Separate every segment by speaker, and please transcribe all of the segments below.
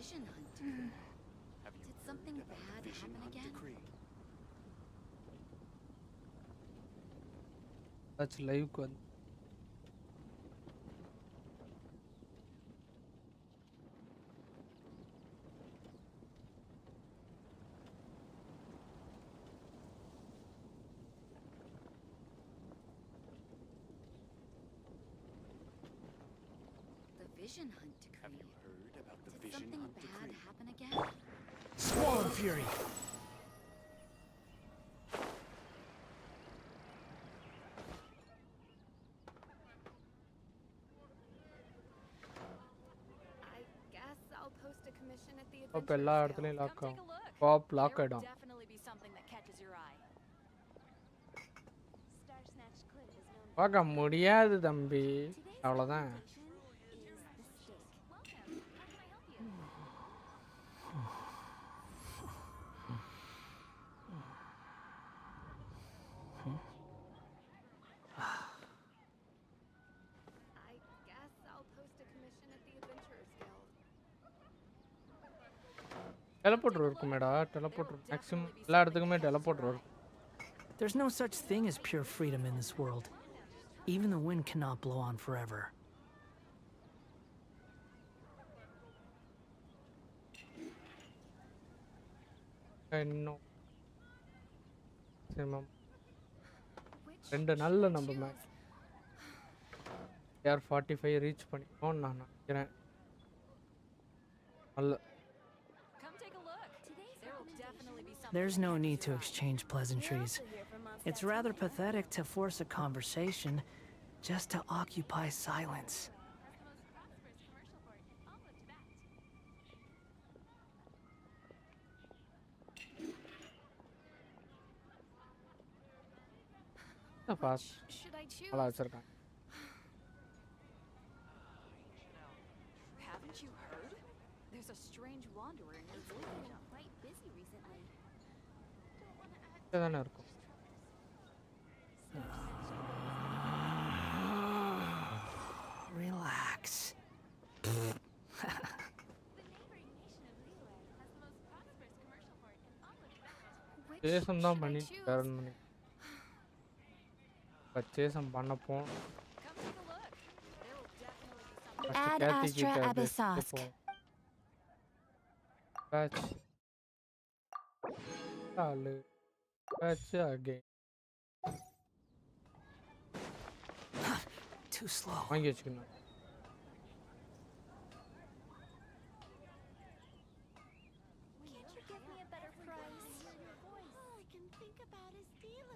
Speaker 1: vision hunt. Did something bad happen again?
Speaker 2: That's live one.
Speaker 1: Vision hunt decree.
Speaker 3: Have you heard about the
Speaker 1: Did
Speaker 3: vision
Speaker 1: something
Speaker 3: hunt
Speaker 1: bad
Speaker 3: decree?
Speaker 1: happen again?
Speaker 4: Swallow fury.
Speaker 1: I guess I'll post a commission at the
Speaker 2: Pop
Speaker 1: adventurers
Speaker 2: எல்லா
Speaker 1: guild.
Speaker 2: இடத்துலயும்
Speaker 1: Come
Speaker 2: lock
Speaker 1: take
Speaker 2: ஆகும்.
Speaker 1: a look.
Speaker 2: Pop lock
Speaker 1: There will
Speaker 2: ஆயிடும்.
Speaker 1: definitely be something that catches your eye.
Speaker 2: பார்க்க முடியாது தம்பி. அவ்வளவுதான்.
Speaker 1: I guess I'll post a commission at the adventurers guild.
Speaker 2: Teleporter இருக்குமேடா. Teleporter maximum எல்லா இடத்துக்குமே டெலபோர்ட்டர் இருக்கும்.
Speaker 4: There's no such thing as pure freedom in this world. Even the wind cannot blow on forever.
Speaker 2: இன்னும் ma'am 2 நாள்ல நம்ம maths R45 reach பண்ணிப்போம் நான் நினைக்கிறேன். நல்ல
Speaker 4: There's no need to exchange pleasantries. It's rather pathetic to force a conversation just to occupy silence.
Speaker 2: Boss
Speaker 1: Should I choose?
Speaker 2: நல்லா வச்சிருக்கான்.
Speaker 1: Haven't you heard? There's a strange wanderer in your village. I'm quite busy recently.
Speaker 2: தானே இருக்கும்.
Speaker 4: Relax.
Speaker 2: சேசம் தான் பண்ணிட்டு இருக்காருன்னு பர்ச்சேசம் பண்ண போனோம்.
Speaker 5: Ad Astra Abyssosk.
Speaker 2: Patch. Patch again.
Speaker 4: Too slow.
Speaker 2: வாங்கி வச்சுக்கணும்.
Speaker 1: Can't you give me a better price? Oh, I can think about his deal.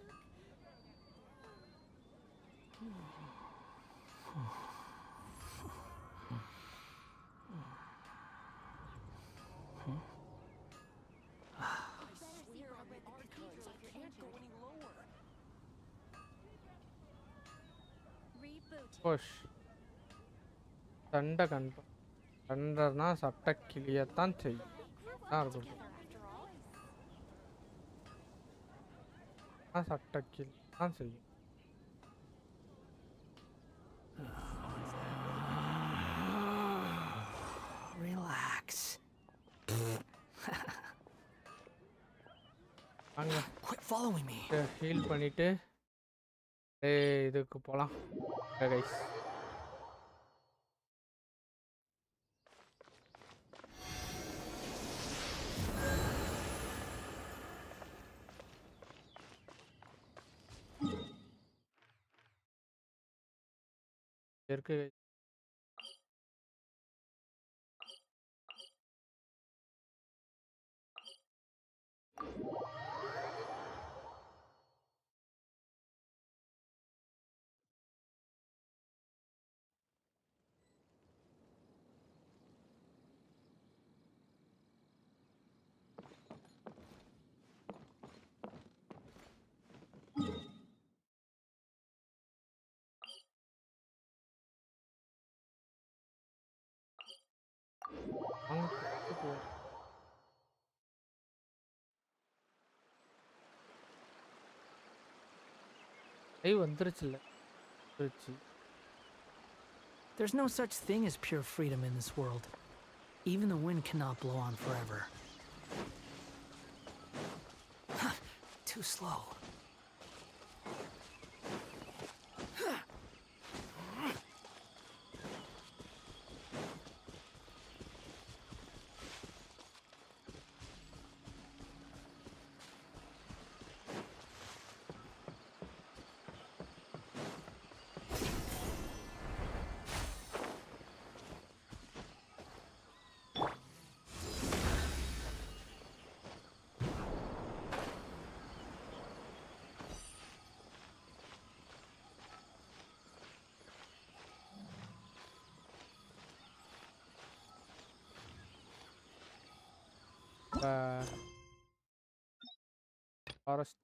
Speaker 2: Push சண்டை கன்ஃபார்ம். சண்டைனா சட்டை கிளியத்தான் செய்யும். இருக்கும் சட்டை கிளியத்தான் செய்யும்.
Speaker 4: Relax. Quit following me.
Speaker 2: Heal பண்ணிட்டு இதுக்கு போலாம் கைஸ். இருக்கு
Speaker 4: There's no such thing as pure freedom in this world. Even the wind cannot blow on forever. Too slow.
Speaker 2: Forest.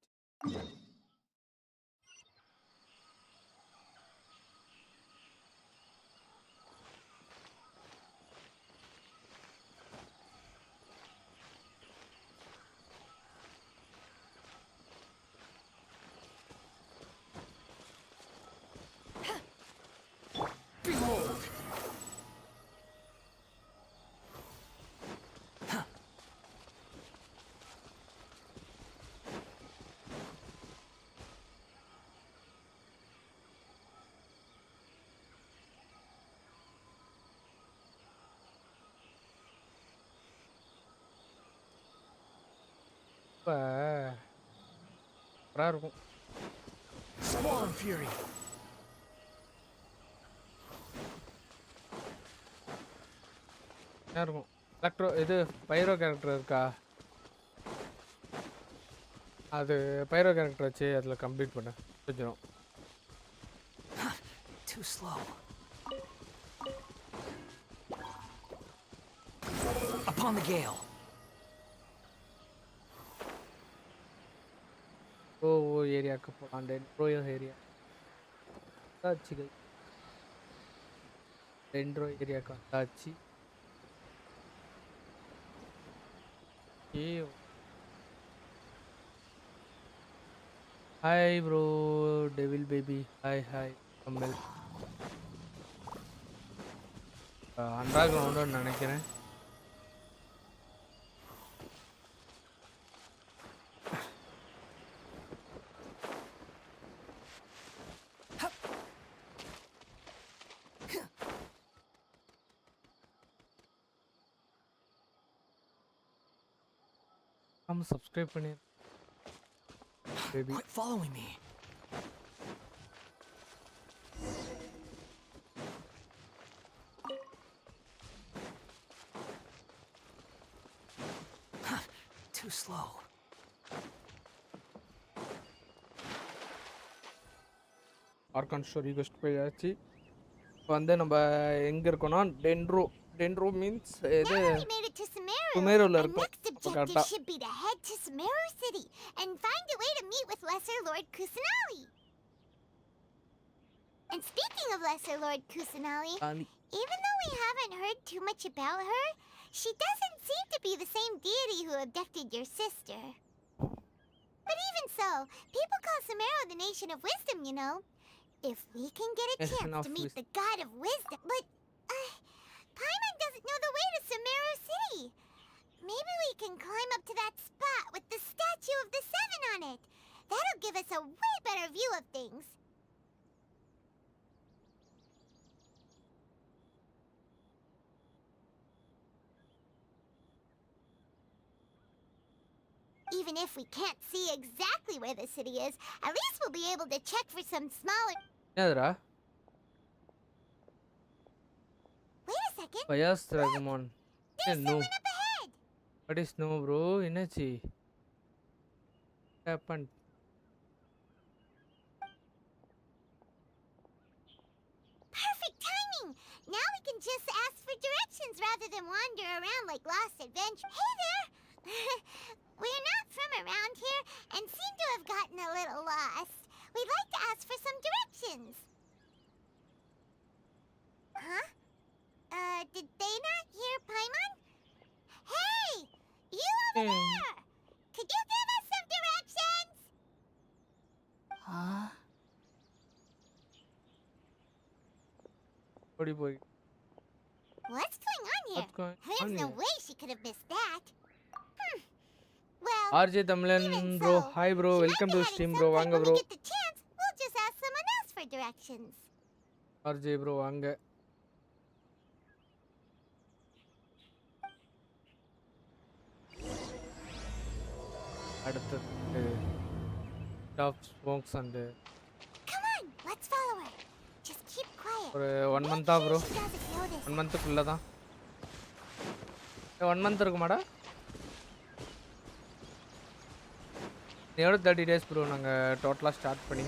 Speaker 2: இருக்கும்.
Speaker 4: Squall and Fury.
Speaker 2: இருக்கும். எலக்ட்ரோ இது பைரோ கேரக்டர் இருக்கா? அது பைரோ character வச்சு அதில் கம்ப்ளீட் பண்ண கொஞ்சம்.
Speaker 4: Too slow. Upon the gale.
Speaker 2: ஓ ஏரியாவுக்கு போகலாம். டென்ட்ரோ ஏரியா வந்தாச்சுகள். டென்ட்ரோ ஏரியாவுக்கு வந்தாச்சு. Hi bro devil baby. Hi hi கம்மல். அண்டர் கிரவுண்டுன்னு நினைக்கிறேன். Subscribe பண்ணி baby.
Speaker 4: Quit following me. Too slow.
Speaker 2: Archon story quest போயாச்சு. வந்து நம்ம எங்க இருக்கோம்னா டென்ட்ரோ மீன்ஸ் இது சுமேருல இருக்கும்.
Speaker 1: Objective should be to head to Sumeru City and find a way to meet with Lesser Lord Kusanali. And speaking of Lesser Lord Kusanali, even though we haven't heard too much about her, she doesn't seem to be the same deity who abducted your sister. But even so, people call Sumeru the Nation of Wisdom, you know. If we can get a chance to meet the God of Wisdom, but Paimon doesn't know the way to Sumeru City. Maybe we can climb up to that spot with the statue of the Seven on it. That'll give us a way better view of things. Even if we can't see exactly where the city is, at least we'll be able to check for some smaller...
Speaker 2: என்னதுடா?
Speaker 1: Wait a second.
Speaker 2: பயாஸ் Rahman.
Speaker 1: There's
Speaker 2: No.
Speaker 1: someone up ahead.
Speaker 2: What is no bro? என்னாச்சு? What happened?
Speaker 1: Perfect timing. Now we can just ask for directions rather than wander around like lost adventure. Hey there. We're not from around here and seem to have gotten a little lost. We'd like to ask for some directions. Huh? Did they not hear Paimon? Hey! You over there! Could you give us some directions?
Speaker 5: Huh?
Speaker 2: ஓடி போய்.
Speaker 1: What's going on here.
Speaker 2: What's going
Speaker 1: There's
Speaker 2: on
Speaker 1: no
Speaker 2: here?
Speaker 1: way she could have missed that. Well,
Speaker 2: RJ Tamilan
Speaker 1: even
Speaker 2: bro,
Speaker 1: so,
Speaker 2: hi bro,
Speaker 1: she
Speaker 2: welcome
Speaker 1: might
Speaker 2: to
Speaker 1: be
Speaker 2: stream
Speaker 1: heading
Speaker 2: bro,
Speaker 1: someplace.
Speaker 2: வாங்க
Speaker 1: When
Speaker 2: bro.
Speaker 1: we get the chance, we'll just ask someone else for directions.
Speaker 2: RJ bro வாங்க. அடுத்து top smokes and
Speaker 1: Come on, let's follow her. Just keep quiet.
Speaker 2: ஒரு 1
Speaker 1: Make
Speaker 2: manta
Speaker 1: sure
Speaker 2: bro.
Speaker 1: she doesn't notice.
Speaker 2: 1 மந்த்க்குள்ள தான். 1 month இருக்குமாடா? இதோட 30 days bro நாங்க டோட்டலா start பண்ணி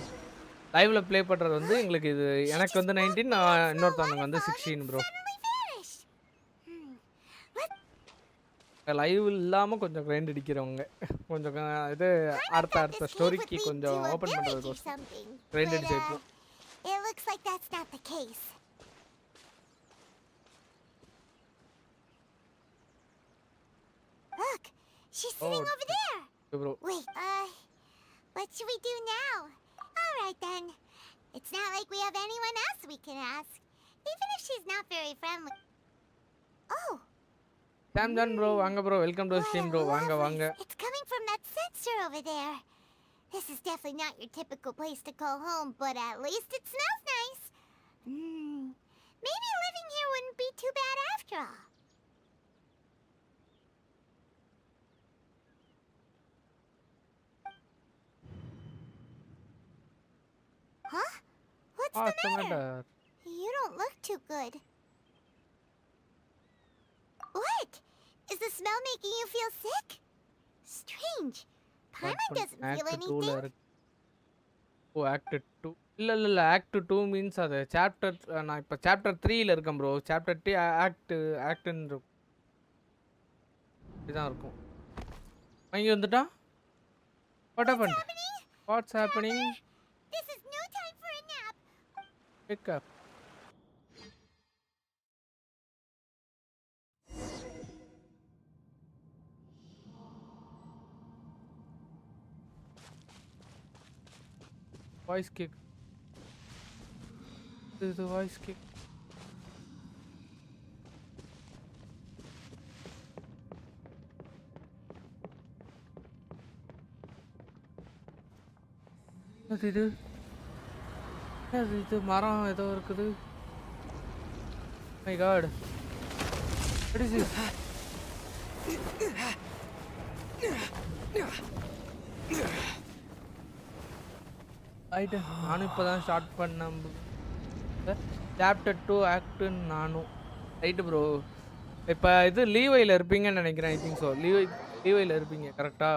Speaker 2: லைவ்ல play பண்றது வந்து எங்களுக்கு இது எனக்கு வந்து 19 நான் இன்னொருத்தவங்க வந்து 16 bro.
Speaker 1: Suddenly vanished.
Speaker 2: லைவ் இல்லாம கொஞ்சம் கிரைண்ட் அடிக்கிறவங்க கொஞ்சம் இது அடுத்த ஸ்டோரிக்கு கொஞ்சம் ஓபன் பண்றதுக்கு கிரைண்ட் அடிச்சு வைப்போம்.
Speaker 1: It looks like that's not the case. Look, she's sitting over there.
Speaker 2: Bro.
Speaker 1: Wait, what should we do now? All right then. It's not like we have anyone else we can ask, even if she's not very friendly. Oh.
Speaker 2: Sam John bro, வாங்க bro, welcome to stream bro, வாங்க வாங்க.
Speaker 1: It's coming from that sensor over there. This is definitely not your typical place to call home, but at least it smells nice. Maybe living here wouldn't be too bad after all. Huh? What's the matter? You don't look too good. What? Is the smell making you feel sick? Strange. Paimon doesn't feel anything.
Speaker 2: ஓ act 2 இல்ல act 2 means அது chapter நான் இப்ப chapter 3 ல இருக்கேன் bro. Chapter 3 ஆக்ட்ன்னு இருக்கும். இதான் இருக்கும். இங்க வந்துட்டா? What happened? What's happening?
Speaker 1: This is no time for a nap.
Speaker 2: Wake up. Voice kick. This is the voice kick. What is it? இது மரம் ஏதோ இருக்குது. My god. What is this? ஐட்ட நானும் இப்பதான் ஸ்டார்ட் பண்ணேன். சாப்டர் 2 ஆக்ட் நானும் right bro. இப்போ இது லீவையில் இருப்பீங்கன்னு நினைக்கிறேன். ஐ திங்க் ஸோ லீவையில் இருப்பீங்க கரெக்டா?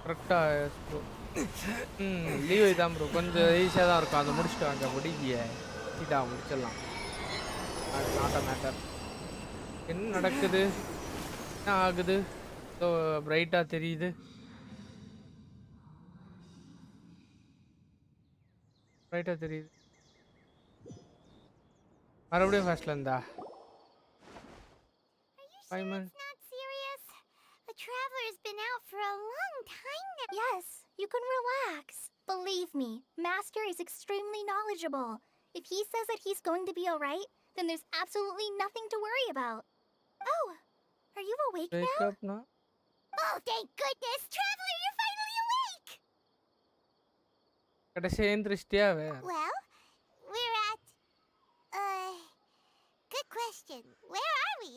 Speaker 2: கரெக்டா ப்ரோ. லீவை தான் ப்ரோ. கொஞ்சம் ஈஸியாக தான் இருக்கும். அதை முடிச்சுட்டு வாங்க முடிய சீட்டா முடிச்சிடலாம். Not a matter. என்ன நடக்குது? என்ன ஆகுது? ஸோ பிரைட்டாக தெரியுது. பிரைட்டாக தெரியுது. மறுபடியும் ஃபர்ஸ்ட்ல இருந்தா?
Speaker 1: The traveler's been out for a long time now. Yes, you can relax. Believe me, Master is extremely knowledgeable. If he says that he's going to be alright, then there's absolutely nothing to worry about. Oh, are you awake now?
Speaker 2: Wake up now.
Speaker 1: Oh, thank goodness! Traveler, you're finally awake! Well, we're at... good question. Where are we?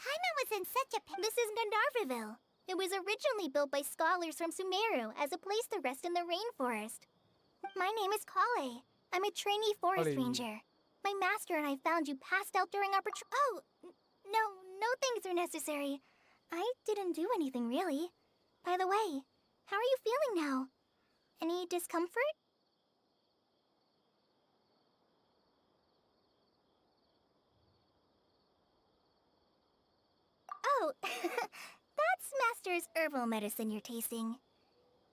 Speaker 1: Paimon was in such a... This is Gandharvaville. It was originally built by scholars from Sumeru as a place to rest in the rainforest. My name is Kale. I'm a trainee forest ranger. My master and I found you passed out during our patrol. Oh, no things are necessary. I didn't do anything, really. By the way, how are you feeling now? Any discomfort? Oh, that's Master's herbal medicine you're tasting.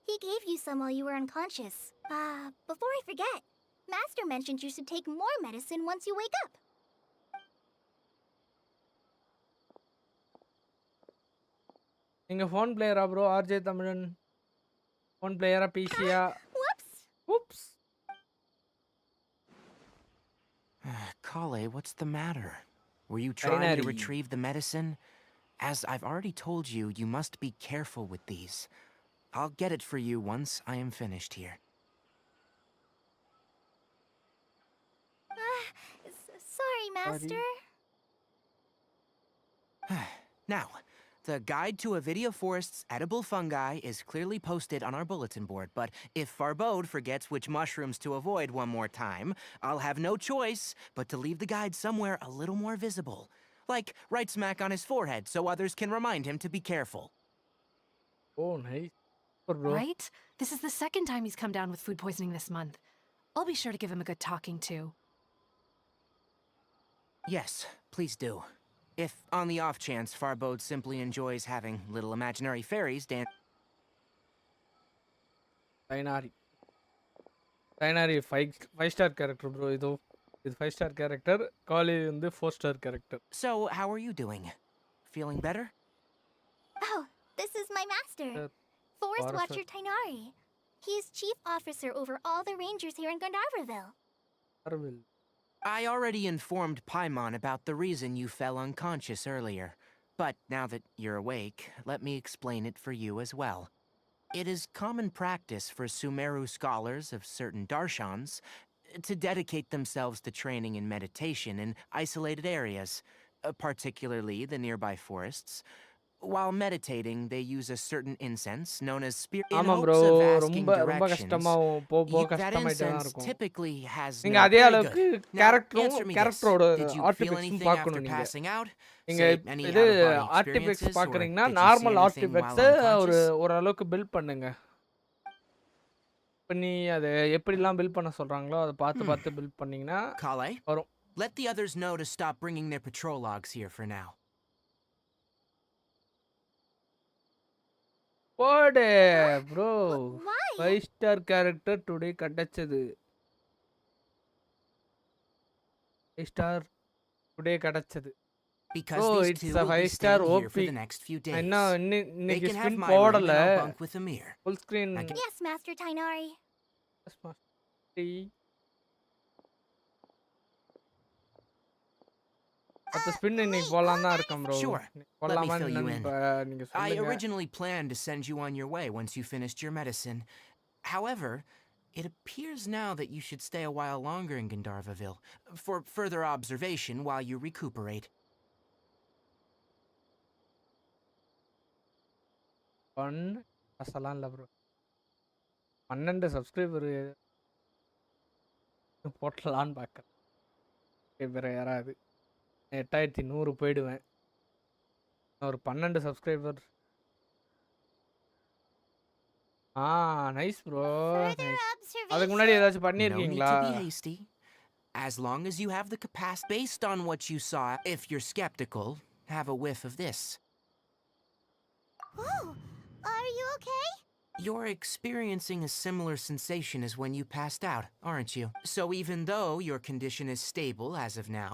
Speaker 1: He gave you some while you were unconscious. Before I forget, Master mentioned you should take more medicine once you wake up.
Speaker 2: நீங்க phone பிளேயரா bro? RJ தமிழன் phone பிளேயரா பிசியா?
Speaker 5: Whoops!
Speaker 2: Oops.
Speaker 3: Kale, what's the matter? Were you trying to
Speaker 2: Binary.
Speaker 3: retrieve the medicine? As I've already told you, you must be careful with these. I'll get it for you once I am finished here.
Speaker 5: Sorry, Master.
Speaker 3: Now, the guide to Nvidia Forest's edible fungi is clearly posted on our bulletin board, but if Farbode forgets which mushrooms to avoid one more time, I'll have no choice but to leave the guide somewhere a little more visible. Like right smack on his forehead so others can remind him to be careful.
Speaker 2: Oh, nice. Super bro.
Speaker 6: Right? This is the second time he's come down with food poisoning this month. I'll be sure to give him a good talking to.
Speaker 3: Yes, please do. If, on the off chance, Farbode simply enjoys having little imaginary fairies dance.
Speaker 2: Binary. Binary 5-star character bro. This 5-star character. Kale is 4-star character.
Speaker 3: So, how are you doing? Feeling better?
Speaker 1: Oh, this is my master, Forest
Speaker 2: Forest
Speaker 1: Watcher Tainari. He is chief officer over all the rangers here in Gandharvaville.
Speaker 2: Marvel.
Speaker 3: I already informed Paimon about the reason you fell unconscious earlier. But now that you're awake, let me explain it for you as well. It is common practice for Sumeru scholars of certain darshans to dedicate themselves to training in meditation in isolated areas, particularly the nearby forests. While meditating, they use a certain incense known as spirit in
Speaker 2: ஆமா
Speaker 3: hopes
Speaker 2: bro.
Speaker 3: of asking
Speaker 2: ரொம்ப
Speaker 3: directions.
Speaker 2: கஷ்டமாவும் போக
Speaker 3: That
Speaker 2: கஷ்டமாயிட்டே தான்
Speaker 3: incense
Speaker 2: இருக்கும்.
Speaker 3: typically has
Speaker 2: நீங்க
Speaker 3: no
Speaker 2: அதே
Speaker 3: very
Speaker 2: அளவுக்கு
Speaker 3: good. Now, answer me this.
Speaker 2: கேரக்டரோட
Speaker 3: Did you feel
Speaker 2: ஆர்டிஃபெக்ட்ஸும்
Speaker 3: anything after
Speaker 2: பார்க்கணும் நீங்க.
Speaker 3: passing out?
Speaker 2: நீங்க
Speaker 3: Say, any
Speaker 2: இது
Speaker 3: out-of-body
Speaker 2: artefacts
Speaker 3: experiences, or
Speaker 2: பார்க்கறீங்கன்னா
Speaker 3: did you see
Speaker 2: normal
Speaker 3: anything while
Speaker 2: ஆர்டிஃபெக்ட்ஸை
Speaker 3: unconscious?
Speaker 2: ஒரு அளவுக்கு பில்ட் பண்ணுங்க. பண்ணி அதை எப்படிலாம் பில்ட் பண்ண சொல்றாங்களோ அதை பார்த்து பில்ட் பண்ணீங்கன்னா
Speaker 3: Kale,
Speaker 2: வரும்.
Speaker 3: let the others know to stop bringing their patrol logs here for now.
Speaker 2: போடு bro.
Speaker 1: Why?
Speaker 2: 5-star character today கிடைச்சது. 5-star today கிடைச்சது.
Speaker 3: Because
Speaker 2: Bro,
Speaker 3: these
Speaker 2: it's
Speaker 3: two
Speaker 2: a
Speaker 3: will be
Speaker 2: 5-star
Speaker 3: staying here for
Speaker 2: OP.
Speaker 3: the next few days.
Speaker 2: என்ன
Speaker 3: They
Speaker 2: இன்னைக்கு
Speaker 3: can have
Speaker 2: spin
Speaker 3: my room and
Speaker 2: போடல.
Speaker 3: I'll bunk with Amir.
Speaker 2: Full screen
Speaker 1: Yes, Master Tainari.
Speaker 2: அடுத்த spin இன்னைக்கு போடலாம் தான் இருக்கேன் bro.
Speaker 3: Sure.
Speaker 2: போடலாமா
Speaker 3: fill you in.
Speaker 2: நீங்க
Speaker 3: I
Speaker 2: சொல்லுங்க.
Speaker 3: originally planned to send you on your way once you finished your medicine. However, it appears now that you should stay a while longer in Gandharvaville for further observation while you recuperate.
Speaker 2: அசலாம் இல்லை bro. 12 subscriber போட்டலான்னு பார்க்குறேன். வேற யாராவது 8100 போயிடுவேன். ஒரு 12 subscriber. Nice bro.
Speaker 1: Further
Speaker 2: அதுக்கு முன்னாடி
Speaker 1: observation.
Speaker 2: ஏதாச்சும்
Speaker 3: No need
Speaker 2: பண்ணியிருக்கீங்களா?
Speaker 3: to be hasty. As long as you have the capacity, based on what you saw, if you're skeptical, have a whiff of this.
Speaker 1: Oh, are you okay?
Speaker 3: You're experiencing a similar sensation as when you passed out, aren't you? So even though your condition is stable as of now,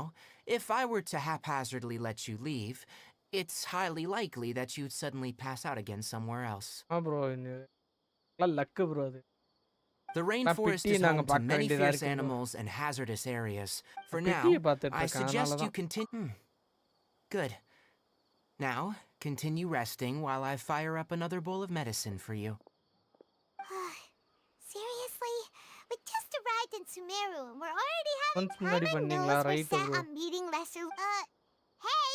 Speaker 3: if I were to haphazardly let you leave, it's highly likely that you'd suddenly pass out again somewhere else.
Speaker 2: Bro luck bro அது.
Speaker 3: The rainforest
Speaker 2: pity
Speaker 3: is
Speaker 2: நாங்க
Speaker 3: home to
Speaker 2: பார்க்க
Speaker 3: many
Speaker 2: வேண்டியதா
Speaker 3: fierce
Speaker 2: இருக்கு bro.
Speaker 3: animals and hazardous areas. For now,
Speaker 2: பிட்டியை பார்த்துட்டு
Speaker 3: I
Speaker 2: இருக்கேன்
Speaker 3: suggest
Speaker 2: அதனால
Speaker 3: you
Speaker 2: தான்.
Speaker 3: continue. Good. Now, continue resting while I fire up another bowl of medicine for you.
Speaker 1: Seriously? We just arrived in Sumeru and we're already having
Speaker 2: Months முன்னாடி
Speaker 1: Paimon
Speaker 2: பண்ணீங்களா?
Speaker 1: knows we're
Speaker 2: Right
Speaker 1: set
Speaker 2: bro.
Speaker 1: on meeting lesser. Hey!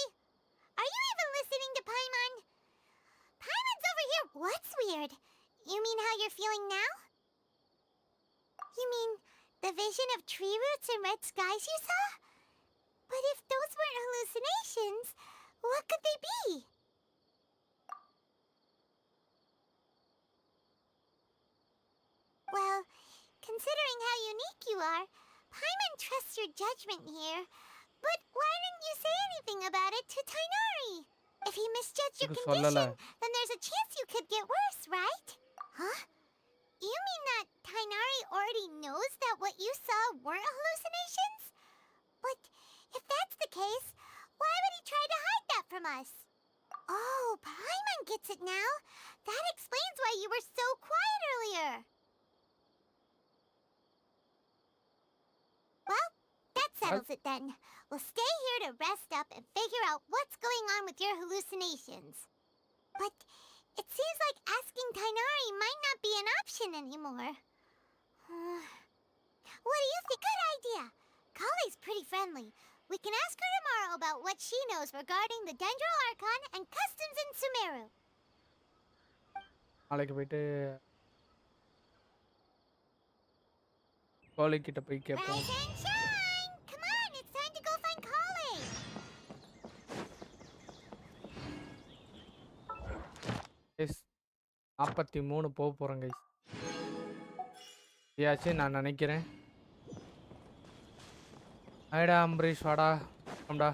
Speaker 1: Are you even listening to Paimon? Paimon's over here. What's weird? You mean how you're feeling now? You mean the vision of tree roots and red skies you saw? But if those weren't hallucinations, what could they be? Well, considering how unique you are, Paimon trusts your judgment here. But why didn't you say anything about it to Tainari? If he misjudged your
Speaker 2: இதுக்கு
Speaker 1: condition,
Speaker 2: சொல்லல.
Speaker 1: then there's a chance you could get worse, right? Huh? You mean that Tainari already knows that what you saw weren't hallucinations? But if that's the case, why would he try to hide that from us? Oh, Paimon gets it now. That explains why you were so quiet earlier. Well, that settles it then. We'll stay here to rest up and figure out what's going on with your hallucinations. But it seems like asking Tainari might not be an option anymore. What do you think? Good idea. Kale's pretty friendly. We can ask her tomorrow about what she knows regarding the Dendro Archon and customs in Sumeru.
Speaker 2: நாளைக்கு போயிட்டு கோலி கிட்ட போய் கேட்போம்.
Speaker 1: Rise and shine! Come on, it's time to go find Kale.
Speaker 2: எஸ் 43 போக போகிறோம் guys. ஏயாச்சு நான் நினைக்கிறேன். ஐடா அம்பரீஷ் வாடா ஆம்டா.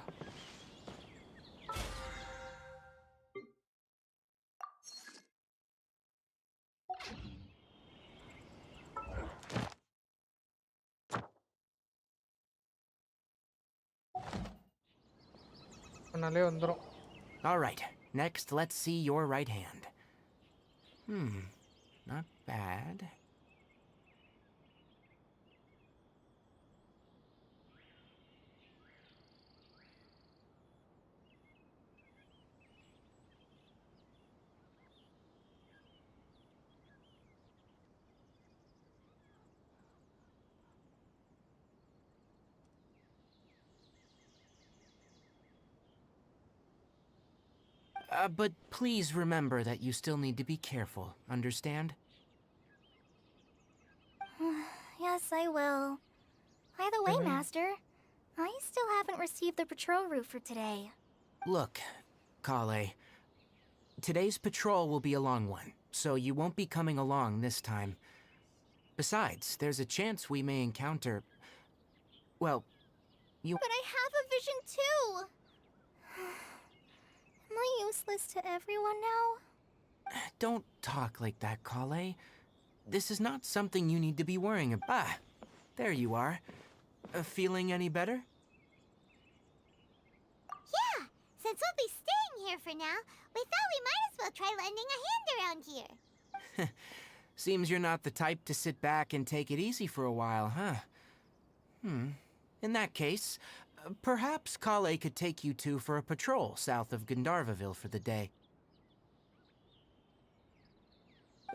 Speaker 2: நாளே வந்துரும்.
Speaker 3: All right, next let's see your right hand. Not bad. But please remember that you still need to be careful, understand?
Speaker 5: Yes, I will. By the way, Master, I still haven't received the patrol route for today.
Speaker 3: Look, Kale, today's patrol will be a long one, so you won't be coming along this time. Besides, there's a chance we may encounter... Well, you...
Speaker 5: But I have a vision too! Am I useless to everyone now?
Speaker 3: Don't talk like that, Kale. This is not something you need to be worrying about. Ah, there you are. Feeling any better?
Speaker 1: Yeah, since we'll be staying here for now, we thought we might as well try lending a hand around here.
Speaker 3: Seems you're not the type to sit back and take it easy for a while, huh? In that case, perhaps Kale could take you two for a patrol south of Gandharvaville for the day.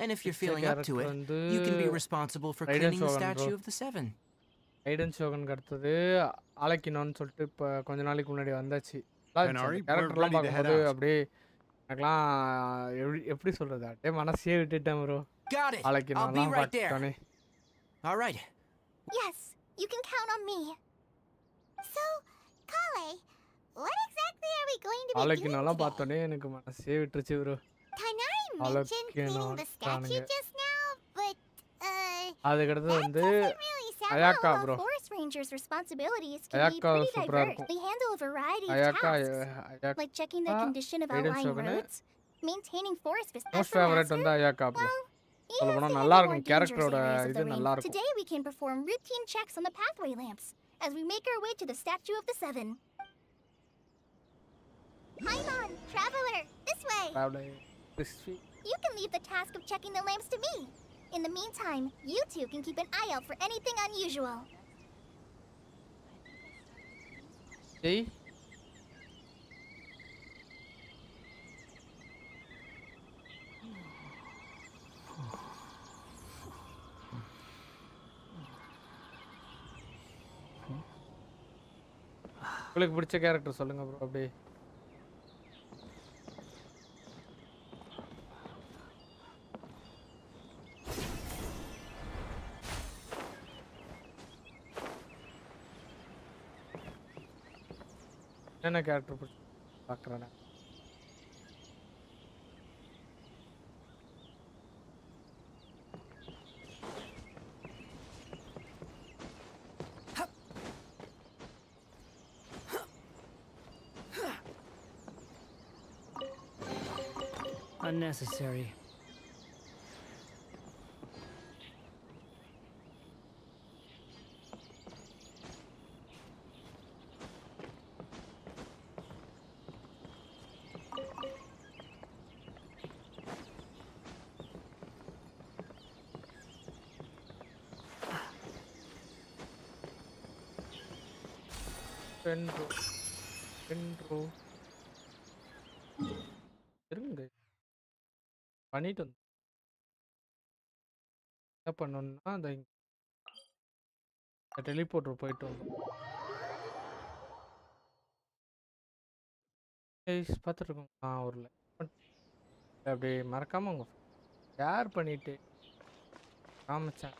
Speaker 3: And if you're feeling up to it, you can be responsible for cleaning the statue of the Seven.
Speaker 2: ஐடன் ஷோகனுக்கு அடுத்தது அலக்கினோன்னு சொல்லிட்டு இப்போ கொஞ்ச நாளைக்கு முன்னாடி வந்தாச்சு. கேரக்டர்லாம் பார்க்கும்போது அப்படியே எனக்குலாம் எப்படி சொல்கிறது அப்படியே மனசே விட்டுட்டேன் bro. அலக்கினோலாம் பார்த்துட்டோன்னே.
Speaker 3: All right.
Speaker 5: Yes, you can count on me.
Speaker 1: So, Kale, what exactly are we going to be doing
Speaker 2: அலக்கினோலாம்
Speaker 1: today?
Speaker 2: பார்த்தோன்னே எனக்கு மனசே விட்டுருச்சு bro.
Speaker 1: Tainari mentioned cleaning the statue just now, but
Speaker 2: அதுக்கடுத்து
Speaker 1: that
Speaker 2: வந்து
Speaker 1: doesn't really sound
Speaker 2: அயாக்கா
Speaker 5: While
Speaker 2: bro.
Speaker 5: forest rangers' responsibilities can be
Speaker 2: அயாக்கா
Speaker 5: pretty
Speaker 2: சூப்பராக
Speaker 5: diverse.
Speaker 2: இருக்கும்.
Speaker 5: They handle a variety of
Speaker 2: அயாக்கா
Speaker 5: tasks, like checking the condition of
Speaker 2: ஐடன்
Speaker 5: outlying
Speaker 2: ஷோகனு
Speaker 5: roads, maintaining forest
Speaker 2: most
Speaker 5: vistas.
Speaker 2: Favourite வந்து அயாக்கா bro.
Speaker 5: Even
Speaker 2: சொல்ல
Speaker 5: if
Speaker 2: போனால்
Speaker 5: they
Speaker 2: நல்லா
Speaker 5: handle more
Speaker 2: இருக்கும்.
Speaker 5: dangerous
Speaker 2: கேரக்டரோட
Speaker 5: areas of
Speaker 2: இது
Speaker 5: the
Speaker 2: நல்லா
Speaker 5: range,
Speaker 2: இருக்கும்.
Speaker 5: today we can perform routine checks on the pathway lamps as we make our way to the statue of the Seven. Paimon, traveler, this way. You can leave the task of checking the lamps to me. In the meantime, you two can keep an eye out for anything unusual.
Speaker 2: Jai உங்களுக்கு பிடிச்ச character சொல்லுங்க bro அப்படியே. என்ன character பிடிச்சி பார்க்குறேன்.
Speaker 4: Unnecessary.
Speaker 2: intro இருங்க பண்ணிட்டு வந்து என்ன பண்ணணும்னா அந்த டெலிபோர்ட்டர் போயிட்டு வந்தோம் பார்த்துட்டு இருக்கோம் ஒரு அப்படி மறக்காம உங்க ஷேர் பண்ணிட்டு காமிச்சேன்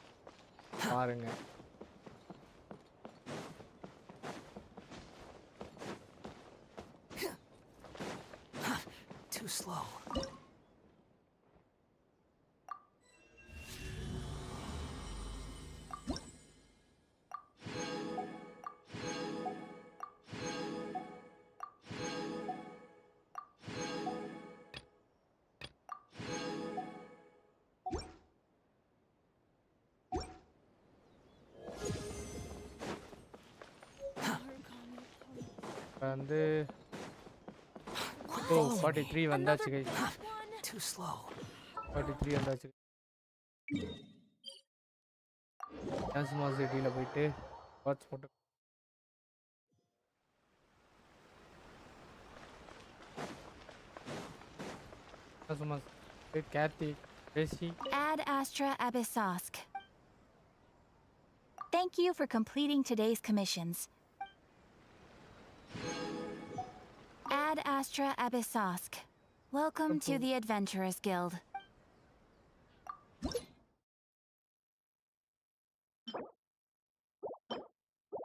Speaker 2: பாருங்க
Speaker 4: Too slow.
Speaker 2: வந்து 43 வந்தாச்சு guys.
Speaker 4: Too slow.
Speaker 2: 43 வந்தாச்சு டான்ஸ் சிட்டியில் போயிட்டு வாட்ச் போட்டு Kathy, Tracy.
Speaker 5: Ad Astra Abyssosk. Thank you for completing today's commissions. Ad Astra Abyssosk. Welcome to the Adventurers Guild.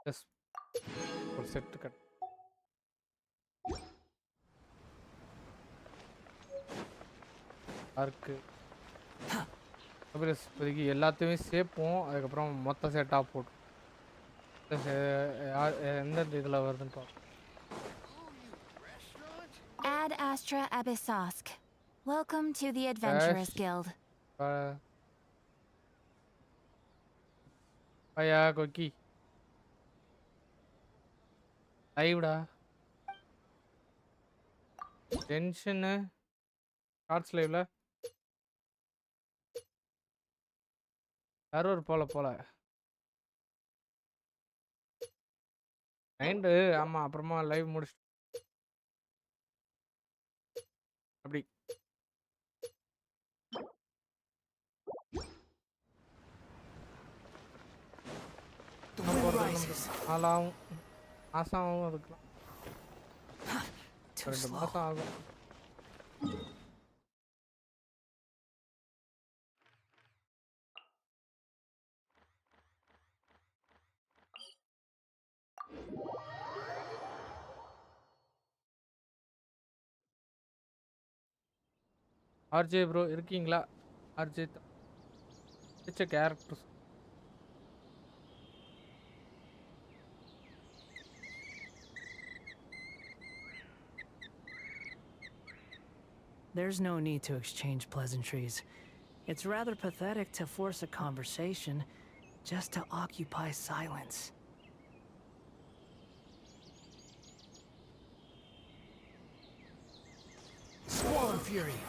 Speaker 2: Yes. ஒரு செட் கட் ஆர்க்கு இப்போதைக்கு எல்லாத்தையுமே சேர்ப்போம் அதுக்கப்புறம் மொத்த செட்டாக போட்டோம் எந்தெந்த இதில் வருதுன்னு பார்ப்போம்
Speaker 5: Ad Astra Abyssosk. Welcome to the Adventurers Guild.
Speaker 2: ஐயா கொக்கி லைவ்டா டென்ஷனு ஷார்ட்ஸ் லைவ்ல யாரும் ஒரு போல நைண்டு ஆமாம் அப்புறமா லைவ் முடிச்சு அப்படி நாளாகும் மாதம் ஆகும் அதுக்கெலாம் 2 மாதம் ஆகும் ஆர்ஜே ப்ரோ இருக்கீங்களா ஆர்ஜே பிடிச்ச characters
Speaker 4: There's no need to exchange pleasantries. It's rather pathetic to force a conversation just to occupy silence. Swarm Fury!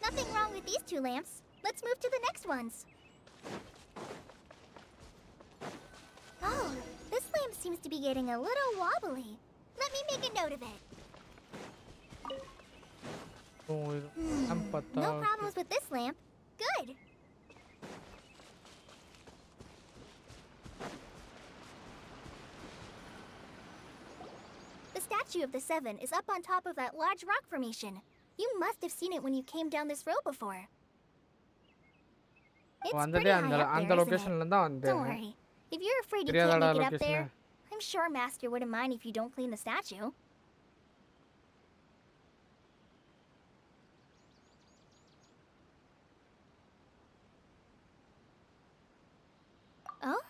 Speaker 5: Nothing wrong with these 2 lamps. Let's move to the next ones. Oh, this lamp seems to be getting a little wobbly. Let me make a note of it. No problems with this lamp. Good. The statue of the 7 is up on top of that large rock formation. You must have seen it when you came down this road before. It's pretty high up there, isn't it? Don't worry. If you're afraid you can't make it up there, I'm sure Master wouldn't mind if you don't clean the statue. Oh?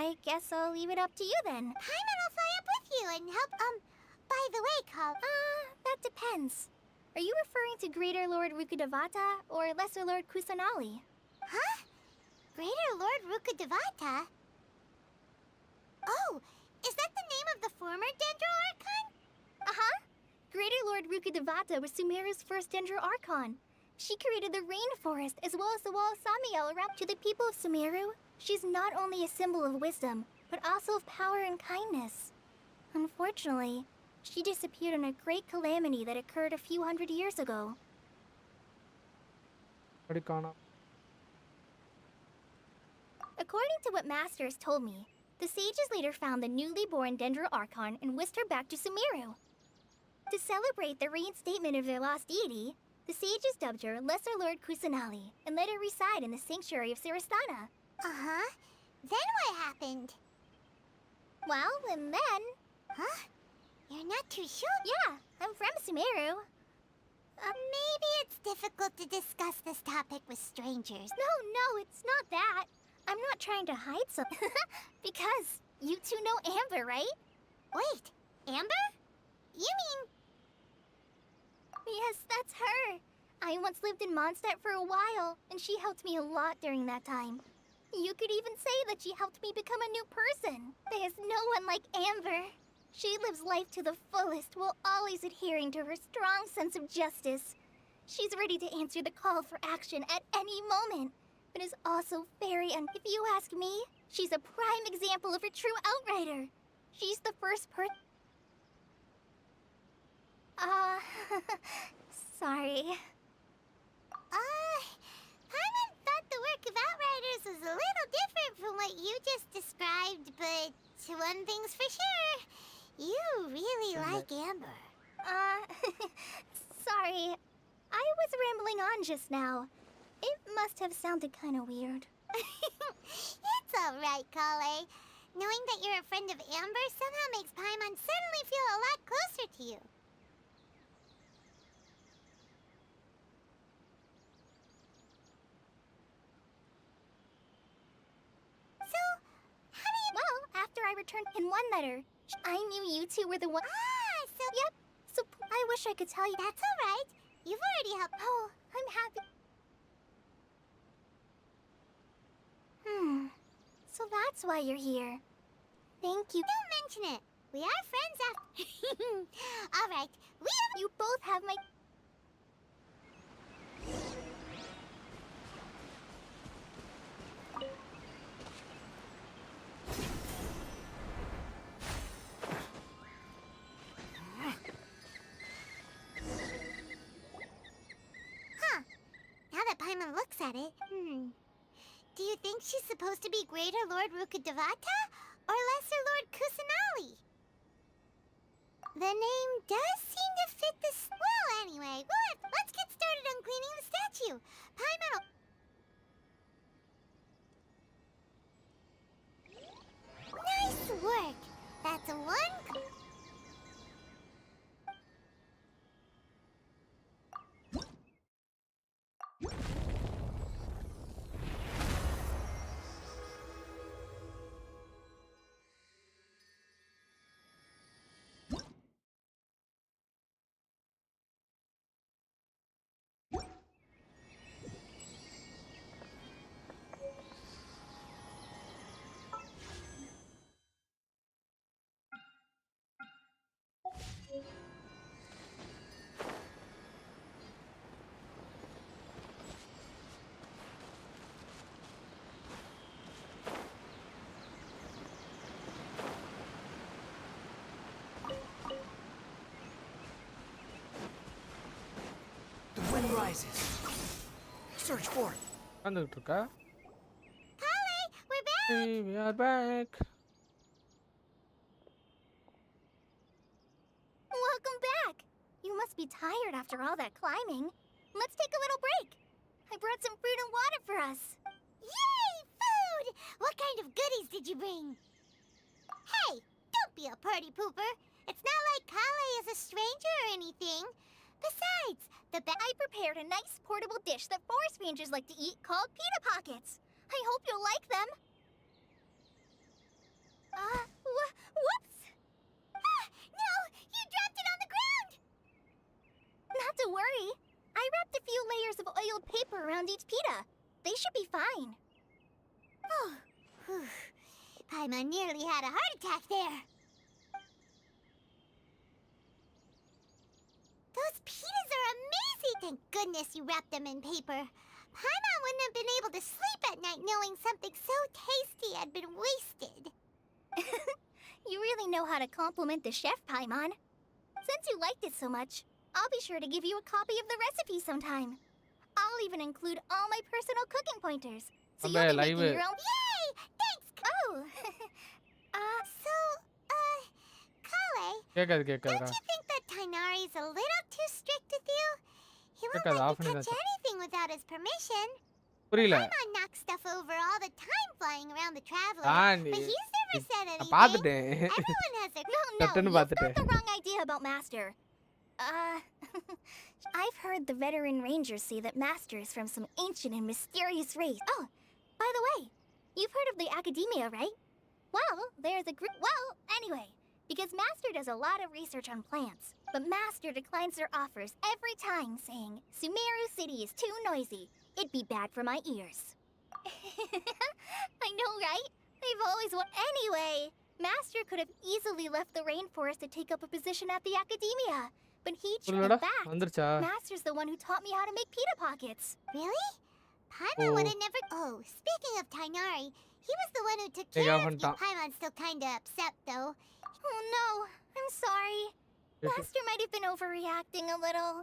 Speaker 5: I guess I'll leave it up to you then.
Speaker 1: Paimon will fly up with you and help, by the way, Call.
Speaker 5: That depends. Are you referring to Greater Lord Rukkhadevata or Lesser Lord Kusanali?
Speaker 1: Huh? Greater Lord Rukkhadevata? Oh, Is that the name of the former Dendro Archon?
Speaker 5: Uh-huh. Greater Lord Rukkhadevata was Sumeru's first Dendro Archon. She created the rainforest as well as the wall of Samiel around. To the people of Sumeru, she's not only a symbol of wisdom, but also of power and kindness. Unfortunately, she disappeared in a great calamity that occurred a few hundred years ago.
Speaker 2: According
Speaker 5: to what Masters told me, the sages later found the newly born Dendro Archon and whisked her back to Sumeru. To celebrate the reinstatement of their lost deity, the sages dubbed her Lesser Lord Kusanali and let her reside in the sanctuary of Siristana.
Speaker 1: Uh-huh. Then what happened?
Speaker 5: Well, and then...
Speaker 1: Huh? You're not too sure?
Speaker 5: Yeah, I'm from Sumeru.
Speaker 1: Maybe it's difficult to discuss this topic with strangers.
Speaker 5: No, it's not that. I'm not trying to hide something. Because you two know Amber, right?
Speaker 1: Wait, Amber? You mean...
Speaker 5: Yes, that's her. I once lived in Mondstadt for a while, and she helped me a lot during that time. You could even say that she helped me become a new person. There's no one like Amber. She lives life to the fullest while always adhering to her strong sense of justice. She's ready to answer the call for action at any moment, but is also very if you ask me, she's a prime example of a true outrider. She's the first sorry.
Speaker 1: Paimon thought the work of Outriders was a little different from what you just described, but one thing's for sure. You really like Amber.
Speaker 5: Sorry. I was rambling on just now. It must have sounded kind of weird.
Speaker 1: It's alright, Kale. Knowing that you're a friend of Amber somehow makes Paimon suddenly feel a lot closer to you. So, how do you...
Speaker 5: Well, after I returned in one letter, I knew you two were the one...
Speaker 1: so...
Speaker 5: Yep, so I wish I could tell you...
Speaker 1: That's alright. You've already helped...
Speaker 5: Oh, I'm happy. So that's why you're here. Thank you.
Speaker 1: Don't mention it. We are friends after... Alright,
Speaker 5: You both have my...
Speaker 1: Huh. Now that Paimon looks at it, do you think she's supposed to be Greater Lord Rukkhadevata or Lesser Lord Kusanali? The name does seem to fit this... Well, anyway, let's get started on cleaning the statue. Paimon will... Nice work. That's one...
Speaker 3: The wind rises. Search for it.
Speaker 2: வந்துகிட்டு இருக்கா?
Speaker 1: Kale, we're back!
Speaker 2: Hey, we are back.
Speaker 5: Welcome back! You must be tired after all that climbing. Let's take a little break. I brought some fruit and water for us.
Speaker 1: Yay, food! What kind of goodies did you bring? Hey, don't be a party pooper. It's not like Kale is a stranger or anything. Besides,
Speaker 5: I prepared a nice portable dish that forest rangers like to eat called pita pockets. I hope you'll like them. Whoops!
Speaker 1: No! You dropped it on the ground!
Speaker 5: Not to worry. I wrapped a few layers of oiled paper around each pita. They should be fine.
Speaker 1: Oh, whew. Paimon nearly had a heart attack there. Those pitas are amazing! Thank goodness you wrapped them in paper. Paimon wouldn't have been able to sleep at night knowing something so tasty had been wasted.
Speaker 5: You really know how to compliment the chef, Paimon. Since you liked it so much, I'll be sure to give you a copy of the recipe sometime. I'll even include all my personal cooking pointers, so you'll be making your own.
Speaker 1: Yay! Thanks! Oh! Kale, don't you think that Tainari's a little too strict with you? He won't let you touch anything without his permission. Paimon knocks stuff over all the time flying around the Traveler, but he's never said anything. Everyone has their...
Speaker 5: No, you've got the wrong idea about Master. I've heard the veteran rangers say that Master is from some ancient and mysterious race. Oh, by the way, you've heard of the Academia, right? Well, there's a group... Well, anyway, because Master does a lot of research on plants, but Master declines their offers every time, saying, Sumeru City is too noisy. It'd be bad for my ears. I know, right? They've always Anyway, Master could have easily left the rainforest to take up a position at the Academia. But he chose back. Master's the one who taught me how to make pita pockets.
Speaker 1: Really? Paimon would have never... Oh, speaking of Tainari, he was the one who took care of you. Paimon's still kinda upset, though.
Speaker 5: Oh no, I'm sorry. Master might have been overreacting a little.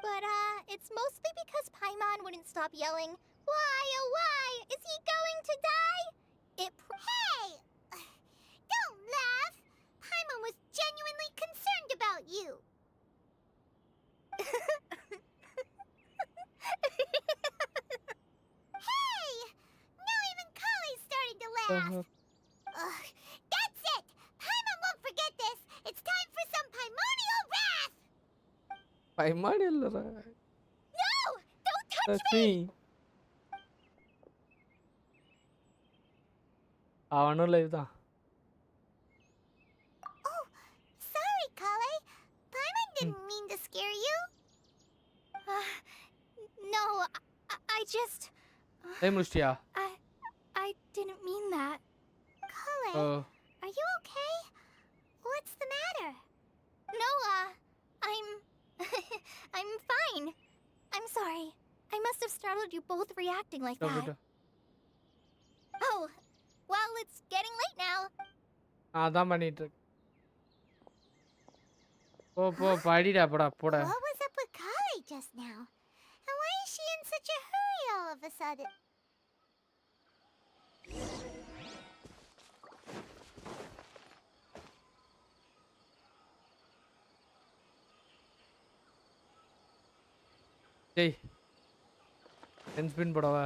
Speaker 5: But, it's mostly because Paimon wouldn't stop yelling, Why, oh why, is he going to die?
Speaker 1: Hey! Don't laugh! Paimon was genuinely concerned about you. Hey! Now even Kale's starting to laugh. That's it! Paimon won't forget this. It's time for some primordial wrath! No! Don't touch me! Oh, sorry, Kale. Paimon didn't mean to scare you.
Speaker 5: No, I just... I didn't mean that.
Speaker 1: Kale, are you okay? What's the matter?
Speaker 5: No, I'm fine. I'm sorry. I must have startled you both reacting like that. Oh, well, it's getting late now.
Speaker 2: அதான் பண்ணிட்டு இருக்கு. போ படிடா போடா.
Speaker 1: What was up with Kale just now? And why is she in such a hurry all of a sudden?
Speaker 2: டேய். Spin போடவா?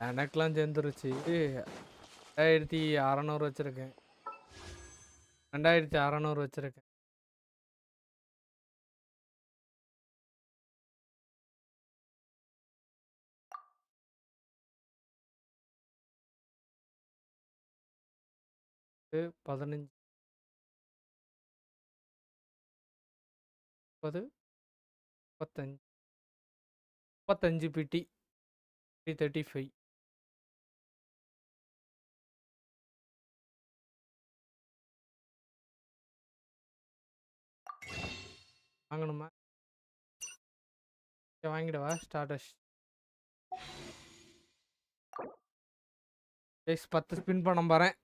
Speaker 2: எனக்கெல்லாம் சேர்ந்துருச்சு. 2600 வச்சிருக்கேன். 2600 வச்சிருக்கேன். இது 15 30 35 35 பிடி 335 வாங்கணுமா? வாங்கிடவா? ஸ்டார்டஸ் 10 ஸ்பின் பண்ண போறேன்.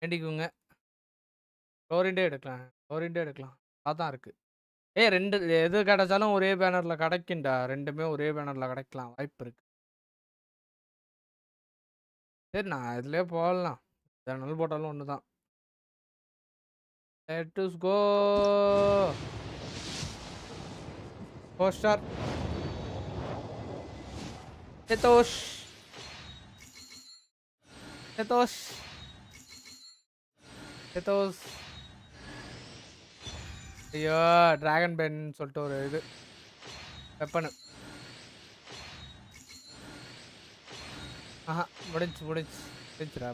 Speaker 2: வேண்டிக்குங்க. ஃப்ளோரிண்டே எடுக்கலாம். அதான் இருக்கு. ரெண்டு எது கிடைச்சாலும் ஒரே பேனர்ல கிடைக்கும்டா. ரெண்டுமே ஒரே பேனர்ல கிடைக்கலாம் வாய்ப்பு இருக்கு. சரி நான் இதுலயே போடலாம். சேனல் போட்டாலும் ஒண்ணுதான். Let's go. 4 ஸ்டார். எதோஷ். ஐயோ டிராகன் பென் சொல்லிட்டு ஒரு இது வெப்பனு. ஆஹா முடிஞ்சுடா.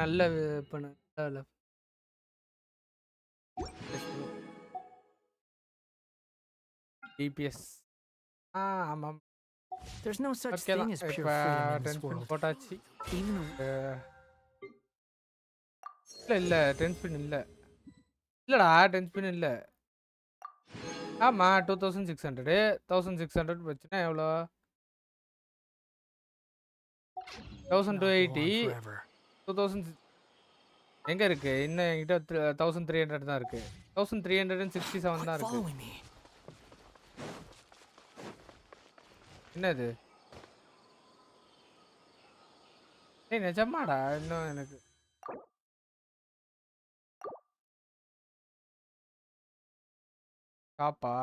Speaker 2: நல்ல வெப்பனு. DPS. ஆமாம்.
Speaker 4: There's no such
Speaker 2: okay
Speaker 4: thing
Speaker 2: தான்.
Speaker 4: as pure
Speaker 2: இப்போ
Speaker 4: freedom in this
Speaker 2: 10 spin
Speaker 4: world.
Speaker 2: போட்டாச்சு.
Speaker 4: Even
Speaker 2: இல்ல 10 ஸ்பின் இல்ல. இல்லடா 10 ஸ்பின் இல்ல. ஆமா 2600 1600 வச்சுனா எவ்வளோ?
Speaker 4: not go
Speaker 2: 1280
Speaker 4: on forever.
Speaker 2: 2000 எங்க இருக்கு? இன்னும் என்கிட்ட 1300 தான் இருக்கு. 1367 தான்
Speaker 4: Quit
Speaker 2: இருக்கு.
Speaker 4: following me.
Speaker 2: என்னது? ஏய் நிஜமாடா இன்னும் எனக்கு காப்பா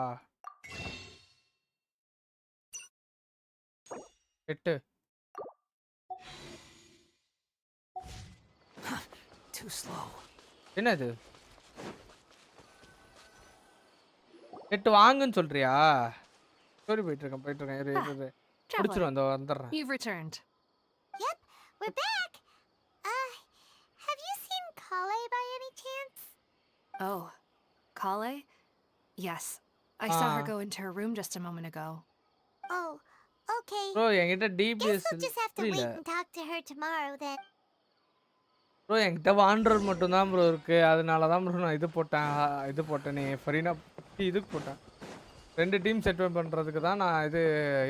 Speaker 2: 8
Speaker 4: Too slow.
Speaker 2: என்னது 8 வாங்குன்னு சொல்றியா? சரி போயிட்டு இருக்கேன் இரு
Speaker 6: Traveler,
Speaker 2: முடிச்சிரும் அந்த வந்துடுறேன்.
Speaker 6: you've returned.
Speaker 1: Yep, we're back. Have you seen Kale by any chance?
Speaker 6: Oh, Kale? Yes. I saw her go into her room just a moment ago.
Speaker 1: Oh, okay.
Speaker 2: Bro என்கிட்ட
Speaker 1: Guess
Speaker 2: DPS
Speaker 1: we'll just have to wait and talk to her tomorrow then.
Speaker 2: Bro என்கிட்ட van der மட்டும் தான் bro இருக்கு. அதனால தான் bro நான் இது போட்டேனே ஃபரீனா இதுக்கு போட்டேன். 2 டீம் செட் பண்றதுக்கு தான் நான்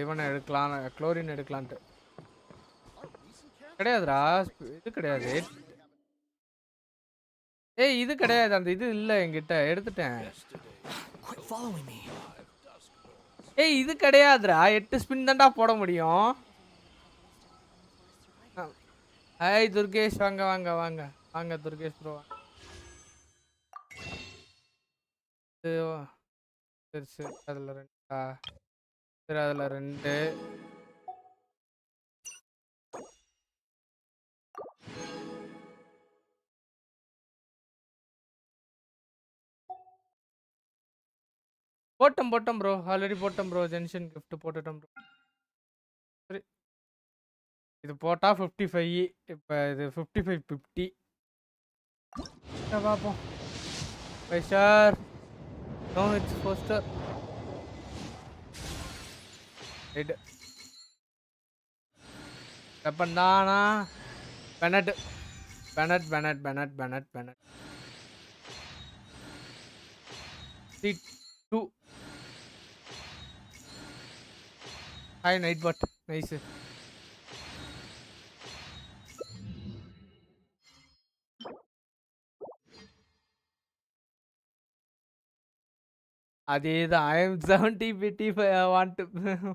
Speaker 2: இவனை எடுக்கலாம் குளோரின் எடுக்கலான்ட்டு. கிடையாதுடா இது கிடையாது. ஏய் இது கிடையாது. அந்த இது இல்ல என்கிட்ட எடுத்துட்டேன்.
Speaker 4: Quit following me.
Speaker 2: ஏய் இது கிடையாதுடா. 8 ஸ்பின் தான்டா போட முடியும். ஹாய் துர்கேஷ் வாங்க துர்கேஷ் ப்ரோ. சரி அதுல 2 சரி அதுல 2 போட்டோம் ப்ரோ. ஆல்ரெடி போட்டோம் ப்ரோ. ஜென்ஷன் gift போட்டுட்டோம் ப்ரோ. சரி இது போட்டா 55. இப்போ இது 5550 பாப்போம். 5 star. No it's 4 star. Head எப்பந்தானா பெனட் 2 ஹாய் நைட்பாட் நைஸ். அதேதான் I am 70 55 I want to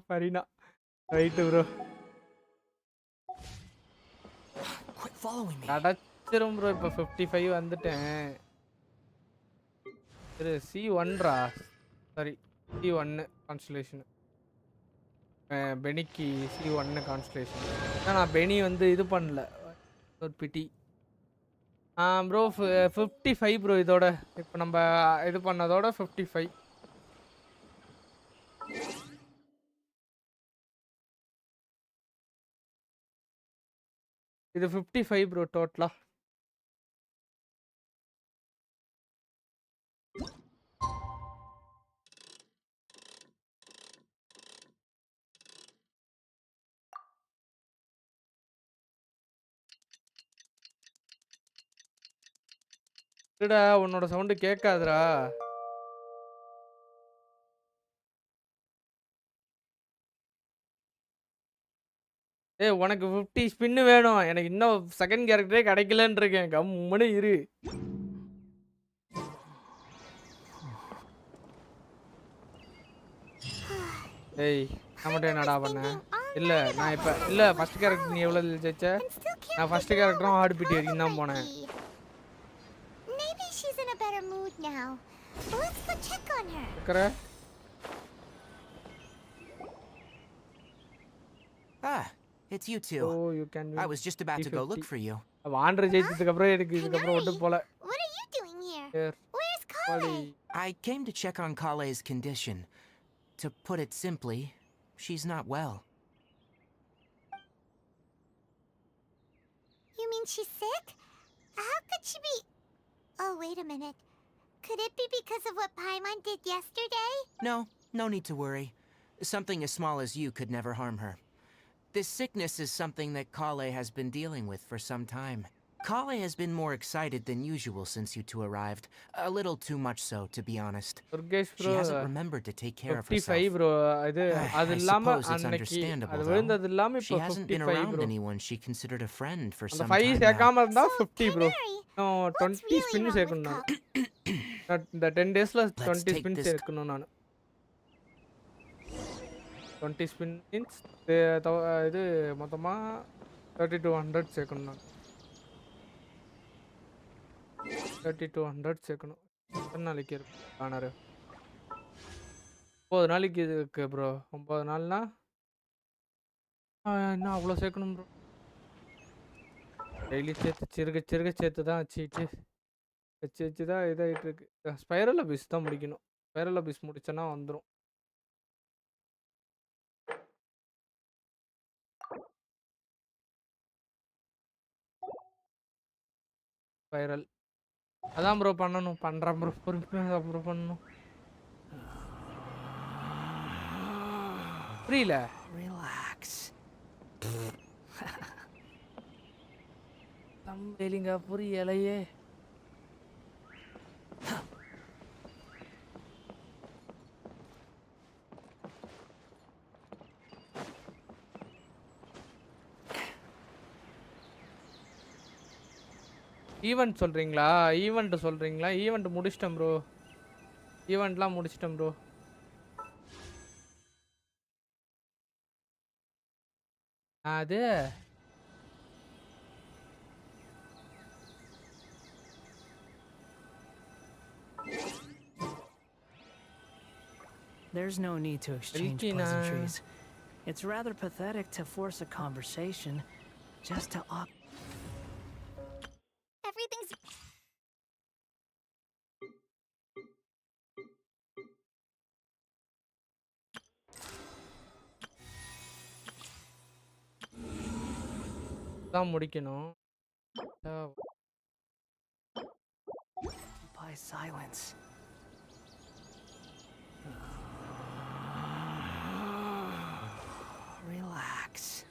Speaker 2: Farina right bro.
Speaker 4: Quit following me.
Speaker 2: கடச்சிரும் ப்ரோ. இப்போ 55 வந்துட்டேன். சரி C1 ரா. Sorry C1 constellation. பெனிக்கு C1 கான்ஸ்டலேஷன். நான் பெனி இது பண்ணல. ஒரு பிடி. Bro 55 bro. இதோட இப்போ நம்ம இது பண்ணதோட 55. இது 55 ப்ரோ டோட்டலா. இல்லடா உன்னோட சவுண்ட் கேட்காதுடா. ஏய் உனக்கு 50 ஸ்பின் வேணும். எனக்கு இன்னும் செகண்ட் கேரக்டரே கிடைக்கலன்னு இருக்கேன். கம்முன்னு இரு. ஏய் நம்மட்ட என்னடா பண்ண? இல்ல நான் இப்ப இல்ல ஃபர்ஸ்ட் கேரக்டர் நீ எவ்வளவு ஜெயிச்ச? நான் ஃபர்ஸ்ட் கேரக்டரும் ஹார்ட் பீட் வரைக்கும் தான் போனேன்.
Speaker 1: Maybe she's in a better mood now. Let's go check on her.
Speaker 2: கரெ
Speaker 3: Ah, it's you two.
Speaker 2: Oh, you can
Speaker 3: I was just about to go look for you.
Speaker 2: வாண்டர் ஜெயிச்சதுக்கு அப்புறம் எனக்கு இதுக்கு அப்புறம் ஒட்டு போல.
Speaker 1: What are you doing here?
Speaker 2: Here.
Speaker 1: Where's Kale?
Speaker 3: I came to check on Kale's condition. To put it simply, she's not well.
Speaker 1: You mean she's sick? How could she be? Oh, wait a minute. Could it be because of what Paimon did yesterday?
Speaker 3: No, No need to worry. Something as small as you could never harm her. This sickness is something that Kale has been dealing with for some time. Kale has been more excited than usual since you two arrived. A little too much so, to be honest.
Speaker 2: Durgesh
Speaker 3: She
Speaker 2: bro
Speaker 3: hasn't remembered to take care of
Speaker 2: 55
Speaker 3: herself.
Speaker 2: bro இது அது
Speaker 3: I
Speaker 2: இல்லாம
Speaker 3: suppose it's
Speaker 2: அன்னைக்கு
Speaker 3: understandable,
Speaker 2: அது
Speaker 3: though.
Speaker 2: விழுந்தது இல்லாம
Speaker 3: She
Speaker 2: இப்போ
Speaker 3: hasn't been
Speaker 2: 55
Speaker 3: around
Speaker 2: bro
Speaker 3: anyone she considered a friend for
Speaker 2: அந்த
Speaker 3: some
Speaker 2: 5
Speaker 3: time now.
Speaker 2: சேர்க்காம இருந்தா
Speaker 1: So,
Speaker 2: 50 bro
Speaker 1: Canary,
Speaker 2: இன்னும்
Speaker 1: what's
Speaker 2: 20
Speaker 1: really
Speaker 2: spin
Speaker 1: wrong with
Speaker 2: சேர்க்கணும் நான்
Speaker 1: Kale?
Speaker 2: இந்த 10 டேஸ்ல
Speaker 3: Let's
Speaker 2: 20
Speaker 3: take
Speaker 2: ஸ்பின்
Speaker 3: this
Speaker 2: சேர்க்கணும் நான் 20 ஸ்பின் மீன்ஸ் இது மொத்தமா 3200 சேர்க்கணும் நான் 3200 சேர்க்கணும் எத்தனை நாளைக்கு இருக்கு காணரு 9 நாளைக்கு இருக்கு ப்ரோ 9 நாள்னா இன்னும் அவ்வளோ சேர்க்கணும் ப்ரோ டெய்லி சேர்த்து சிறுக சேர்த்து தான் வச்சு தான் இதாகிட்டு இருக்கு ஸ்பைரல் அபிஸ் தான் முடிக்கணும் ஸ்பைரல் அபிஸ் முடிச்சேன்னா வந்துடும் ஸ்பைரல் அதான் ப்ரோ பண்ணணும் பண்ணுறேன் ப்ரோ பொறுமையாக ப்ரோ பண்ணணும் புரியல
Speaker 4: Relax.
Speaker 2: தம்பேலிங்க புரியலையே ஈவெண்ட் சொல்கிறீங்களா ஈவெண்ட் முடிச்சிட்டேன் ப்ரோ ஈவெண்ட்லாம் முடிச்சிட்டேன் ப்ரோ அது
Speaker 4: There's no need to exchange
Speaker 2: Elkina.
Speaker 4: pleasantries. It's rather pathetic to force a conversation just to
Speaker 5: Everything's.
Speaker 2: தான் முடிக்கணும்
Speaker 4: occupy silence. Relax.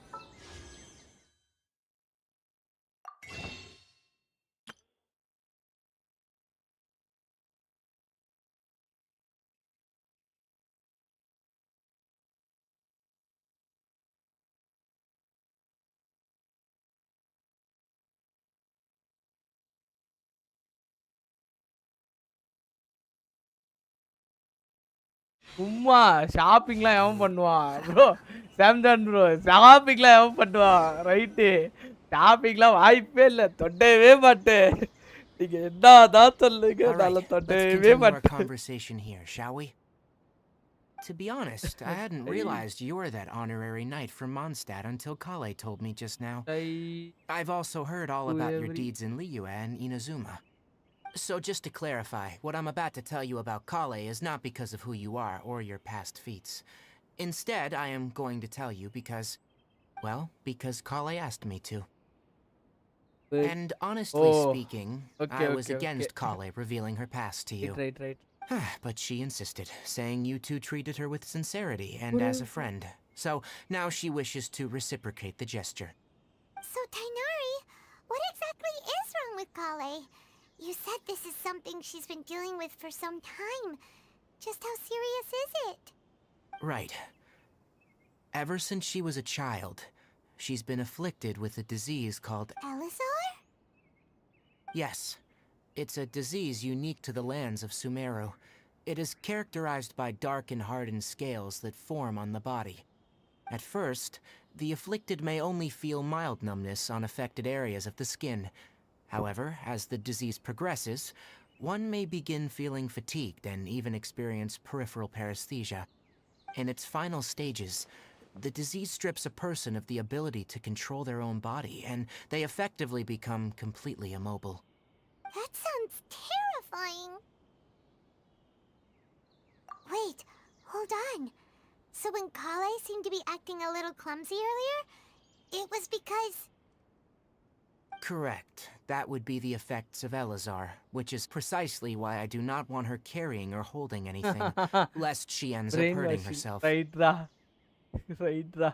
Speaker 2: சும்மா ஷாப்பிங்லாம் எவன் பண்ணுவான் ப்ரோ சாம்சங் ப்ரோ ஷாப்பிங்லாம் எவன் பண்ணுவான் ரைட்டு ஷாப்பிங்லாம் வாய்ப்பே இல்லை தொட்டவே மாட்டேன் நீங்க என்னதான் சொல்லுங்க
Speaker 3: All right,
Speaker 2: நல்ல
Speaker 3: let's
Speaker 2: தொட்டவே
Speaker 3: continue our
Speaker 2: மாட்டேன்
Speaker 3: conversation here, shall we? To be honest, I hadn't realized you were that honorary knight from Mondstadt until Kale told me just now. I've also heard all about your deeds in Liyue and Inazuma. So just to clarify, what I'm about to tell you about Kale is not because of who you are or your past feats. Instead, I am going to tell you because, well, because Kale asked me to. And honestly speaking, I was against Kale revealing her past to you.
Speaker 2: Right.
Speaker 3: But she insisted, saying you two treated her with sincerity and as a friend. So now she wishes to reciprocate the gesture.
Speaker 1: So, Tainari, what exactly is wrong with Kale? You said this is something she's been dealing with for some time. Just how serious is it?
Speaker 3: Right. Ever since she was a child, she's been afflicted with a disease called...
Speaker 1: Elisar?
Speaker 3: Yes. It's a disease unique to the lands of Sumeru. It is characterized by dark and hardened scales that form on the body. At first, the afflicted may only feel mild numbness on affected areas of the skin. However, as the disease progresses, one may begin feeling fatigued and even experience peripheral paresthesia. In its final stages, the disease strips a person of the ability to control their own body, and they effectively become completely immobile.
Speaker 1: That sounds terrifying. Wait, hold on. So when Kale seemed to be acting a little clumsy earlier, it was because...
Speaker 3: Correct. That would be the effects of Elazar, which is precisely why I do not want her carrying or holding anything, lest she ends up hurting
Speaker 2: brainwashing.
Speaker 3: herself.
Speaker 2: Right ra. Right ra.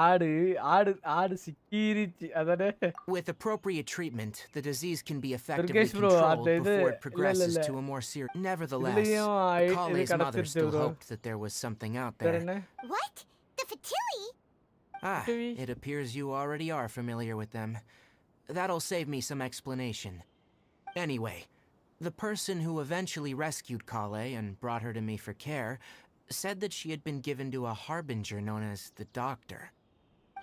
Speaker 2: ஆடு சிக்கிருச்சு அதானே.
Speaker 3: With appropriate treatment, the disease can be effectively
Speaker 2: Durgesh bro
Speaker 3: controlled
Speaker 2: அந்த இது
Speaker 3: before it
Speaker 2: இல்ல
Speaker 3: progresses to a more serious. Nevertheless,
Speaker 2: இதுலயும் இது
Speaker 3: Kale's mother
Speaker 2: கிடைச்சிருச்சு
Speaker 3: still
Speaker 2: bro.
Speaker 3: hoped that there was something out
Speaker 2: வேற
Speaker 3: there.
Speaker 2: என்ன?
Speaker 1: What? The Fatui?
Speaker 3: Ah,
Speaker 2: Fatui?
Speaker 3: it appears you already are familiar with them. That'll save me some explanation. Anyway, the person who eventually rescued Kale and brought her to me for care said that she had been given to a harbinger known as the Doctor.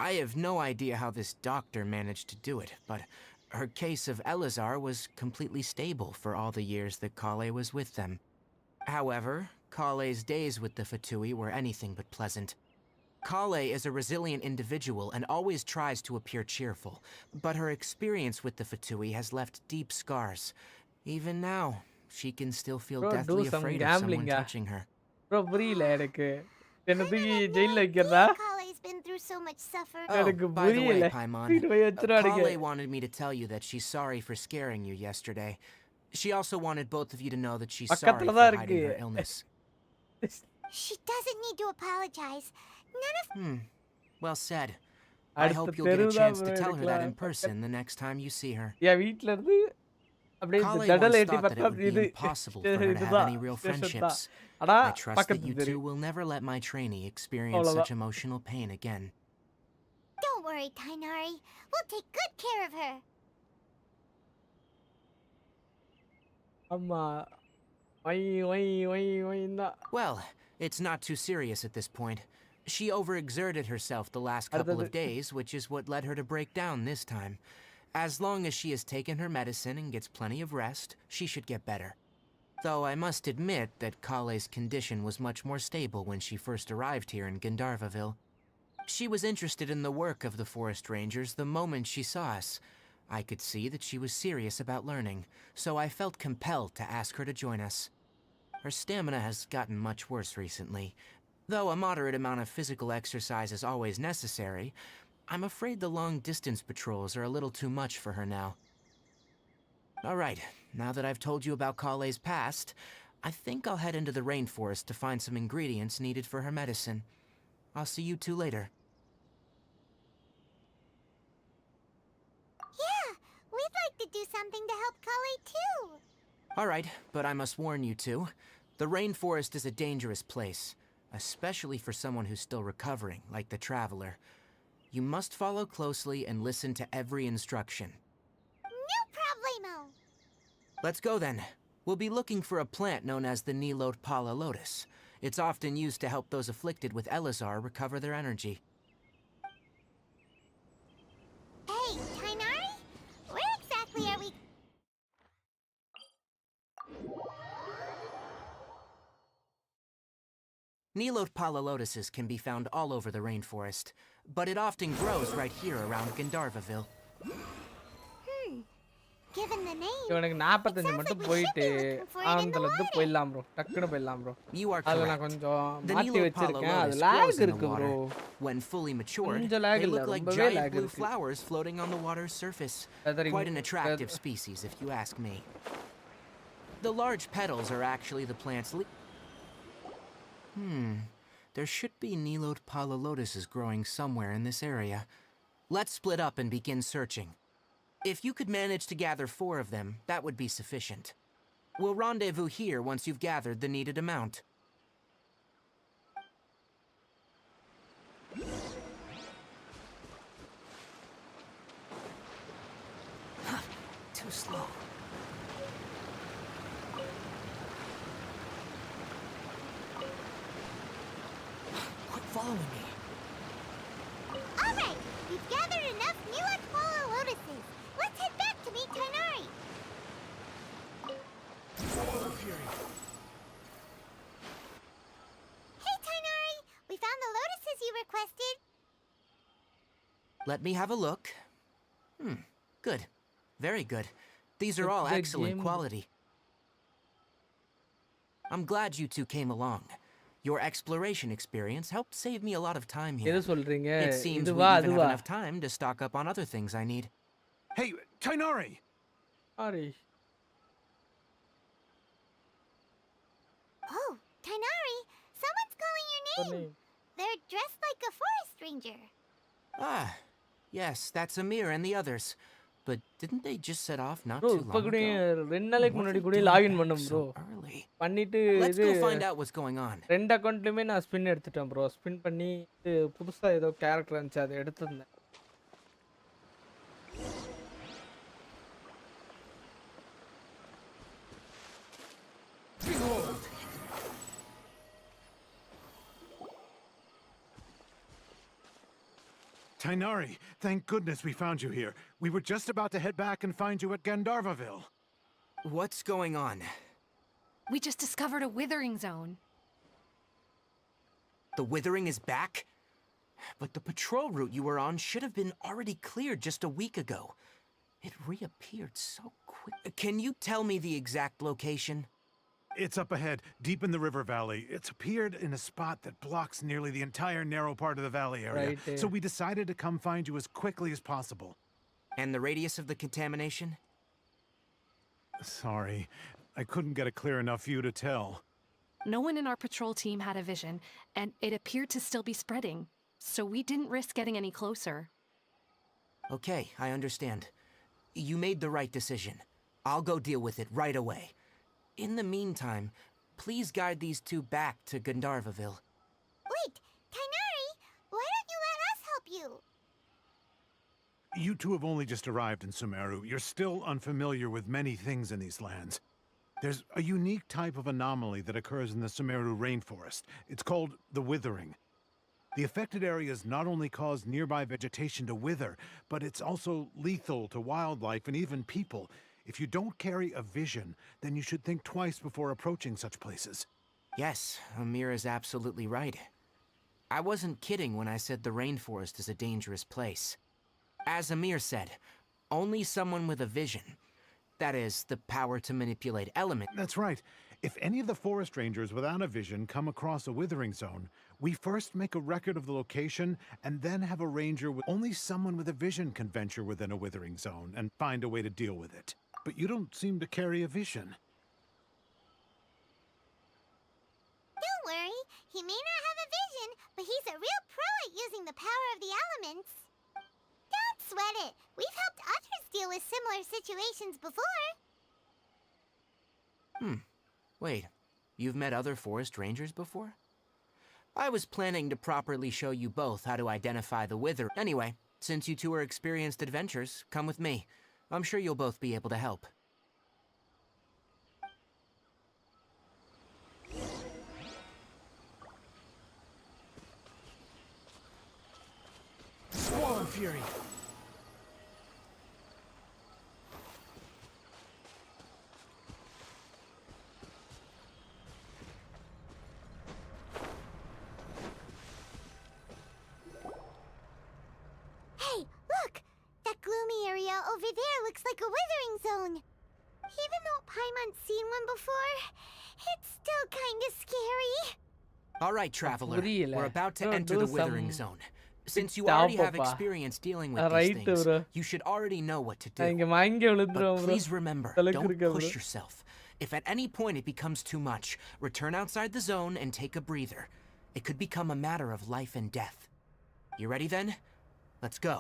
Speaker 3: I have no idea how this doctor managed to do it, but her case of Elazar was completely stable for all the years that Kale was with them. However, Kale's days with the Fatui were anything but pleasant. Kale is a resilient individual and always tries to appear cheerful, but her experience with the Fatui has left deep scars. Even now, she can still feel
Speaker 2: Bro, do
Speaker 3: deathly
Speaker 2: some
Speaker 3: afraid of
Speaker 2: gambling,
Speaker 3: someone touching her.
Speaker 2: Bro புரியல எனக்கு. என்ன
Speaker 1: I
Speaker 2: தூக்கி
Speaker 1: had no
Speaker 2: ஜெயில
Speaker 1: idea
Speaker 2: வைக்கிறதா?
Speaker 1: Kale's been through so much suffering.
Speaker 3: Oh,
Speaker 2: எனக்கு
Speaker 3: by the way,
Speaker 2: புரியல.
Speaker 3: Paimon,
Speaker 2: தூக்கிட்டு போய் வச்சிருவானுங்க.
Speaker 3: Kale wanted me to tell you that she's sorry for scaring you yesterday. She also wanted both of you to know that she's sorry
Speaker 2: பக்கத்துல
Speaker 3: for
Speaker 2: தான்
Speaker 3: hiding
Speaker 2: இருக்கு.
Speaker 3: her illness.
Speaker 1: She doesn't need to apologize. None of
Speaker 3: Well said. I
Speaker 2: அடுத்த
Speaker 3: hope you'll get a
Speaker 2: தெருவுதான்
Speaker 3: chance
Speaker 2: bro
Speaker 3: to tell her that in
Speaker 2: எடுக்கலாம்.
Speaker 3: person the next time you see her.
Speaker 2: என் வீட்ல இருந்து அப்படியே இந்த
Speaker 3: Kale
Speaker 2: ஜடல்
Speaker 3: once
Speaker 2: ஏத்தி
Speaker 3: thought that it
Speaker 2: பார்த்தா
Speaker 3: would be
Speaker 2: இது
Speaker 3: impossible for her to have
Speaker 2: இதுதான்
Speaker 3: any real
Speaker 2: ஸ்டேஷன் தான்.
Speaker 3: friendships.
Speaker 2: ஆனா
Speaker 3: I trust that
Speaker 2: பக்கத்து
Speaker 3: you
Speaker 2: தெரு.
Speaker 3: two will never let my trainee experience
Speaker 2: அவ்வளவுதான்.
Speaker 3: such emotional pain again.
Speaker 1: Don't worry, Tainari. We'll take good care of her.
Speaker 2: ஆமா. வை வை வை வைன்னா.
Speaker 3: Well, it's not too serious at this point. She overexerted herself the last couple of days, which is what led her to break down this time. As long as she has taken her medicine and gets plenty of rest, she should get better. Though I must admit that Kale's condition was much more stable when she first arrived here in Gandharvaville. She was interested in the work of the forest rangers the moment she saw us. I could see that she was serious about learning, so I felt compelled to ask her to join us. Her stamina has gotten much worse recently. Though a moderate amount of physical exercise is always necessary, I'm afraid the long-distance patrols are a little too much for her now. All right, now that I've told you about Kale's past, I think I'll head into the rainforest to find some ingredients needed for her medicine. I'll see you two later.
Speaker 1: Yeah, we'd like to do something to help Kale too.
Speaker 3: All right, but I must warn you two. The rainforest is a dangerous place, especially for someone who's still recovering, like the Traveler. You must follow closely and listen to every instruction.
Speaker 1: No problemo.
Speaker 3: Let's go then. We'll be looking for a plant known as the Nilot Pala Lotus. It's often used to help those afflicted with Elazar recover their energy.
Speaker 1: Hey, Tainari? Where exactly are we?
Speaker 3: Nilot Pala Lotuses can be found all over the rainforest, but it often grows right here around Gandharvaville.
Speaker 1: Given the name,
Speaker 2: இவனுக்கு 45 மட்டும் போயிட்டு ஆனந்தல இருந்து போயிடலாம் bro. டக்குன்னு போயிடலாம் bro.
Speaker 3: You are
Speaker 2: அதுல நான்
Speaker 3: correct.
Speaker 2: கொஞ்சம்
Speaker 3: The
Speaker 2: மாத்தி
Speaker 3: Nilot Pala
Speaker 2: வச்சிருக்கேன். அது
Speaker 3: Lotus
Speaker 2: lag
Speaker 3: grows in the
Speaker 2: இருக்கு bro.
Speaker 3: water. When fully matured,
Speaker 2: கொஞ்சம் lag
Speaker 3: they
Speaker 2: இல்ல,
Speaker 3: look like
Speaker 2: ரொம்பவே
Speaker 3: giant
Speaker 2: lag
Speaker 3: blue
Speaker 2: இருக்கு.
Speaker 3: flowers floating on the water's surface.
Speaker 2: Feathering-
Speaker 3: Quite an attractive species, if you ask me. The large petals are actually the plant's There should be Nilot Pala Lotuses growing somewhere in this area. Let's split up and begin searching. If you could manage to gather 4 of them, that would be sufficient. We'll rendezvous here once you've gathered the needed amount.
Speaker 4: Too slow. Quit following me.
Speaker 1: all right, we've gathered enough Nilot Pala Lotuses. Let's head back to meet Tainari. Hey, Tainari, we found the lotuses you requested.
Speaker 3: Let me have a look. Good. Very good. These are
Speaker 2: It's
Speaker 3: all
Speaker 2: the
Speaker 3: excellent
Speaker 2: game.
Speaker 3: quality. I'm glad you two came along. Your exploration experience helped save me a lot of time
Speaker 2: எது
Speaker 3: here.
Speaker 2: சொல்றீங்க
Speaker 3: It seems we
Speaker 2: இதுவா
Speaker 3: even have
Speaker 2: அதுவா
Speaker 3: enough time to stock up on other things I need.
Speaker 7: Hey, Tainari!
Speaker 2: Sorry
Speaker 1: Oh, Tainari, someone's calling your name. They're dressed like a forest ranger.
Speaker 3: Ah, yes, that's Amir and the others. But didn't they just set off not
Speaker 2: bro
Speaker 3: too
Speaker 2: இப்போ
Speaker 3: long
Speaker 2: கூட
Speaker 3: ago?
Speaker 2: 2 நாளைக்கு
Speaker 3: What are
Speaker 2: முன்னாடி
Speaker 3: they
Speaker 2: கூட
Speaker 3: doing
Speaker 2: login
Speaker 3: back
Speaker 2: பண்ணேன் bro
Speaker 3: so early?
Speaker 2: பண்ணிட்டு
Speaker 3: Let's
Speaker 2: இது
Speaker 3: go find out what's going on.
Speaker 2: 2 அக்கவுண்ட்லயுமே நான் spin எடுத்துட்டேன் ப்ரோ ஸ்பின் பண்ணி இது புதுசா ஏதோ கேரக்டர் இருந்துச்சு அதை எடுத்திருந்தேன்
Speaker 7: Tainari, thank goodness we found you here. We were just about to head back and find you at Gandharvaville.
Speaker 3: What's going on?
Speaker 6: We just discovered a withering zone.
Speaker 3: The withering is back? But the patrol route you were on should have been already cleared just a week ago. It reappeared so quick. Can you tell me the exact location?
Speaker 7: It's up ahead, deep in the river valley. It's appeared in a spot that blocks nearly the entire narrow part of the valley area.
Speaker 2: Right.
Speaker 7: So we decided to come find you as quickly as possible.
Speaker 3: And the radius of the contamination?
Speaker 7: Sorry, I couldn't get a clear enough view to tell.
Speaker 6: No one in our patrol team had a vision, and it appeared to still be spreading. So we didn't risk getting any closer.
Speaker 3: Okay, I understand. You made the right decision. I'll go deal with it right away. In the meantime, please guide these two back to Gandharvaville.
Speaker 1: Wait, Tainari, why don't you let us help you?
Speaker 7: You two have only just arrived in Sumeru. You're still unfamiliar with many things in these lands. There's a unique type of anomaly that occurs in the Sumeru rainforest. It's called the withering. The affected areas not only cause nearby vegetation to wither, but it's also lethal to wildlife and even people. If you don't carry a vision, then you should think twice before approaching such places.
Speaker 3: Yes, Amir is absolutely right. I wasn't kidding when I said the rainforest is a dangerous place. As Amir said, only someone with a vision, that is, the power to manipulate elements.
Speaker 7: That's right. If any of the forest rangers without a vision come across a withering zone, we first make a record of the location and then have a ranger with only someone with a vision can venture within a withering zone and find a way to deal with it. But you don't seem to carry a vision.
Speaker 1: Don't worry, he may not have a vision, but he's a real pro at using the power of the elements. Don't sweat it. We've helped others deal with similar situations before.
Speaker 3: Wait, you've met other forest rangers before? I was planning to properly show you both how to identify the wither. Anyway, since you two are experienced adventurers, come with me. I'm sure you'll both be able to help.
Speaker 7: Swarm Fury!
Speaker 1: Hey, look! That gloomy area over there looks like a withering zone. Even though Paimon's seen one before, it's still kinda scary.
Speaker 3: All right, traveler.
Speaker 2: புரியல.
Speaker 3: We're about to
Speaker 2: No,
Speaker 3: enter
Speaker 2: do
Speaker 3: the withering
Speaker 2: some
Speaker 3: zone. Since you
Speaker 2: stop,
Speaker 3: already have
Speaker 2: Papa.
Speaker 3: experience dealing with
Speaker 2: Right,
Speaker 3: these things,
Speaker 2: bro.
Speaker 3: you should already know what to
Speaker 2: நான்
Speaker 3: do.
Speaker 2: இங்க வாங்கி
Speaker 3: But
Speaker 2: விழுந்துரும் bro
Speaker 3: please remember,
Speaker 2: தலைக்கு
Speaker 3: don't
Speaker 2: இருக்க
Speaker 3: push
Speaker 2: bro
Speaker 3: yourself. If at any point it becomes too much, return outside the zone and take a breather. It could become a matter of life and death. You ready then? Let's go.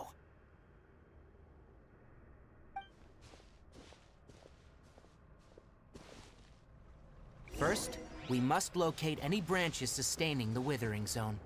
Speaker 3: First, we must locate any branches sustaining the withering zone.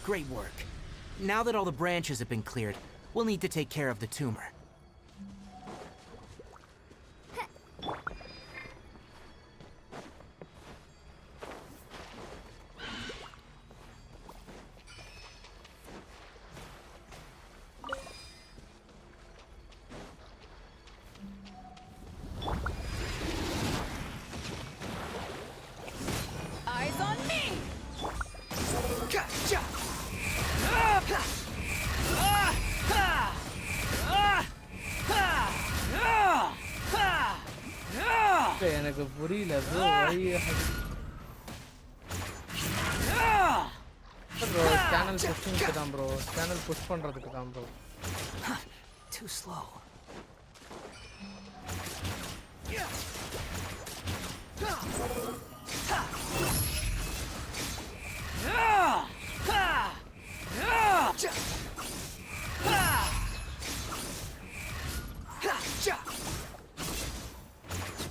Speaker 3: Great work. Now that all the branches have been cleared, we'll need to take care of the tumor.
Speaker 6: Eyes on me!
Speaker 3: Gotcha!
Speaker 2: எனக்கு புரியல bro bro channel புஷ்ஷிங்க்கு தான் bro channel push பண்றதுக்கு தான் bro
Speaker 4: Too slow.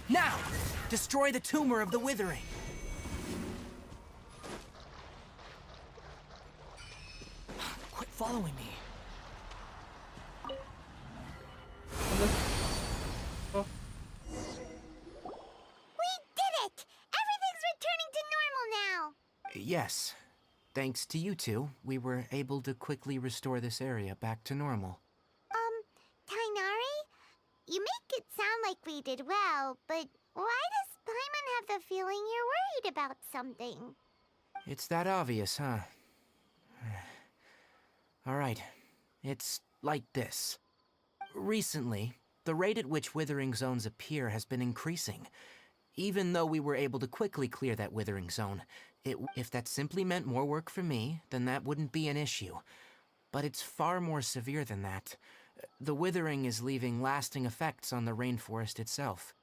Speaker 3: Now, destroy the tumor of the withering.
Speaker 4: Quit following me.
Speaker 2: Oh,
Speaker 1: We did it! Everything's returning to normal now!
Speaker 3: Yes. Thanks to you two, we were able to quickly restore this area back to normal.
Speaker 1: Tainari? You make it sound like we did well, but why does Paimon have the feeling you're worried about something?
Speaker 3: It's that obvious, huh? Alright. It's like this. Recently, the rate at which withering zones appear has been increasing. Even though we were able to quickly clear that withering zone, if that simply meant more work for me, then that wouldn't be an issue. But it's far more severe than that. The withering is leaving lasting effects on the rainforest itself.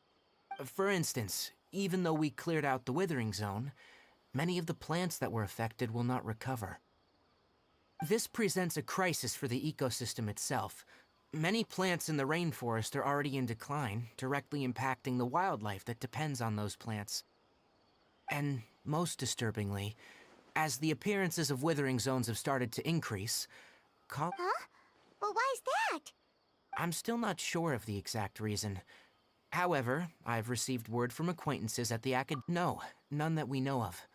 Speaker 3: For instance, even though we cleared out the withering zone, many of the plants that were affected will not recover. This presents a crisis for the ecosystem itself. Many plants in the rainforest are already in decline, directly impacting the wildlife that depends on those plants. And most disturbingly, as the appearances of withering zones have started to increase,
Speaker 1: Huh? Well, why's that?
Speaker 3: I'm still not sure of the exact reason. However, I've received word from acquaintances at the No, none that we know of.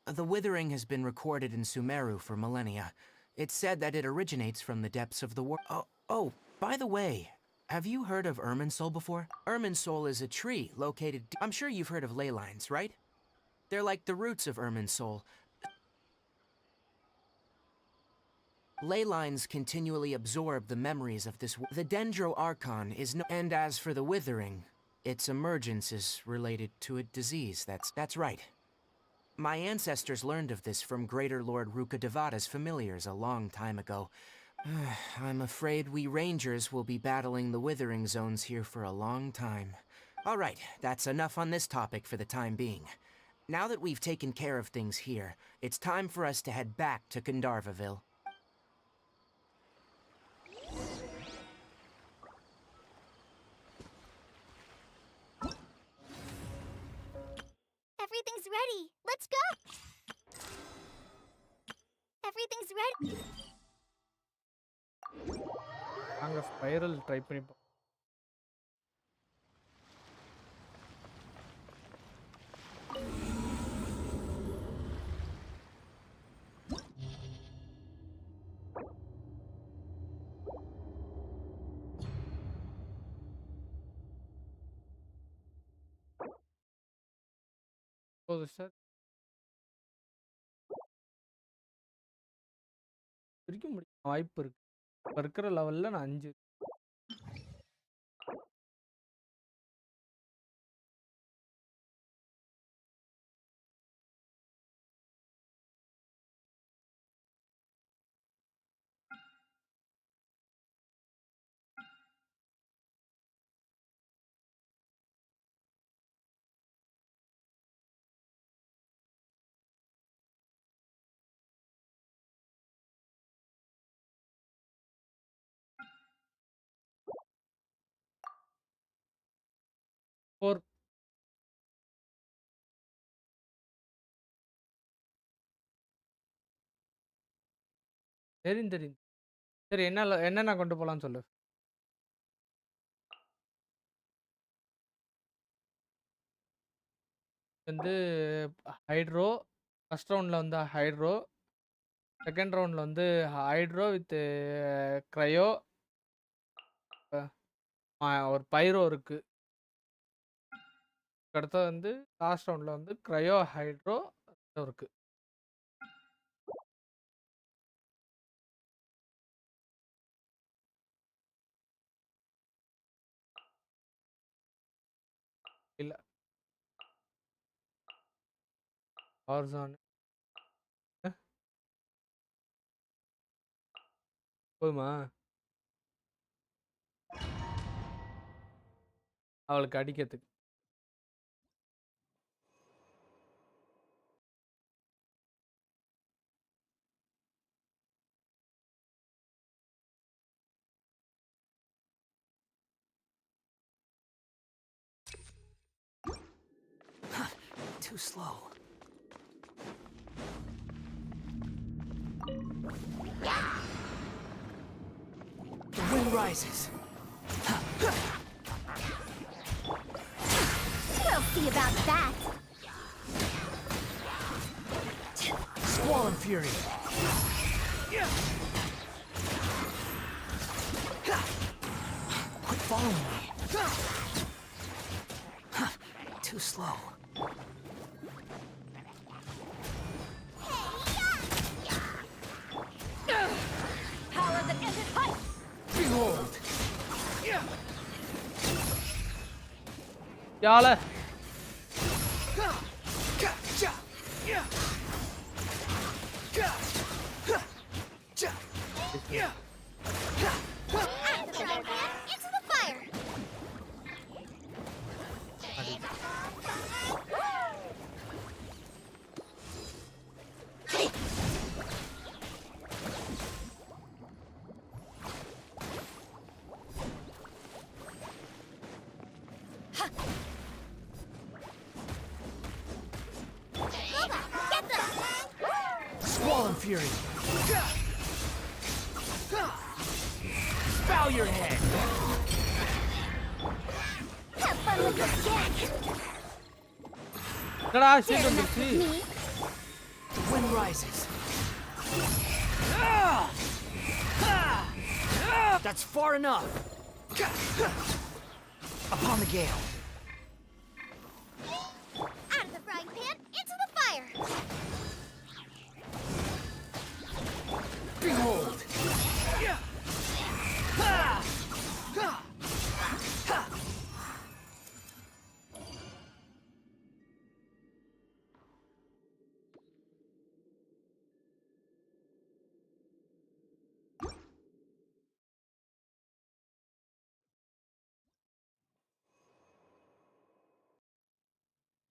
Speaker 3: The withering has been recorded in Sumeru for millennia. It's said that it originates from the depths of the world. Oh, by the way, have you heard of Irminsul before? Irminsul is a tree located... I'm sure you've heard of ley lines, right? They're like the roots of Irminsul. Ley lines continually absorb the memories of this... The Dendro Archon is no... And as for the withering, its emergence is related to a disease. That's right. My ancestors learned of this from Greater Lord Rukkhadevata's familiars a long time ago. I'm afraid we rangers will be battling the withering zones here for a long time. Alright, that's enough on this topic for the time being. Now that we've taken care of things here, it's time for us to head back to Gandharvaville.
Speaker 5: Everything's ready. Let's go. Everything's ready.
Speaker 2: நாங்க spiral try பண்ணி sir பிரிக்க முடியும் வாய்ப்பு இருக்கு இப்ப இருக்கிற லெவல்ல நான் 5 தெரியும் தெரியும். சரி என்னென்ன கொண்டு போலாம்னு சொல்லு. வந்து ஹைட்ரோ ஃபர்ஸ்ட் ரவுண்ட்ல வந்து ஹைட்ரோ, செகண்ட் ரவுண்ட்ல வந்து ஹைட்ரோ வித் கிரையோ, ஒரு பைரோ இருக்கு. அடுத்தது வந்து லாஸ்ட் ரவுண்ட்ல வந்து கிரையோ, ஹைட்ரோ இருக்கு. இல்ல. ஹார்சான் போதுமா? அவளுக்கு அடிக்கிறதுக்கு.
Speaker 4: Too slow. The wind rises.
Speaker 5: We'll see about that.
Speaker 4: Squall and fury. Quit following me. Too slow.
Speaker 5: Power that ended height.
Speaker 4: Behold.
Speaker 2: Yala
Speaker 5: Into the fire. Get them.
Speaker 4: Squall and fury. Bow your head.
Speaker 5: Have fun with this gas.
Speaker 2: என்னடா
Speaker 5: Dare
Speaker 2: sheet
Speaker 5: to mess
Speaker 2: வந்துருச்சு.
Speaker 5: with me?
Speaker 4: The wind rises. That's far enough. Upon the gale.
Speaker 5: Out of the frying pan, into the fire.
Speaker 4: Behold.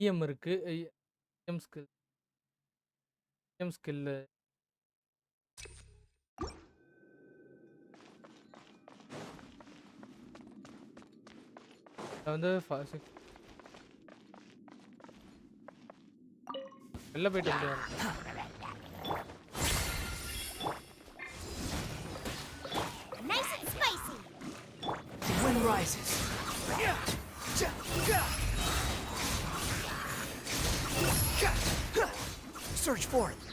Speaker 2: இஎம் இருக்கு. இஎம் skill. இஎம் skill. வந்து வெளில போயிட்டு வந்துடுவாரு.
Speaker 5: Nice and spicy.
Speaker 4: The wind rises. Search for it.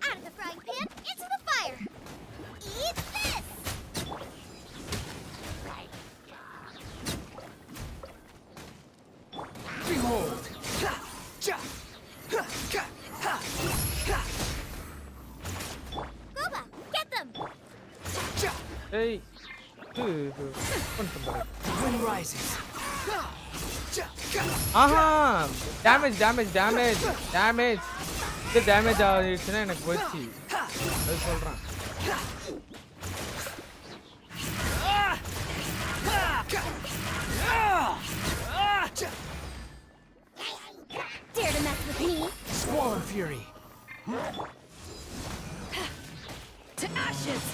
Speaker 5: Out of the frying pan, into the fire. Eat this.
Speaker 4: Behold.
Speaker 5: Boba, get them.
Speaker 2: ஏய் இது பண்ணிட்டு பாரு.
Speaker 4: The wind rises.
Speaker 2: ஆஹா damage இது டேமேஜ் ஆகிடுச்சுன்னா எனக்கு போயிடுச்சு. அது சொல்கிறேன்.
Speaker 5: Dare to mess with me?
Speaker 4: Squall and fury.
Speaker 5: To ashes.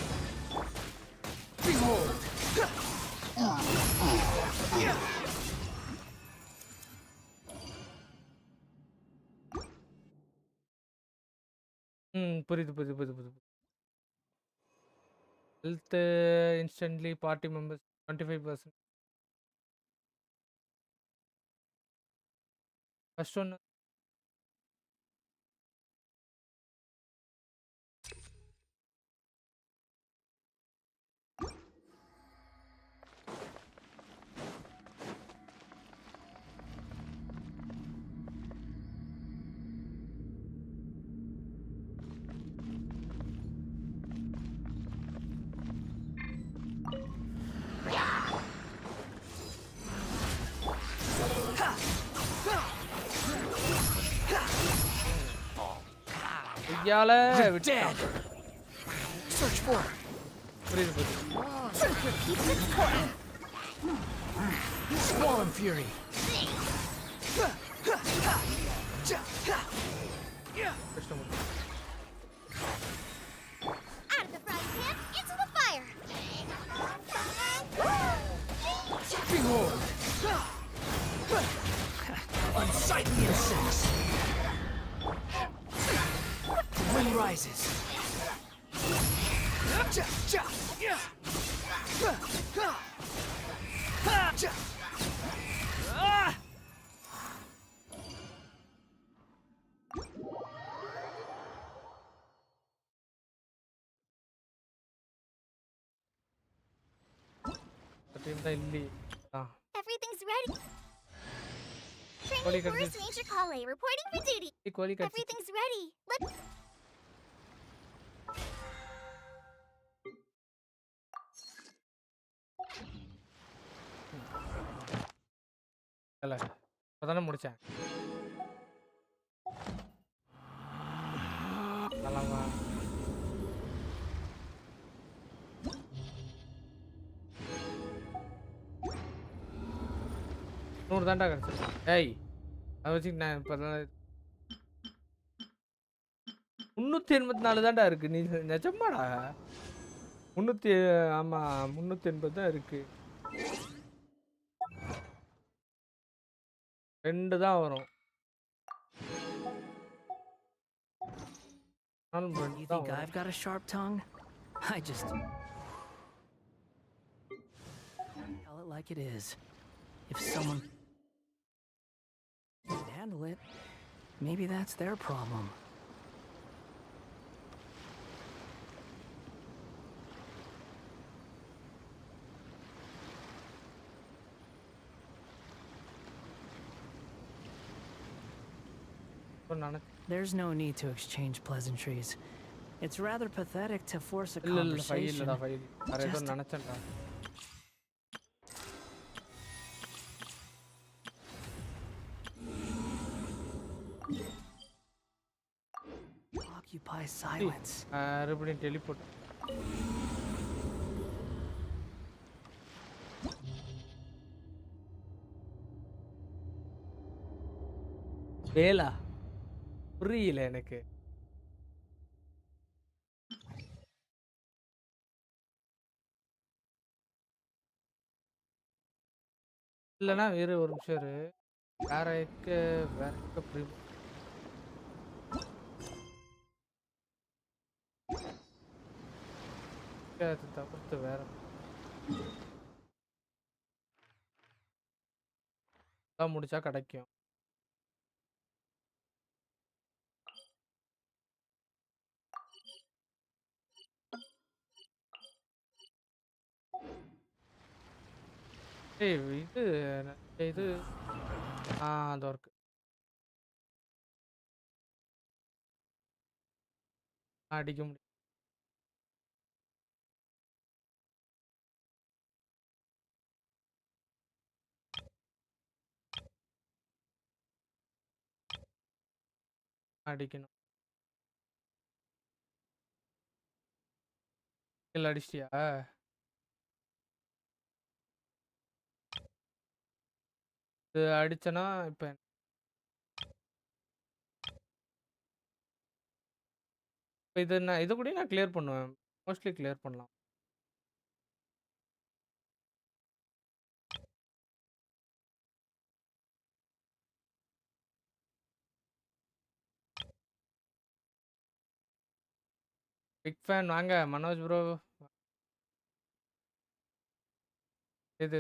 Speaker 4: Behold.
Speaker 2: புரியுது. Health instantly party members 25%. First one.
Speaker 3: You're dead. Search for it. Swollen fury.
Speaker 1: Out of the frying pan, into the fire!
Speaker 3: Behold. Unsightly insects. The wind rises.
Speaker 1: Everything's ready. Training Forest Nature Calais, reporting for duty. Everything's ready. Let's...
Speaker 2: இப்பதானே முடிச்சேன். நல்லாவா? நூறு தாண்டா கிடைச்சிருக்கு. ஏய் அதை வச்சு நான் இப்பதான் 384 தாண்டா இருக்கு. நீ நிஜமாடா? 300 ஆமா 380 தான் இருக்கு. 2 தான் வரும்.
Speaker 4: You think I've got a sharp tongue? I just tell it like it is. If someone can handle it, maybe that's their problem. There's no need to exchange pleasantries. It's rather pathetic to force a conversation. Just occupy silence.
Speaker 2: Everybody teleport. வேலா புரியல எனக்கு. இல்லைன்னா வேறு ஒரு நிமிஷம் இரு. வேற தவிர்த்து வேற முடிச்சா கிடைக்கும். இது அது ஒர்க் அடிக்க முடியும். அடிக்கணும். இல்லை அடிச்சிட்டியா? இது அடிச்சனா இப்ப இது கூட நான் கிளியர் பண்ணுவேன். மோஸ்ட்லி கிளியர் பண்ணலாம். பிக் ஃபேன் வாங்க மனோஜ் ப்ரோ. இது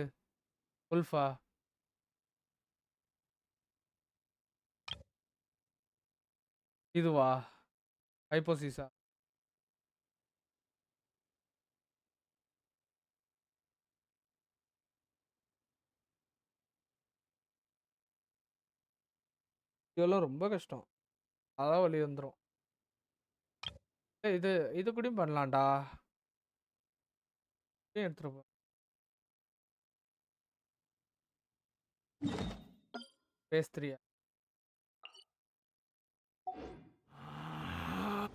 Speaker 2: உல்ஃபா இதுவா ஹைப்போசிஸா இதெல்லாம் ரொம்ப கஷ்டம். அதான் வழி வந்துடும். இது இது கூடயும் பண்ணலாம்டா. இதையும் எடுத்துட்டு போ. பேஸ் 3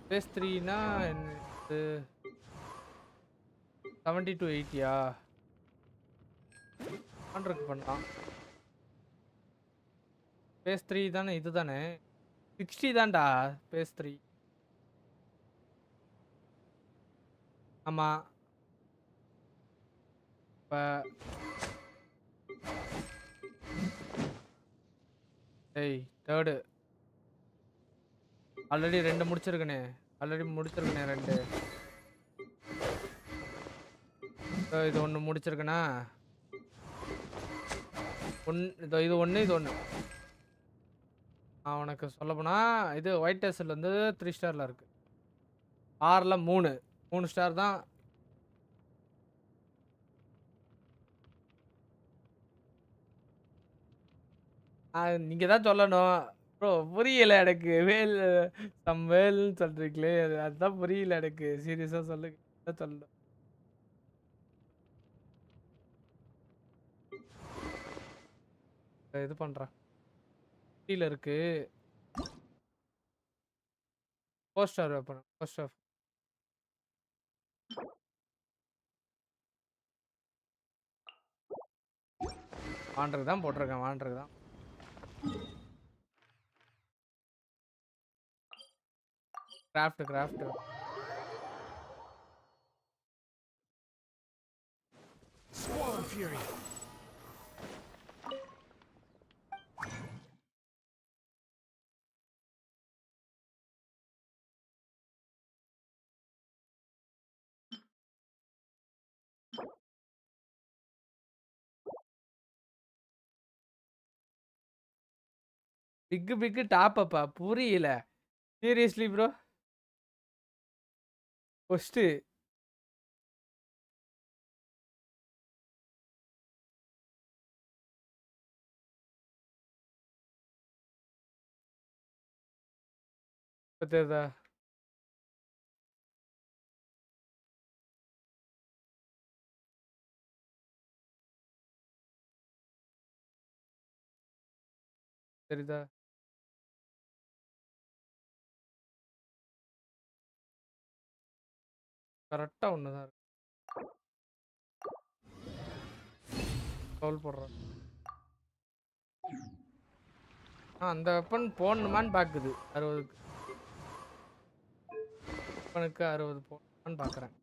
Speaker 2: பேஸ் 3னா இது 70 to 80யா ஆண்ட்ருக்கு பண்ணலாம். பேஸ் 3 தானே இது தானே 60 தான்டா பேஸ் 3. ஆமா இப்போ ஏய் தேர்டு ஆல்ரெடி 2 முடிச்சிருக்கனே. ஆல்ரெடி முடிச்சிருக்கனே 2. இது 1 முடிச்சிருக்கனா 1 இது 1 இது 1. நான் உனக்கு சொல்லப்போனா இது ஒயிட் டெஸ்ட்ல வந்து 3 ஸ்டார்ல இருக்கு. ஆர்ல 3 ஸ்டார் தான். நீங்க தான் சொல்லணும் ப்ரோ. புரியல எனக்கு. வேல்னு சொல்றீங்களே அதுதான் புரியல எனக்கு. சீரியஸா சொல்லுங்க சொல்லணும். இது பண்றேன் கீழ இருக்கு. போஸ்டர் வைப்பேன். போஸ்டர் வாண்டருக்கு தான் போட்டிருக்கேன். வாண்டருக்கு தான் craft
Speaker 3: Swarm Fury.
Speaker 2: Pick top அப்பா புரியல. சீரியஸ்லி ப்ரோ ஃபர்ஸ்ட் தெரியுதா தெரியுதா கரெக்டா ஒண்ணுதான் இருக்கு. சோல் போடுறேன். அந்த வெப்பன் போடணுமான்னு பாக்குது. 60க்கு வெப்பனுக்கு 60 போடணுமான்னு பாக்குறேன்.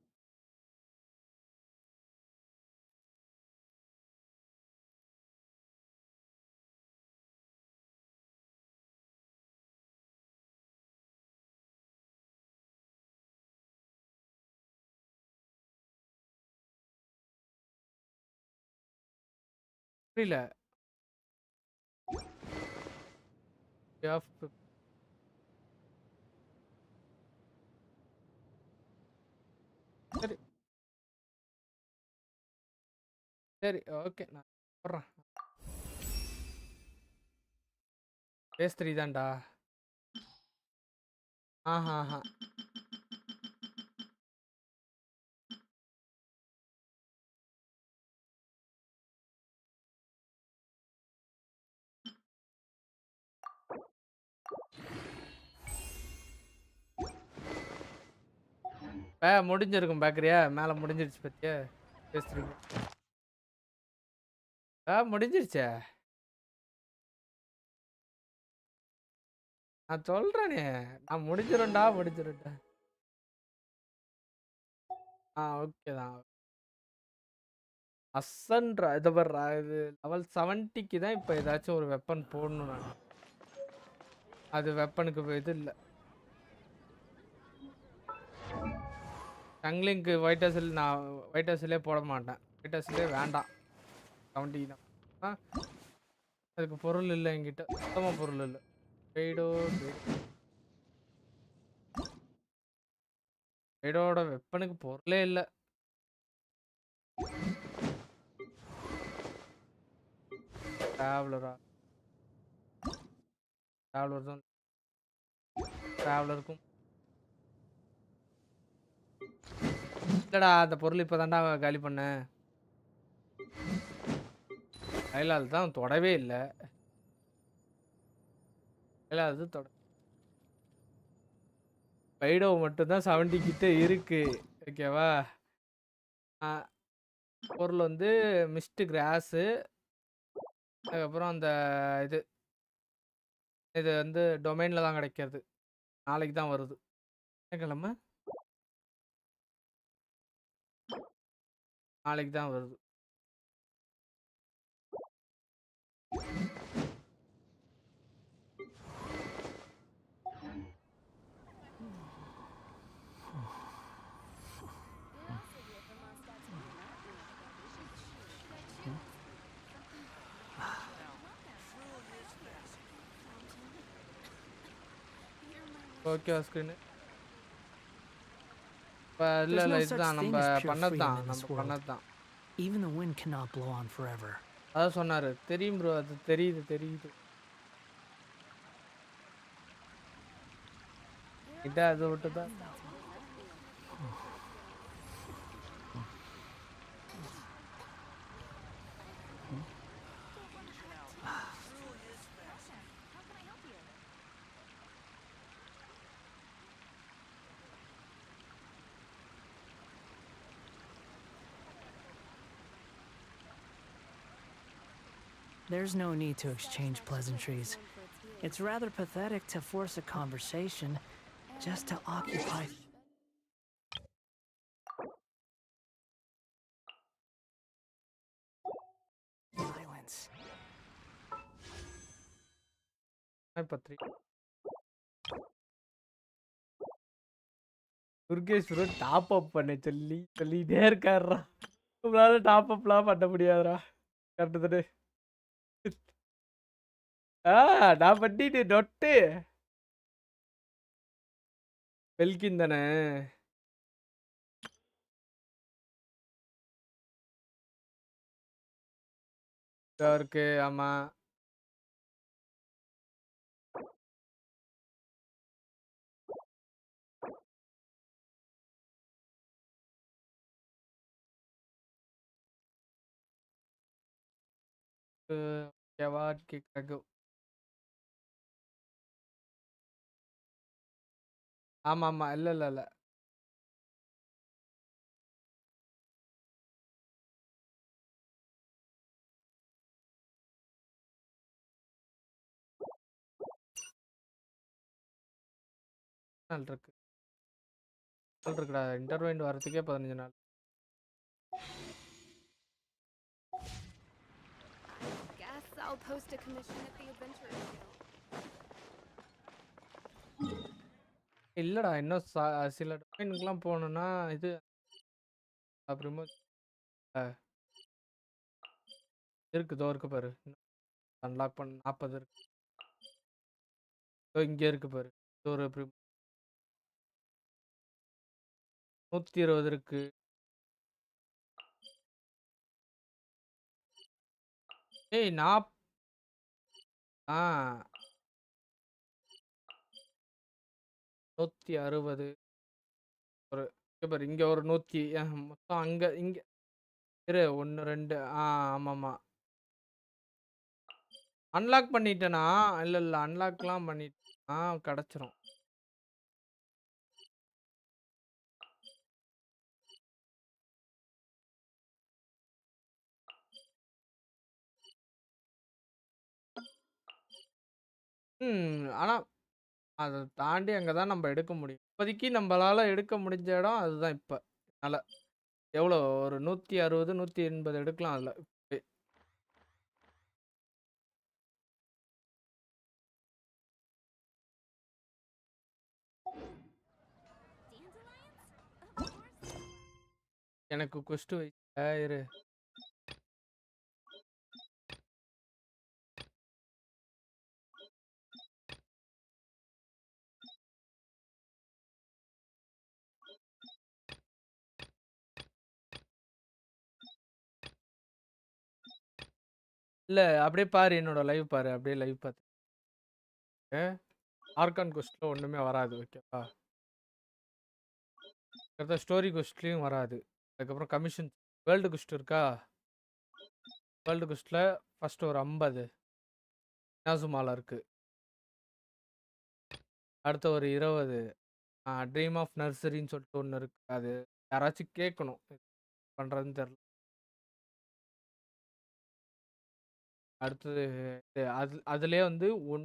Speaker 2: புரியல. சரி சரி ஓகே நான் போடுறேன். பேஸ் 3 தான்டா. ஆஹா முடிஞ்சிருக்கும் பாக்குறியா. மேல முடிஞ்சிருச்சு பத்தியா. பேஸ் 3 முடிஞ்சிருச்சே. நான் சொல்றேனே நான் முடிஞ்சிரும்டா. ஓகே தான். அசன்ட்ரா இதை வர்றா. இது லெவல் 70க்கு தான் இப்போ ஏதாச்சும் ஒரு வெப்பன் போடணும். நான் அது வெப்பனுக்கு இது இல்லை. டங்லிங்க்கு ஒயிட் ஹஸ்ல நான் ஒயிட் ஹஸ்லே போட மாட்டேன். ஒயிட் ஹஸ்லே வேண்டாம். 70 தான். அதுக்கு பொருள் இல்லை என்கிட்ட. சுத்தமா பொருள் இல்லை. கைடோட வெப்பனுக்கு பொருளே இல்லை. டிராவலரா? டிராவலர் தான். டிராவலருக்கும் இல்லடா, அந்த பொருள் இப்பதான்டா காலி பண்ணேன். கைலால் தான் தொடவே இல்லை. கைலால் தொட பைடோ மட்டும்தான் 70 கிட்ட இருக்கு. ஓகேவா? பொருள் வந்து மிஸ்ட் கிராஸு, அதுக்கப்புறம் அந்த இது இது வந்து டொமைன்ல தான் கிடைக்கிறது. நாளைக்கு தான் வருது. என்ன கிழமை? நாளைக்கு தான் வருது. ஓகே ஸ்கிரீன் இல்ல
Speaker 4: There's
Speaker 2: இல்ல
Speaker 4: no such
Speaker 2: இதுதான்
Speaker 4: thing
Speaker 2: நம்ம
Speaker 4: as pure
Speaker 2: பண்ணதுதான்.
Speaker 4: freedom in this
Speaker 2: நம்ம
Speaker 4: world.
Speaker 2: பண்ணதுதான்.
Speaker 4: Even the wind cannot blow on forever.
Speaker 2: அதான் சொன்னாரு. தெரியும் ப்ரோ, அது தெரியுது. இத அதை விட்டுதான்.
Speaker 4: There's no need to exchange pleasantries. It's rather pathetic to force a conversation just to occupy silence.
Speaker 2: Badri Durgesh bro top up பண்ண சொல்லிட்டே இருக்காருடா. உங்களால டாப் அப்லாம் பண்ண முடியாதுடா. கரெக்டு தானே? நான் பண்ணிட்டு நொட்டு வெல்கின் தானே. இருக்கு. ஆமா, கேவாட் கேட்கறாங்க. ஆமா ஆமா, இல்ல இல்ல இல்ல நாள் இருக்கு. இருக்குடா, இன்டர்வெண்ட் வரதுக்கே 15 நாள்.
Speaker 6: Guess I'll post a commission at the Adventurers Guild.
Speaker 2: இல்லடா, இன்னும் சில டொமைனுக்குலாம் போகணும்னா இது அப்புறமா இருக்குதோ இருக்கு பாரு. அன்லாக் பண்ண 40 இருக்கு. இங்க இருக்கு பாரு. ஒரு 120 இருக்கு. ஏய் நான் 160 ஒரு இங்க பாரு. இங்க ஒரு 100 மொத்தம் அங்க இங்க இரு 1 2 ஆமாமா. அன்லாக் பண்ணிட்டேனா? இல்ல அன்லாக்லாம் பண்ணிட்டேன். கிடைச்சிரும். ஆனா அதை தாண்டி அங்கதான் நம்ம எடுக்க முடியும். இப்போதைக்கு நம்மளால எடுக்க முடிஞ்ச இடம் அதுதான். இப்ப அதனால எவ்வளோ ஒரு 160 180 எடுக்கலாம் அதுல. எனக்கு கொஸ்ட் இரு இல்ல அப்படியே பாரு என்னோட லைவ் பாரு. அப்படியே லைவ் பாத்து. ஆர்கான் குவெஸ்ட்ல ஒண்ணுமே வராது. ஓகேவா? அடுத்த ஸ்டோரி குவெஸ்ட்லயும் வராது. அதுக்கப்புறம் கமிஷன் வேர்ல்டு குவெஸ்ட் இருக்கா? வேர்ல்டு குவெஸ்ட்ல ஃபர்ஸ்ட் ஒரு 50 இனாசுமால இருக்கு. அடுத்த ஒரு 20 ட்ரீம் ஆஃப் நர்சரின்னு சொல்லிட்டு ஒண்ணு இருக்கு. அது யாராச்சும் கேட்கணும். பண்றதுன்னு தெரியல. அடுத்தது அதுலயே வந்து 1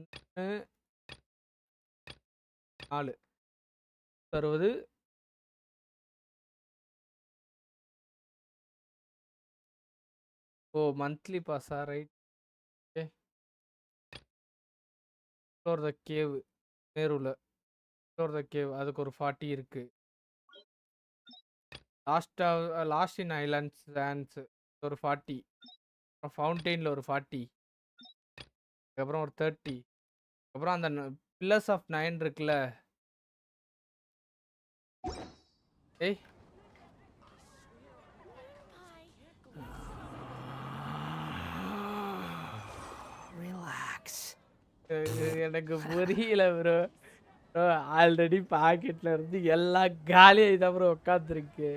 Speaker 2: 4 60 ஓ மந்த்லி பாஸா right. Okay. Explore the cave நேருல எக்ஸ்ப்ளோர் த கேவ் அதுக்கு ஒரு 40 இருக்கு. லாஸ்ட் இன் ஐலாண்ட்ஸ் சான்ஸ் ஒரு 40. அப்புறம் ஃபவுண்டெயின்ல ஒரு 40. அதுக்கப்புறம் ஒரு 30. அப்புறம் அந்த பில்லர்ஸ் ஆஃப் 9 இருக்குல்ல. ஏய்
Speaker 4: Relax.
Speaker 2: எனக்கு புரியல ப்ரோ. ப்ரோ ஆல்ரெடி பாக்கெட்ல இருந்து எல்லாம் காலியாக தான் ப்ரோ உட்காந்துருக்கு.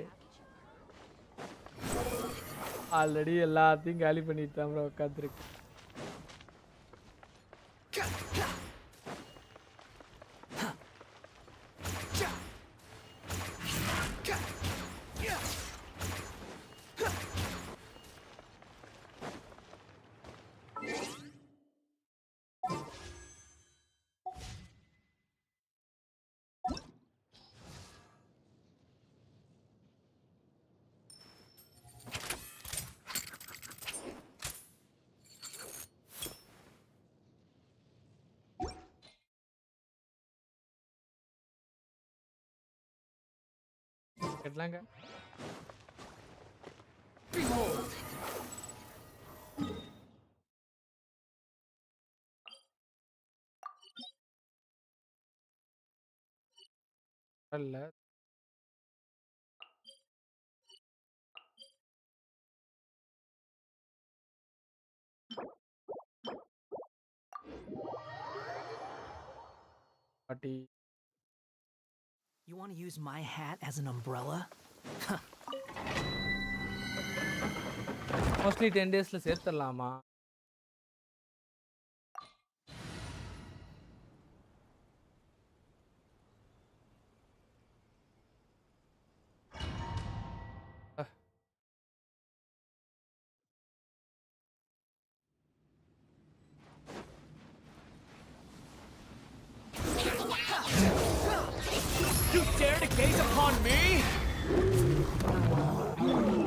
Speaker 2: ஆல்ரெடி எல்லாத்தையும் காலி பண்ணிட்டு தான் ப்ரோ உட்காந்துருக்கு. கேட்டலாங்க. இல்ல பாட்டி
Speaker 4: You want to use my hat as an umbrella?
Speaker 2: Mostly 10 டேஸ்ல சேர்த்துடலாமா?
Speaker 4: You dare to gaze upon me?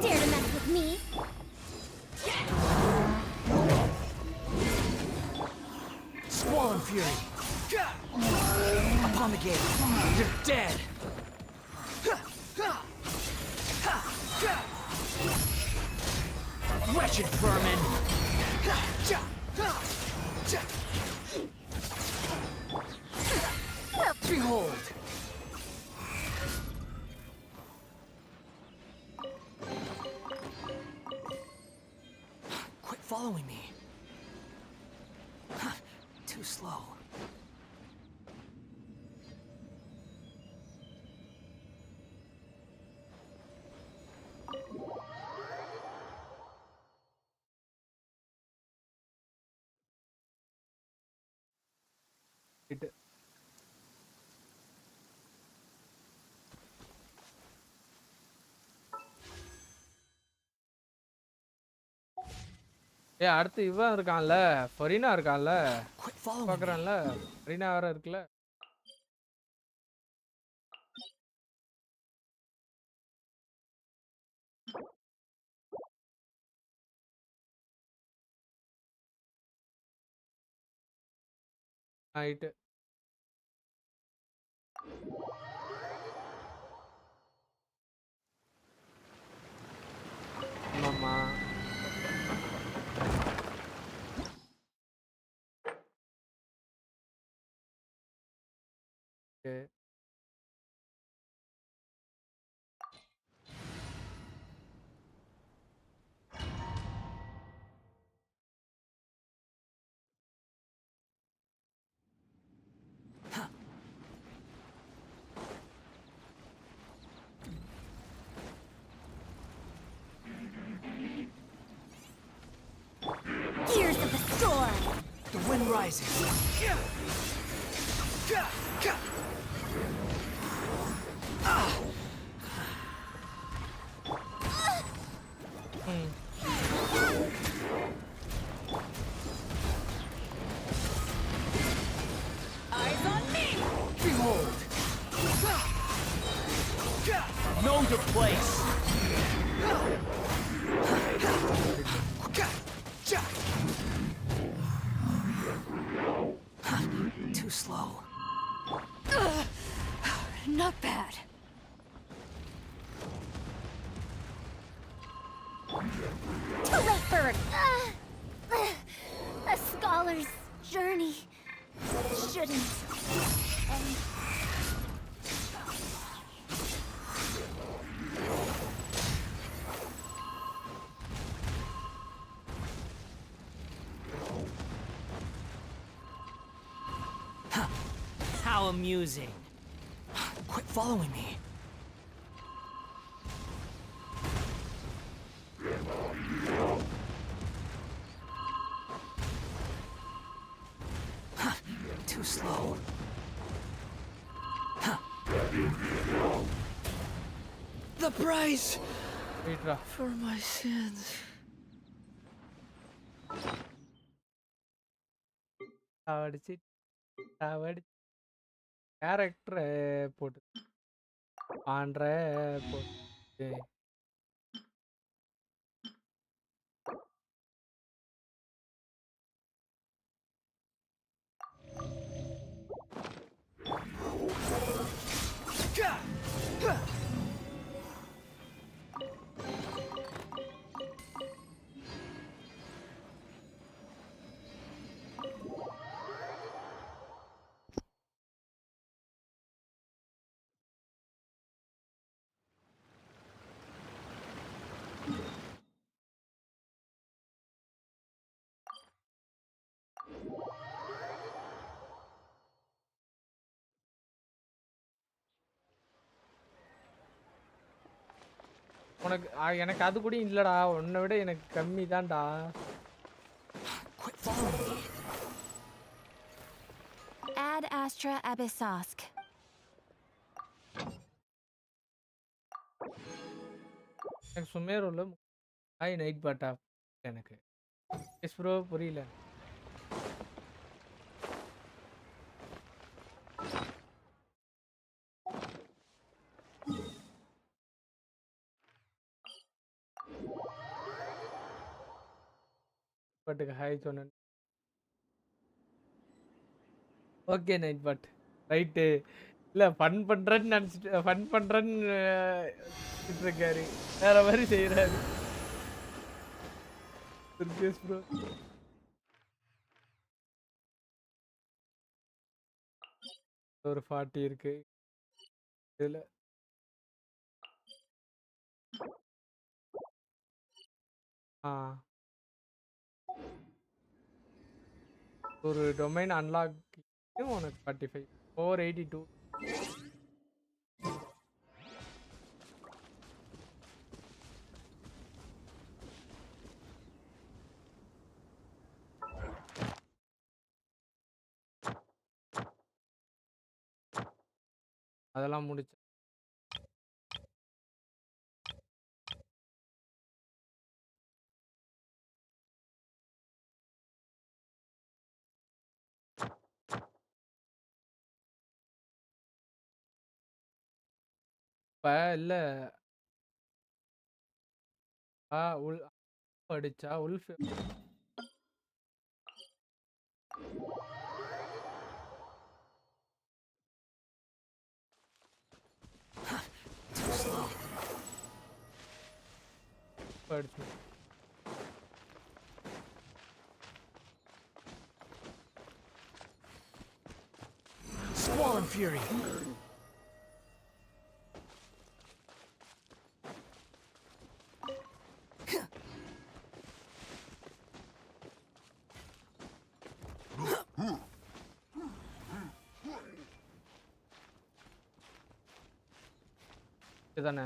Speaker 5: Dare to mess with me?
Speaker 4: Swollen fury. Upon the gate. You're dead. Wretched vermin. Behold. Quit following me. Too slow.
Speaker 2: இது அடுத்து இவன் இருக்கான்ல, ஃபரீனா இருக்கான்ல,
Speaker 4: Quit following me.
Speaker 2: பாக்குறான்ல, Fareena வேற இருக்குல்ல. Right. ஆமாம்மா. Okay.
Speaker 4: rising. Eyes on me! Behold! Know your place! Too slow.
Speaker 6: Not bad.
Speaker 5: Too late for a scholar's journey. Shouldn't end.
Speaker 4: How amusing. Quit following me. Too slow. The price
Speaker 2: வெயிட்ரா
Speaker 4: for my sins.
Speaker 2: சாவடிச்சு கேரக்டரை போட்டு ஆண்ட்ர போட்டு உனக்கு எனக்கு அது கூட இல்லடா, உன்னை விட எனக்கு கம்மி தான்டா.
Speaker 4: Quit following me.
Speaker 6: Ad Astra Abyssosk.
Speaker 2: எனக்கு சுமேரோல ஹாய் நைட் பாட்டா எனக்கு எஸ் ப்ரோ புரியல. பட்டுக்கு ஹாய் சொன்னேன். Okay night but right. இல்லை ஃபன் பண்ணுறேன்னு நினச்சிட்டு ஃபன் பண்ணுறேன்னு இருக்காரு, வேற மாதிரி செய்கிறாரு. ப்ரோ ஒரு 40 இருக்கு இதில். ஆ ஒரு டொமைன் அன்லாக் உனக்கு 45 482. அதெல்லாம் முடிச்சு இப்போ இல்லை உள் அடிச்சா உல்ஃப்
Speaker 4: Too slow.
Speaker 2: அடிச்சு
Speaker 4: Squall and fury.
Speaker 2: தானே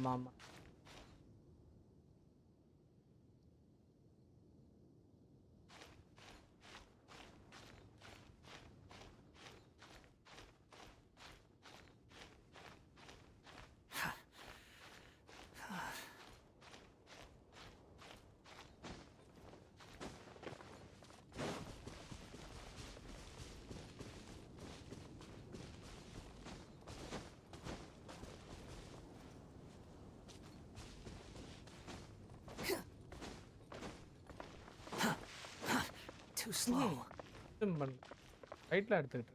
Speaker 2: ஆமா ஆமா.
Speaker 4: Too slow.
Speaker 2: ரைட்ல எடுத்துக்கிட்டு.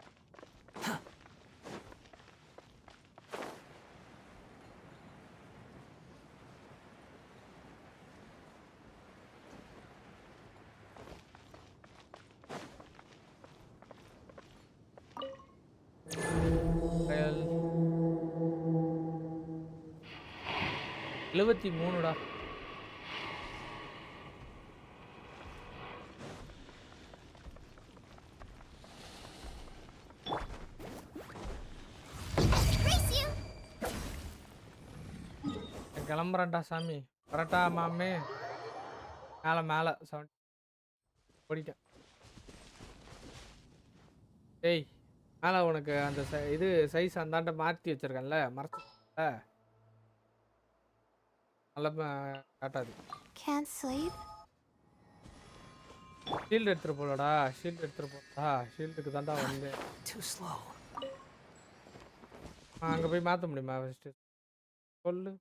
Speaker 2: Real 73டா. கிளம்புறேன்டா சாமி. வரட்டா மாமே. மேல 70 ஓடிட்டேன். டேய் மேல உனக்கு அந்த இது சைஸ் அந்தாண்ட மாற்றி வச்சிருக்கேன்ல, மறைச்சிருக்கேன்ல, நல்லா காட்டாது.
Speaker 1: Can't sleep?
Speaker 2: ஷீல்டு எடுத்துட்டு போலடா, ஷீல்டு எடுத்துட்டு போடா. ஷீல்டுக்கு தாண்டா வந்து
Speaker 4: Too slow.
Speaker 2: அங்கே போய் மாற்ற முடியுமா ஃபஸ்ட்டு சொல்லு.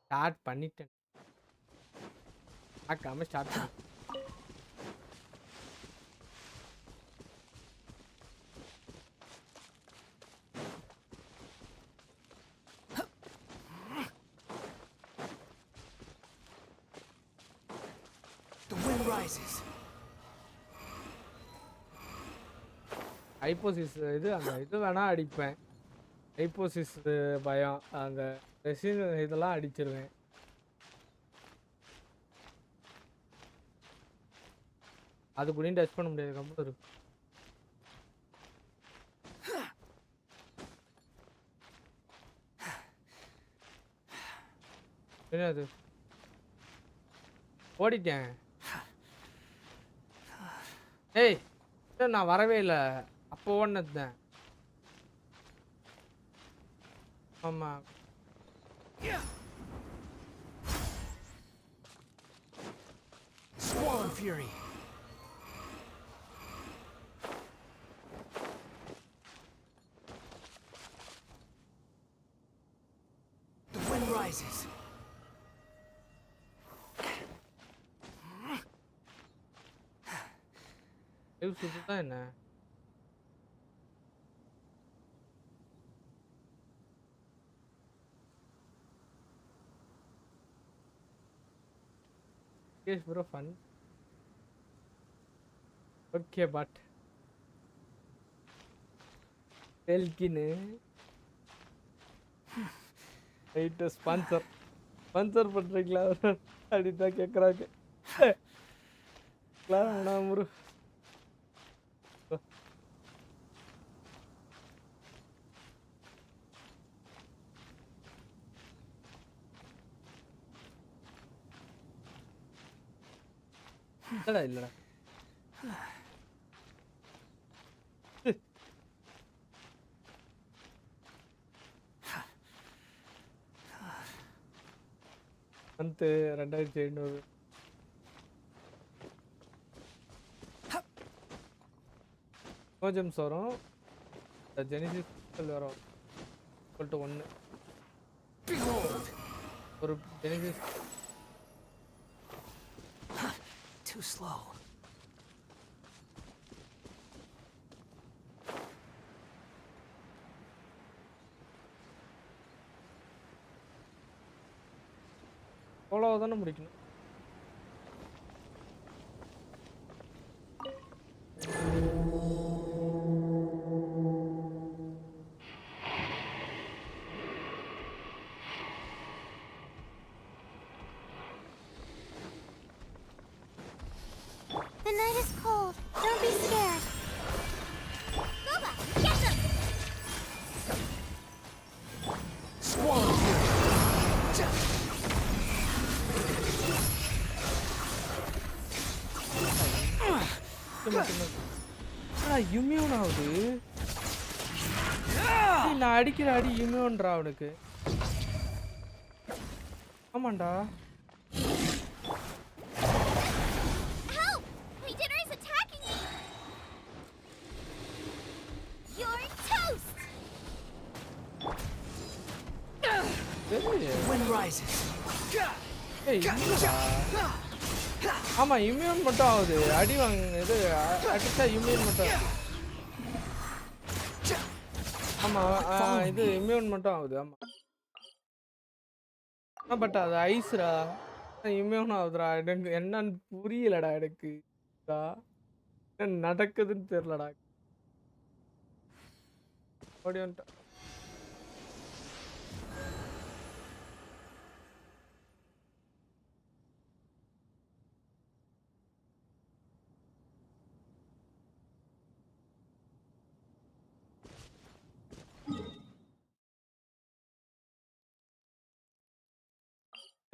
Speaker 2: ஸ்டார்ட் பண்ணிட்டேன். பார்க்காம ஸ்டார்ட் பண்ணி
Speaker 4: The wind rises.
Speaker 2: ஹைப்போசிஸ் இது அந்த இது வேணா அடிப்பேன். ஹைப்போசிஸ் பயம் அந்த ரெசின் இதெல்லாம் அடிச்சிருவேன். அது கூடயும் டச் பண்ண முடியாது கம்ப்யூட்டர். என்னது ஓடிட்டேன். ஏய் நான் வரவே இல்லை, அப்போ ஓடினதுதான். ஆமா
Speaker 4: Squall fury. The wind rises.
Speaker 2: சுத்துதான் என்ன yes bro fun okay but Elkine right sponsor பண்றீங்களா அப்படிதான் கேட்குறாங்க. முரு இல்லடா மந்த்து 2700 எமோஜம்ஸ் வரும். ஜெனிசிஸ் வரும் சொல்லிட்டு 1 ஒரு ஜெனிசிஸ்.
Speaker 4: Too slow.
Speaker 2: அவ்வளோதானே முடிக்கணும்.
Speaker 1: The night is cold. Don't be scared.
Speaker 5: Boba, get them!
Speaker 2: Immune ஆகுது. நான் அடிக்கிற அடி இம்யூன்றா அவனுக்கு. ஆமாண்டா.
Speaker 5: Help! My dinner is attacking me! You're toast!
Speaker 4: Wind rises.
Speaker 2: ஆமா இம்யூன் மட்டும் ஆகுது. அடி வாங்க இது அடிச்சா இம்யூன் மட்டும் ஆகுது. ஆமா இது இம்யூன் மட்டும் ஆகுது. ஆமா பட் அது ஐஸ்ரா இம்யூன் ஆகுதுடா. எனக்கு என்னன்னு புரியலடா. எனக்கு என்ன நடக்குதுன்னு தெரியலடா. ஓடி வந்துட்டேன்.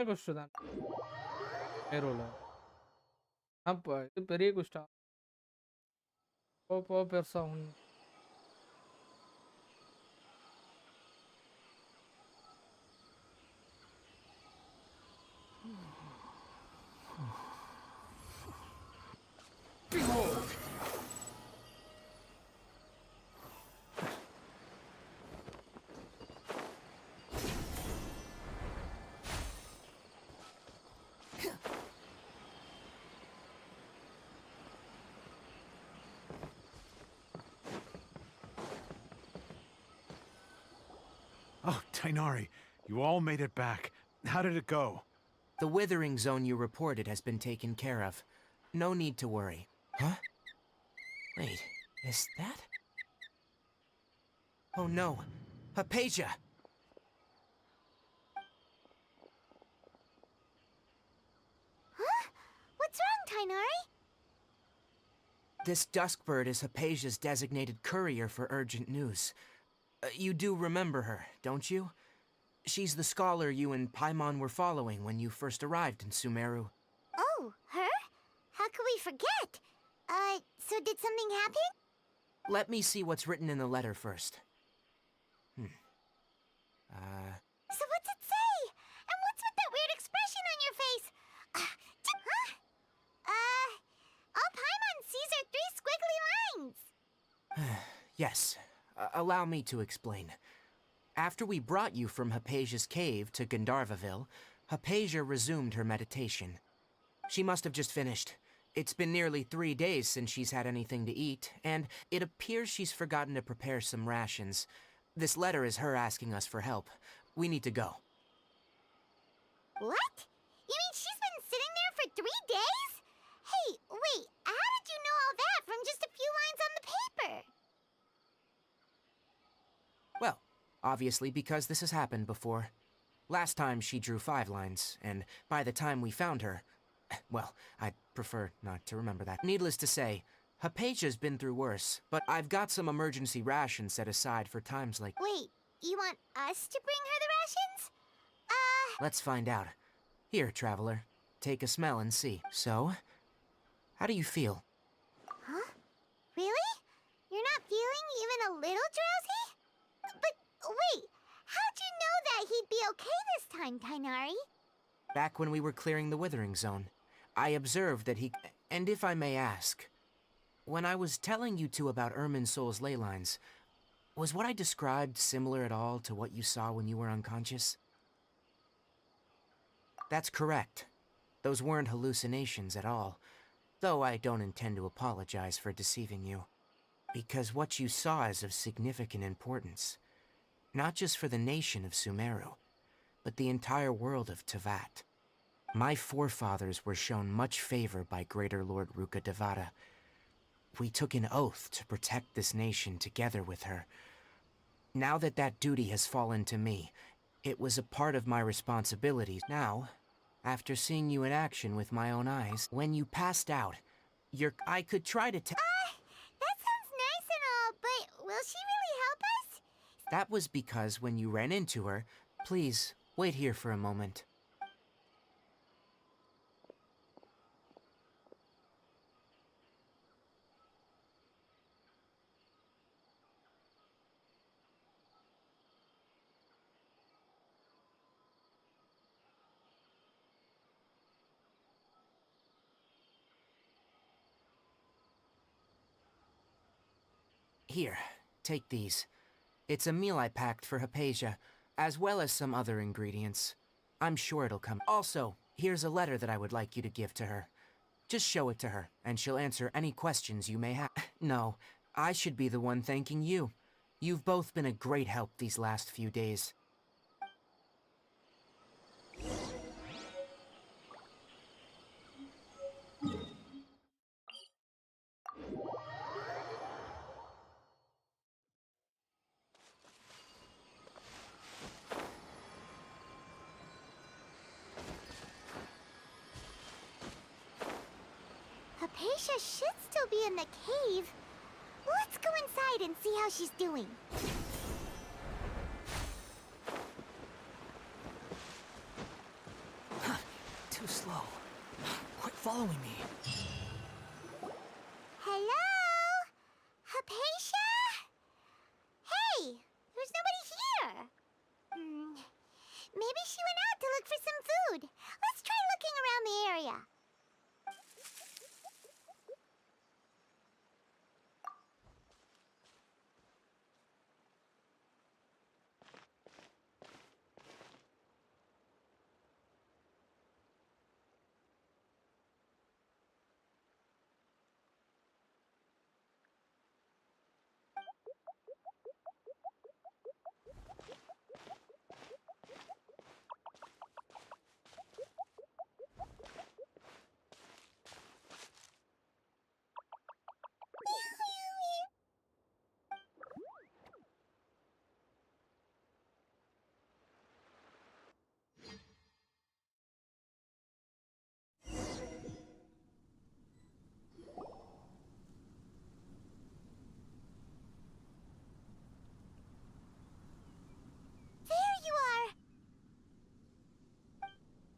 Speaker 2: குஷ்டு தான் மேரோல. அப்ப இது பெரிய குஷ்டா. போ பெருசா ஒண்ணு.
Speaker 7: Oh, Tainari, you all made it back. How did it go?
Speaker 3: The withering zone you reported has been taken care of. No need to worry. Huh? Wait, is that? Oh no, Hypatia!
Speaker 1: Huh? What's wrong, Tainari?
Speaker 3: This duskbird is Hypatia's designated courier for urgent news. You do remember her, don't you? She's the scholar you and Paimon were following when you first arrived in Sumeru.
Speaker 1: Oh, her? How could we forget? So did something happen?
Speaker 3: Let me see what's written in the letter first.
Speaker 1: So what's it say? And what's with that weird expression on your face? All Paimon sees are 3 squiggly lines.
Speaker 3: Yes, allow me to explain. After we brought you from Hypatia's cave to Gandharvaville, Hypatia resumed her meditation. She must have just finished. It's been nearly 3 days since she's had anything to eat, and it appears she's forgotten to prepare some rations. This letter is her asking us for help. We need to go.
Speaker 1: What? You mean she's been sitting there for 3 days? Hey, wait, how did you know all that from just a few lines on the paper?
Speaker 3: Well, obviously because this has happened before. Last time she drew 5 lines, and by the time we found her... Well, I'd prefer not to remember that. Needless to say, Hypatia's been through worse, but I've got some emergency rations set aside for times like...
Speaker 1: Wait, you want us to bring her the rations?
Speaker 3: Let's find out. Here, traveler. Take a smell and see. So, how do you feel?
Speaker 1: Huh? Really? You're not feeling even a little drowsy? But wait, how'd you know that he'd be okay this time, Tainari?
Speaker 3: Back when we were clearing the withering zone, I observed that he... And if I may ask, when I was telling you two about Irminsul's ley lines, was what I described similar at all to what you saw when you were unconscious? That's correct. Those weren't hallucinations at all, though I don't intend to apologize for deceiving you. Because what you saw is of significant importance. Not just for the nation of Sumeru, but the entire world of Teyvat. My forefathers were shown much favor by Greater Lord Ruka Devata. We took an oath to protect this nation together with her. Now that that duty has fallen to me, it was a part of my responsibilities. Now, after seeing you in action with my own eyes, when you passed out, I could try to
Speaker 1: That sounds nice and all, but will she really help us?
Speaker 3: That was because when you ran into her... Please, wait here for a moment. Here, take these. It's a meal I packed for Hypatia, as well as some other ingredients. I'm sure it'll come. Also, here's a letter that I would like you to give to her. Just show it to her, and she'll answer any questions you may have. No, I should be the one thanking you. You've both been a great help these last few days.
Speaker 1: Hypatia should still be in the cave. Let's go inside and see how she's doing.
Speaker 4: Too slow. Quit following me.
Speaker 1: Hello? Hypatia? Hey, there's nobody here. Maybe she went out to look for some food. Let's try looking around the area.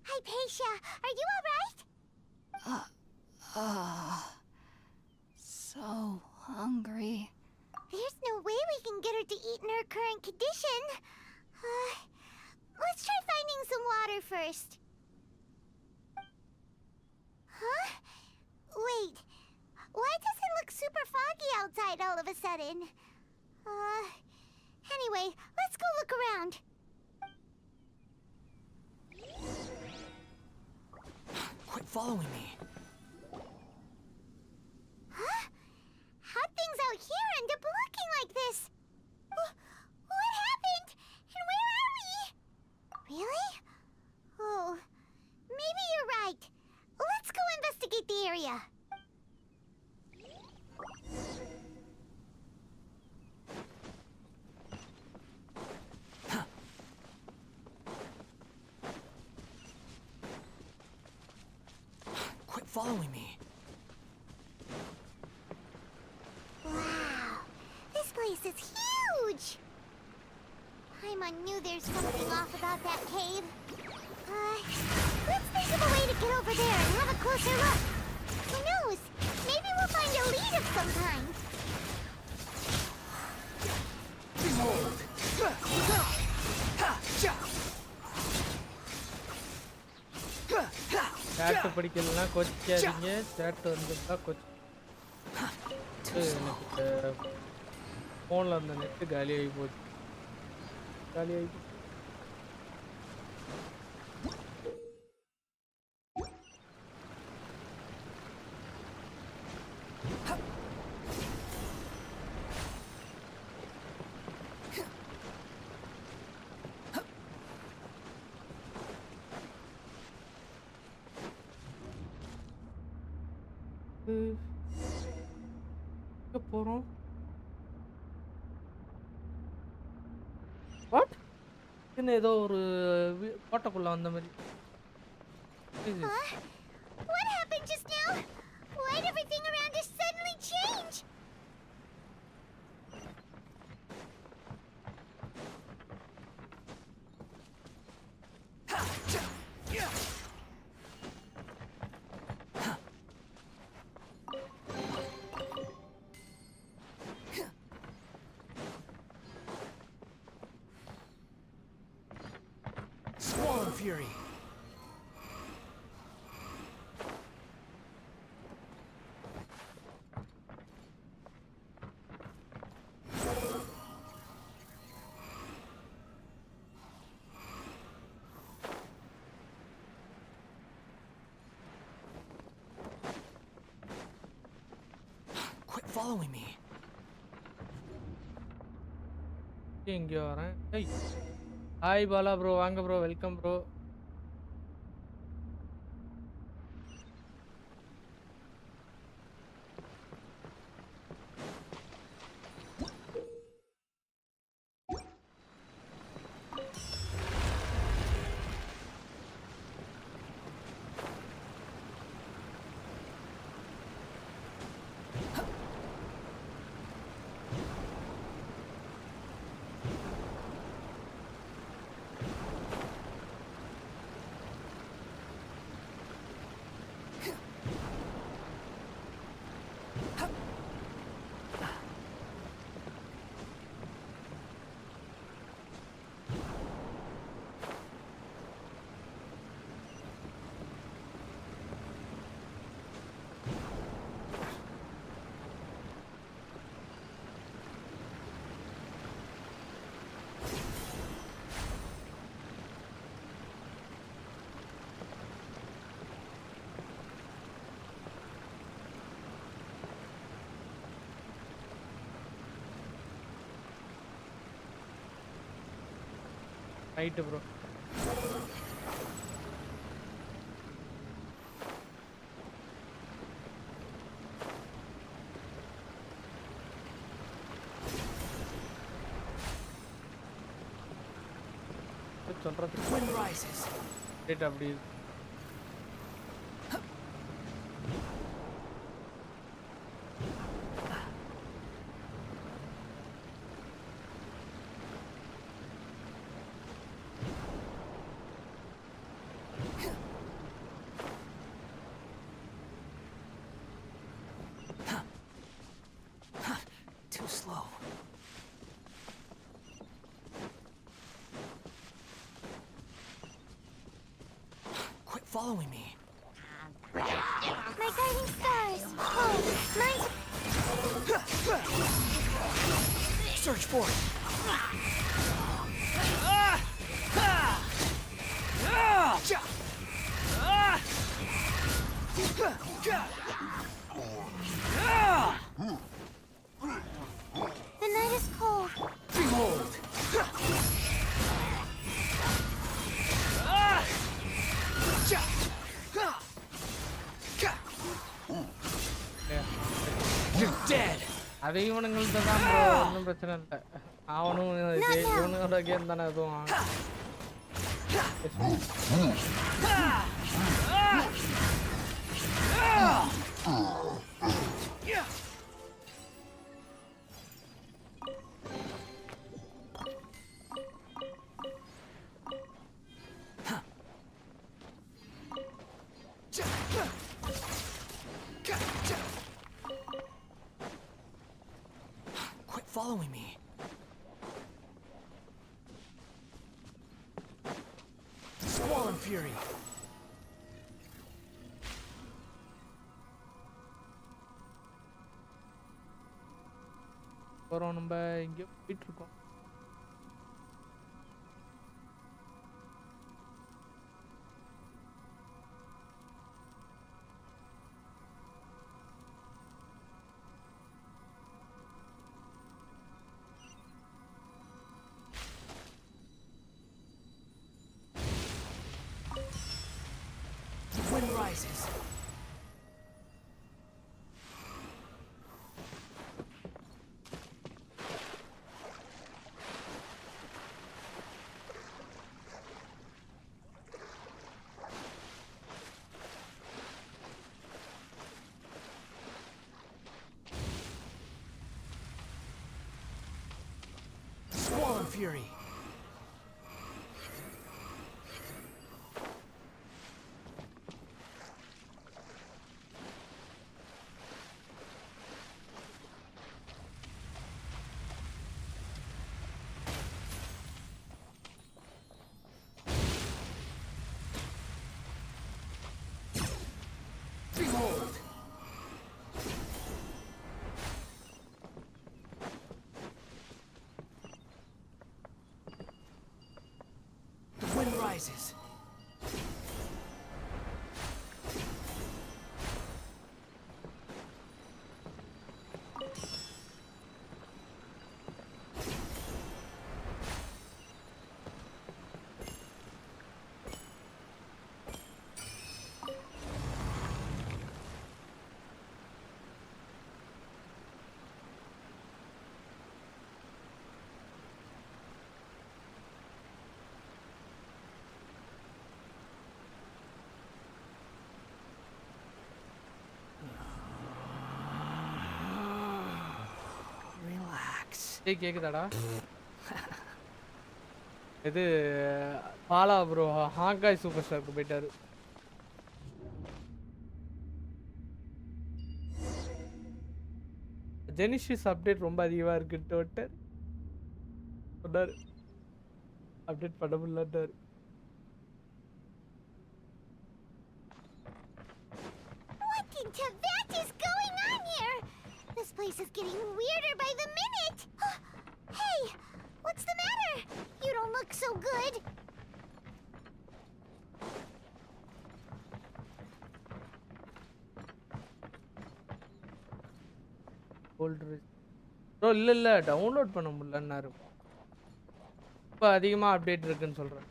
Speaker 1: Hypatia, are you alright?
Speaker 6: So hungry.
Speaker 1: There's no way we can get her to eat in her current condition. Let's try finding some water first. Huh? Wait. Why does it look super foggy outside all of a sudden? Anyway, let's go look around.
Speaker 4: Quit following me.
Speaker 1: Huh? How'd things out here end up looking like this? What happened? And where are we? Really? Oh, maybe you're right. Let's go investigate the area.
Speaker 4: Quit following me.
Speaker 1: Wow, this place is huge! Paimon knew there's something off about that cave. Let's think of a way to get over there and have a closer look. Who knows? Maybe we'll find a lead of some kind.
Speaker 4: Behold!
Speaker 2: சாட்டு படிக்கலாம் கொச்சிக்காதீங்க சாட்டு வந்துட்டா கொச்சி எனக்கு ஃபோனில் அந்த net காலியாகி போச்சு காலியாகி போச்சு போறோம் what என்ன ஏதோ ஒரு கோட்டைக்குள்ள வந்த மாதிரி
Speaker 1: What happened just now? Why'd everything around us suddenly change?
Speaker 4: Fury. following me.
Speaker 2: இங்க வரேன். ஏய். ஹாய் பாலா ப்ரோ, வாங்க bro, welcome bro. Right bro. சொல்றது
Speaker 4: Wind rises.
Speaker 2: ரைட் அப்படி
Speaker 4: Too slow. Quit following me.
Speaker 1: My guiding stars. Oh, mine's...
Speaker 4: Search for it.
Speaker 1: The night is cold.
Speaker 4: Behold. You're dead.
Speaker 2: அது இவனுங்கள்ட்ட தான் bro, ஒன்றும் பிரச்சனை இல்லை. அவனும் இவனுங்களோட game தானே அதுவும்.
Speaker 4: Quit following me. Squall and fury.
Speaker 2: அப்புறம் நம்ம இங்கே போயிட்டு இருக்கோம்.
Speaker 4: Wind rises. Squall and fury. Behold! The wind rises.
Speaker 2: ஏய் கேக்குதாடா இது பாலா ப்ரோ ஹாங்காய் சூப்பர் ஸ்டாருக்கு போயிட்டாரு ஜெனிஷிஸ் அப்டேட் ரொம்ப அதிகமா இருக்குன்னு விட்டார் சொன்னாரு அப்டேட் பண்ண முடியலன்றாரு
Speaker 1: What in Tibet is going on here? This place is getting weirder by the minute. Hey, what's the matter? You don't look so good.
Speaker 2: Bro இல்ல டவுன்லோட் பண்ண முடியலன்னாரு இப்போ அதிகமா அப்டேட் இருக்குன்னு சொல்றேன்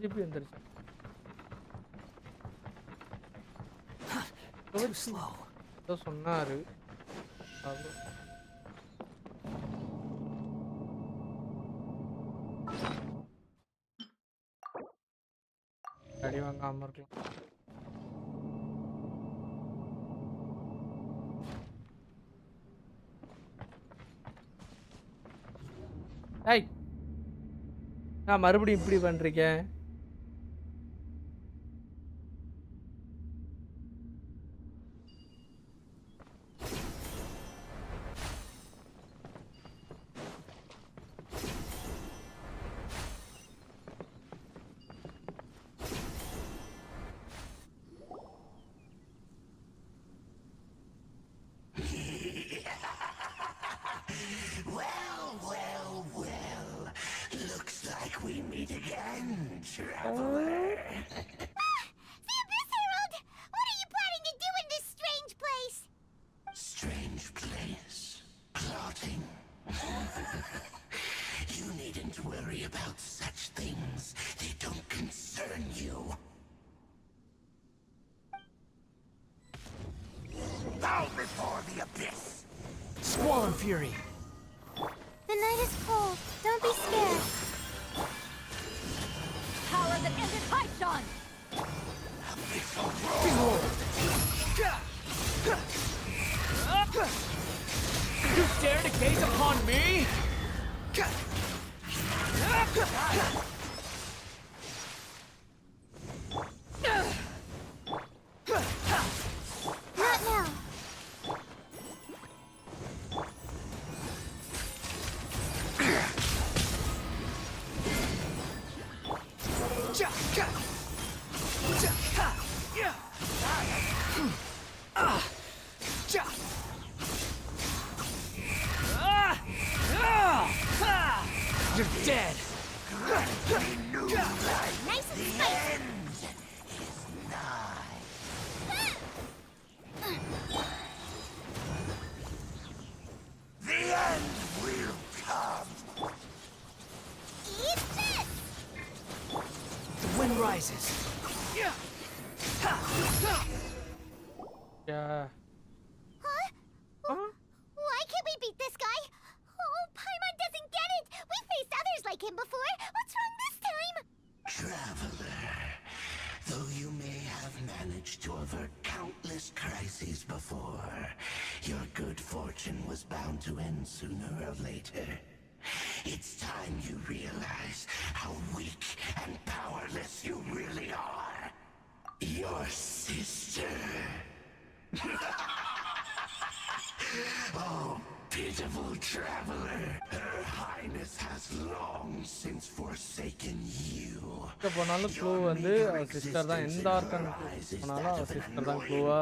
Speaker 2: ஜிபி வந்துருச்சு
Speaker 4: Too slow.
Speaker 2: ஏதோ சொன்னாரு அடி வாங்காம இருக்கலாம் ஏய் நான் மறுபடியும் இப்படி பண்றீங்க
Speaker 3: Squall Fury!
Speaker 1: The night is cold. Don't be scared.
Speaker 5: Power that ended Python!
Speaker 3: Behold! You dare to gaze upon me?
Speaker 1: Not now.
Speaker 3: You're dead!
Speaker 1: Nice and spicy.
Speaker 8: The end will come.
Speaker 1: Eat this.
Speaker 3: The wind rises.
Speaker 2: Yeah.
Speaker 1: Why can't we beat this guy? Oh, Paimon doesn't get it. We faced others like him before. What's wrong this time?
Speaker 8: Traveler, though you may have managed to avert countless crises before, your good fortune was bound to end sooner or later. It's time you realize how weak and powerless you really are. Your sister. Oh, pitiful traveler. Her Highness has long since forsaken you.
Speaker 2: போனாலும் clue வந்து sister தான் எந்த organ போனாலும் sister தான் க்ளூவா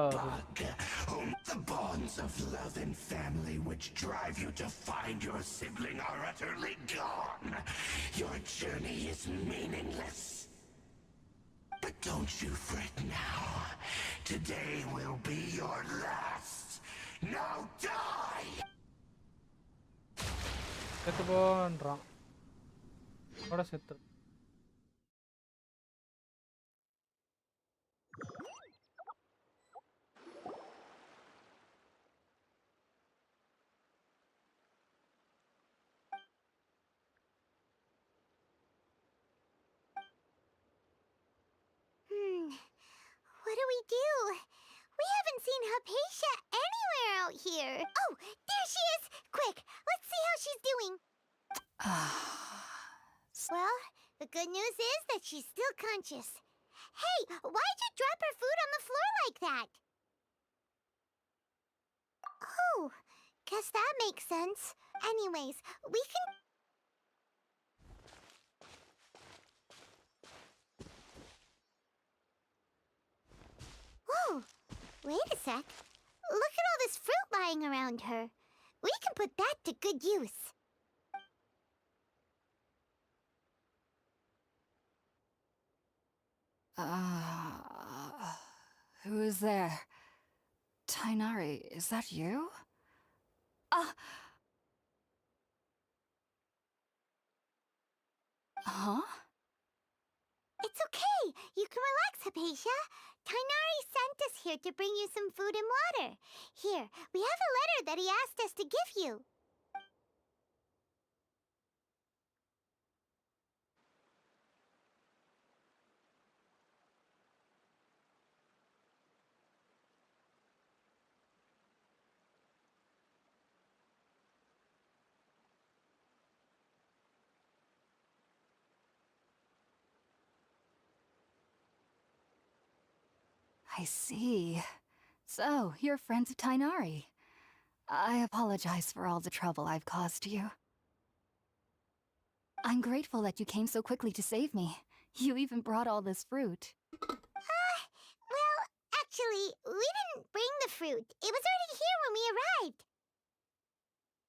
Speaker 8: The bonds of love and family which drive you to find your sibling are utterly gone. Your journey is meaningless. But don't you fret now. Today will be your last. Now die!
Speaker 2: செத்து போன்றான் கூட செத்து.
Speaker 1: What do we do? We haven't seen Hypatia anywhere out here. Oh, there she is! Quick, let's see how she's doing. Well, the good news is that she's still conscious. Hey, why'd you drop her food on the floor like that? Oh, guess that makes sense. Anyways, we can... Whoa, wait a sec. Look at all this fruit lying around her. We can put that to good use.
Speaker 6: Who is there? Tainari, is that you? Huh?
Speaker 1: It's okay. You can relax, Hypatia. Tainari sent us here to bring you some food and water. Here, we have a letter that he asked us to give you.
Speaker 6: I see. So, you're friends of Tainari. I apologize for all the trouble I've caused you. I'm grateful that you came so quickly to save me. You even brought all this fruit.
Speaker 1: Well, actually, we didn't bring the fruit. It was already here when we arrived.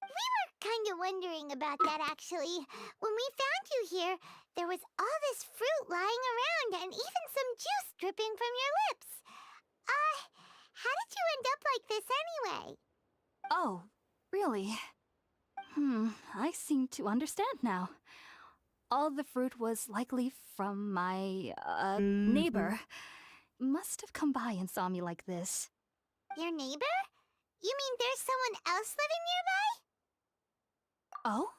Speaker 1: We were kind of wondering about that, actually. When we found you here, there was all this fruit lying around and even some juice dripping from your lips. How did you end up like this anyway?
Speaker 6: Oh, really? I seem to understand now. All the fruit was likely from my, neighbor. Must have come by and saw me like this.
Speaker 1: Your neighbor? You mean there's someone else living nearby?
Speaker 6: Oh?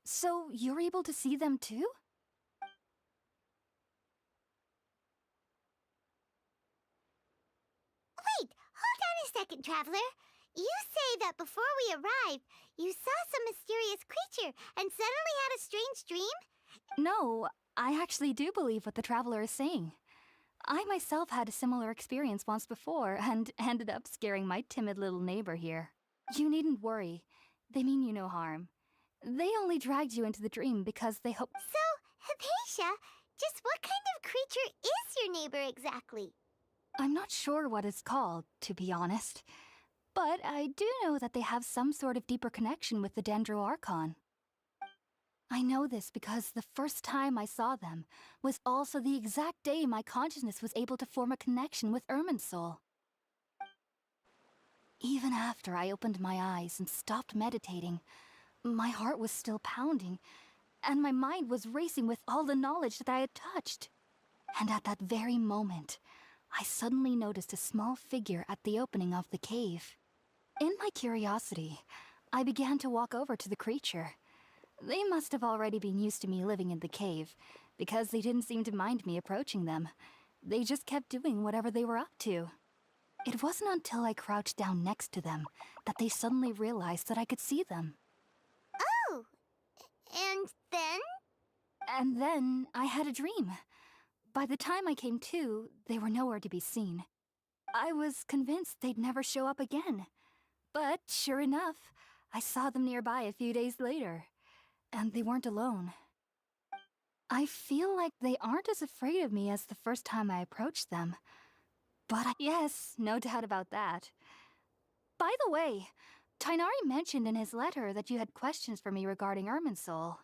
Speaker 6: So you're able to see them too?
Speaker 1: Wait, hold on a second, Traveler. You say that before we arrived, you saw some mysterious creature and suddenly had a strange dream?
Speaker 6: No, I actually do believe what the Traveler is saying. I myself had a similar experience once before and ended up scaring my timid little neighbor here. You needn't worry. They mean you no harm. They only dragged you into the dream because they hope—
Speaker 1: So, Hypatia, just what kind of creature is your neighbor exactly?
Speaker 6: I'm not sure what it's called, to be honest. But I do know that they have some sort of deeper connection with the Dendro Archon. I know this because the first time I saw them was also the exact day my consciousness was able to form a connection with Irminsul. Even after I opened my eyes and stopped meditating, my heart was still pounding, and my mind was racing with all the knowledge that I had touched. And at that very moment, I suddenly noticed a small figure at the opening of the cave. In my curiosity, I began to walk over to the creature. They must have already been used to me living in the cave, because they didn't seem to mind me approaching them. They just kept doing whatever they were up to. It wasn't until I crouched down next to them that they suddenly realized that I could see them.
Speaker 1: Oh, and then?
Speaker 6: And then I had a dream. By the time I came to, they were nowhere to be seen. I was convinced they'd never show up again. But sure enough, I saw them nearby a few days later. And they weren't alone. I feel like they aren't as afraid of me as the first time I approached them. But yes, no doubt about that. By the way, Tainari mentioned in his letter that you had questions for me regarding Irminsul.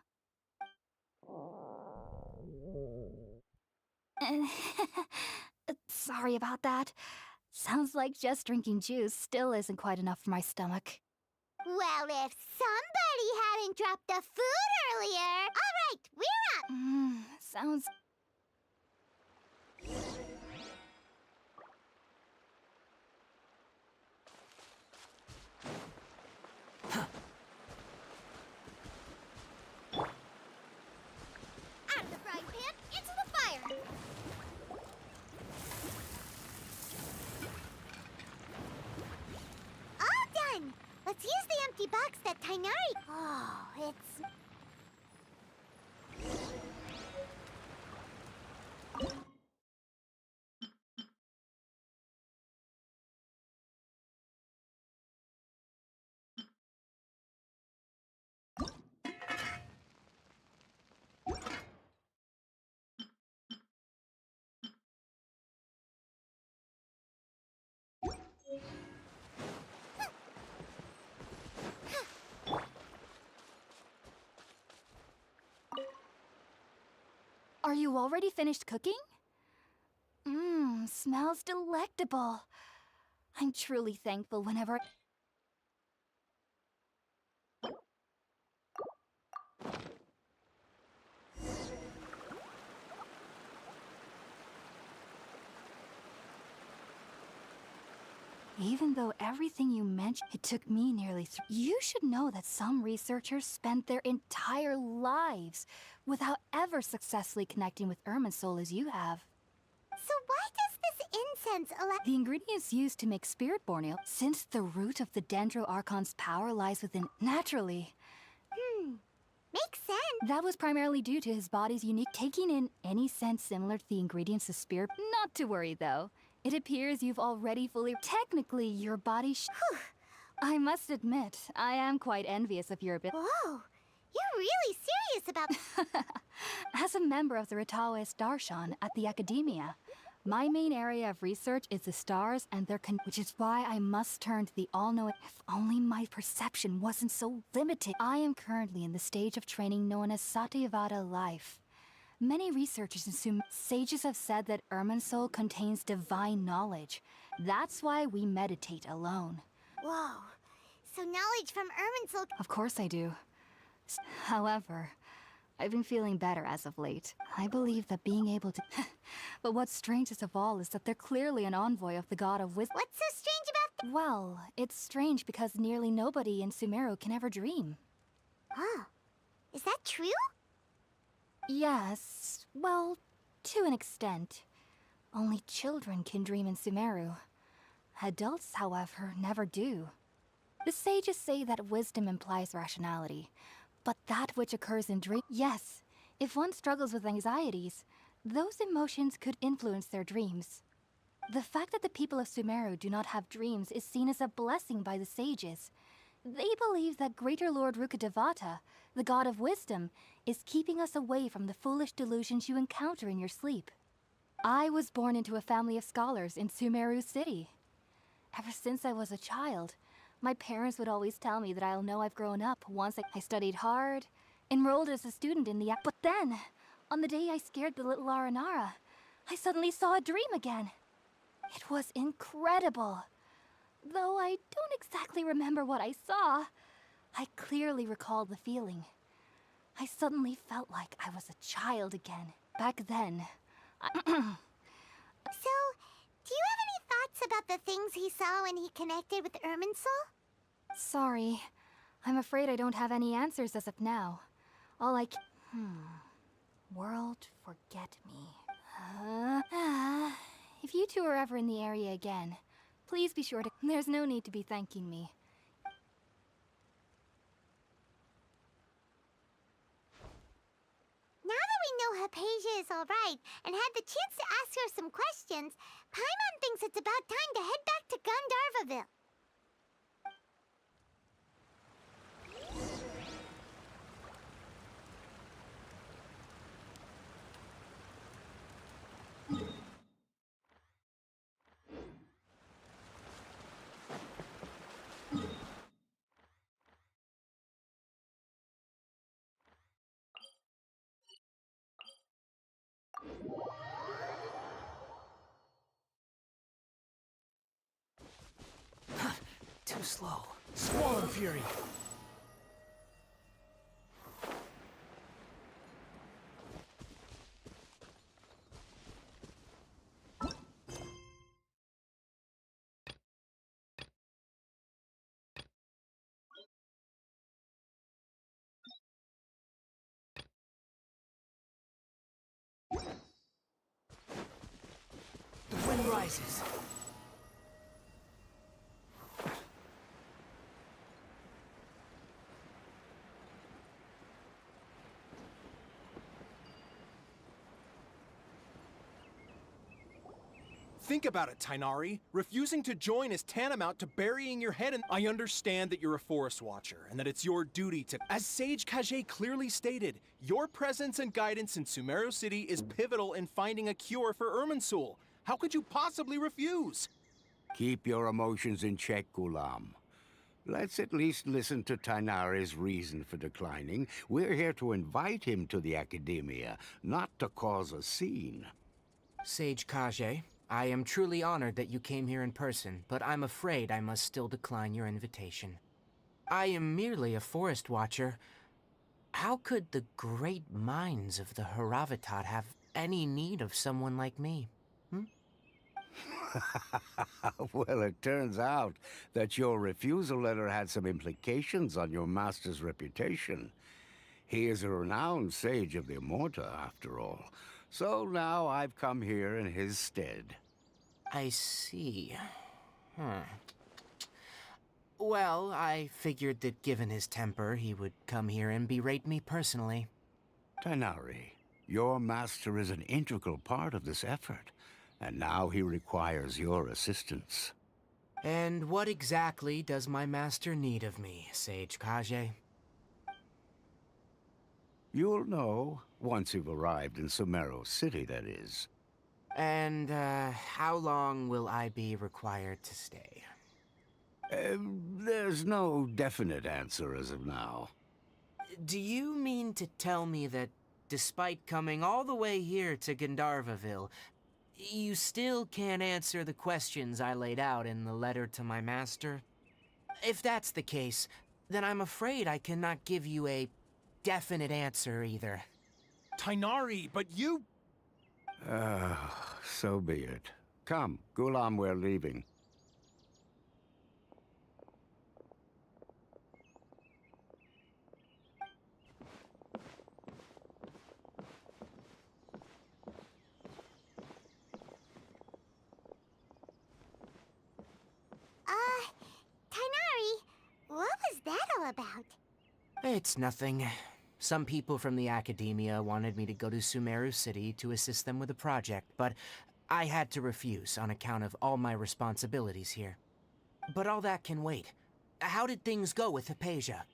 Speaker 6: Sorry about that. Sounds like just drinking juice still isn't quite enough for my stomach.
Speaker 1: Well, if somebody hadn't dropped the food earlier... All right, we're up!
Speaker 6: Sounds...
Speaker 5: Out of the frying pan, into the fire!
Speaker 1: All done! Let's use the empty box that Tainari... Oh, it's...
Speaker 6: Are you already finished cooking? Smells delectable. I'm truly thankful whenever... Even though everything you mentioned, it took me nearly You should know that some researchers spent their entire lives without ever successfully connecting with Irminsul as you have.
Speaker 1: So why does this incense allow...
Speaker 6: The ingredients used to make Spiritborn ale, since the root of the Dendro Archon's power lies within... Naturally.
Speaker 1: Makes sense.
Speaker 6: That was primarily due to his body's unique taking in any sense similar to the ingredients of Spirit. Not to worry, though. It appears you've already fully... Technically, your body I must admit, I am quite envious of your ability.
Speaker 1: Whoa, you're really serious about...
Speaker 6: As a member of the Ritaoist Darshan at the Academia, my main area of research is the stars and their which is why I must turn to the all-knowing... If only my perception wasn't so limited. I am currently in the stage of training known as Satyavada life. Many researchers and sages have said that Irminsul contains divine knowledge. That's why we meditate alone.
Speaker 1: Whoa, so knowledge from Irminsul...
Speaker 6: Of course I do. However, I've been feeling better as of late. I believe that being able to... But what's strangest of all is that they're clearly an envoy of the god of wisdom.
Speaker 1: What's so strange about...
Speaker 6: Well, it's strange because nearly nobody in Sumeru can ever dream.
Speaker 1: Oh, is that true?
Speaker 6: Yes, well, to an extent. Only children can dream in Sumeru. Adults, however, never do. The sages say that wisdom implies rationality, but that which occurs in dreams... Yes, if one struggles with anxieties, those emotions could influence their dreams. The fact that the people of Sumeru do not have dreams is seen as a blessing by the sages. They believe that Greater Lord Rukkhadevata, the god of wisdom, is keeping us away from the foolish delusions you encounter in your sleep. I was born into a family of scholars in Sumeru City. Ever since I was a child, my parents would always tell me that I'll know I've grown up once I studied hard, enrolled as a student in the... But then, on the day I scared the little Aranara, I suddenly saw a dream again. It was incredible. Though I don't exactly remember what I saw, I clearly recalled the feeling. I suddenly felt like I was a child again. Back then,
Speaker 1: So, do you have any thoughts about the things he saw when he connected with Irminsul?
Speaker 6: Sorry. I'm afraid I don't have any answers as of now. All I World, forget me. If you two are ever in the area again, please be sure to... There's no need to be thanking me.
Speaker 1: Now that we know Hypatia is alright and had the chance to ask her some questions, Paimon thinks it's about time to head back to Gandharvaville.
Speaker 4: Too slow.
Speaker 3: Squall of Fury! The wind rises.
Speaker 9: Think about it, Tainari. Refusing to join is tantamount to burying your head in— I understand that you're a Forest Watcher, and that it's your duty to— As Sage Kage clearly stated, your presence and guidance in Sumeru City is pivotal in finding a cure for Irminsul. How could you possibly refuse?
Speaker 8: Keep your emotions in check, Ghulam. Let's at least listen to Tainari's reason for declining. We're here to invite him to the Academia, not to cause a scene.
Speaker 3: Sage Kage, I am truly honored that you came here in person, but I'm afraid I must still decline your invitation. I am merely a Forest Watcher. How could the great minds of the Haravatat have any need of someone like me?
Speaker 8: Well, it turns out that your refusal letter had some implications on your master's reputation. He is a renowned sage of the Immorta, after all. So now I've come here in his stead.
Speaker 3: I see. Well, I figured that given his temper, he would come here and berate me personally.
Speaker 8: Tainari, your master is an integral part of this effort, and now he requires your assistance.
Speaker 3: And what exactly does my master need of me, Sage Kage?
Speaker 8: You'll know once you've arrived in Sumeru City, that is.
Speaker 3: And, how long will I be required to stay?
Speaker 8: There's no definite answer as of now.
Speaker 3: Do you mean to tell me that, despite coming all the way here to Gandharvaville, you still can't answer the questions I laid out in the letter to my master? If that's the case, then I'm afraid I cannot give you a definite answer either.
Speaker 9: Tainari, but you—
Speaker 8: So be it. Come, Ghulam, we're leaving.
Speaker 1: Tainari, what was that all about?
Speaker 3: It's nothing. Some people from the Academia wanted me to go to Sumeru City to assist them with a project, but I had to refuse on account of all my responsibilities here. But all that can wait. How did things go with Hypatia?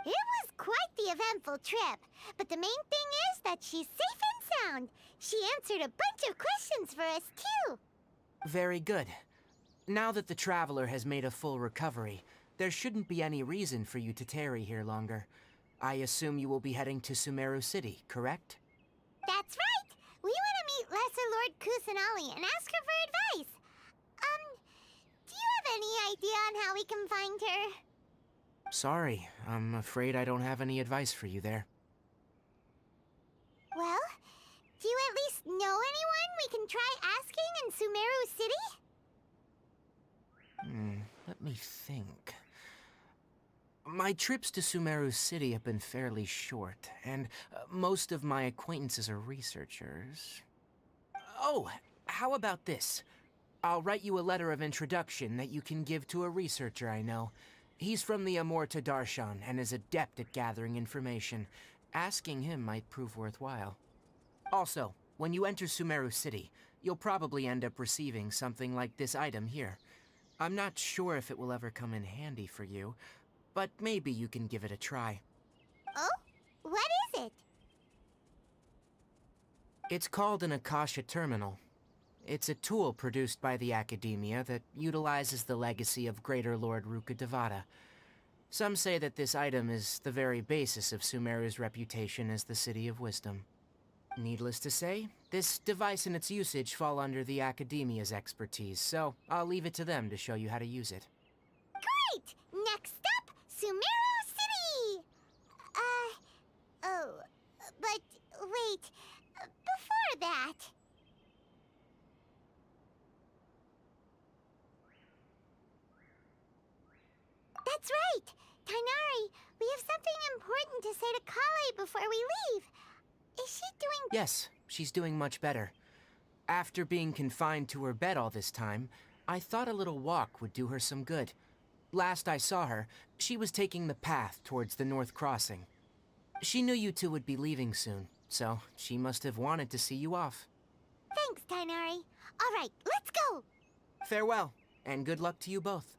Speaker 1: It was quite the eventful trip, but the main thing is that she's safe and sound. She answered a bunch of questions for us, too.
Speaker 3: Very good. Now that the Traveler has made a full recovery, there shouldn't be any reason for you to tarry here longer. I assume you will be heading to Sumeru City, correct?
Speaker 1: That's right! We want to meet Lesser Lord Kusanali and ask her for advice. Do you have any idea on how we can find her?
Speaker 3: Sorry, I'm afraid I don't have any advice for you there.
Speaker 1: Well, do you at least know anyone we can try asking in Sumeru City?
Speaker 3: Let me think. My trips to Sumeru City have been fairly short, and most of my acquaintances are researchers. Oh, how about this? I'll write you a letter of introduction that you can give to a researcher I know. He's from the Immorta Darshan and is adept at gathering information. Asking him might prove worthwhile. Also, when you enter Sumeru City, you'll probably end up receiving something like this item here. I'm not sure if it will ever come in handy for you, but maybe you can give it a try.
Speaker 1: Oh? What is it?
Speaker 3: It's called an Akasha Terminal. It's a tool produced by the Academia that utilizes the legacy of Greater Lord Rukkhadevata. Some say that this item is the very basis of Sumeru's reputation as the City of Wisdom. Needless to say, this device and its usage fall under the Academia's expertise, so I'll leave it to them to show you how to use it.
Speaker 1: Great! Next That's right. Tainari, we have something important to say to Kale before we leave. Is she doing...
Speaker 3: Yes, she's doing much better. After being confined to her bed all this time, I thought a little walk would do her some good. Last I saw her, she was taking the path towards the North Crossing. She knew you two would be leaving soon, so she must have wanted to see you off.
Speaker 1: Thanks, Tainari. All right, let's go.
Speaker 3: Farewell, and good luck to you both.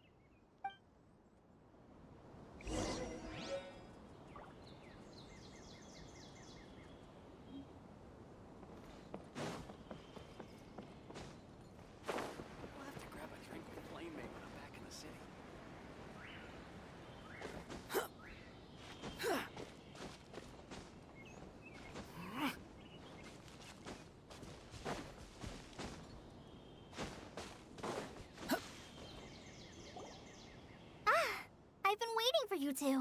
Speaker 5: I've been waiting for you two.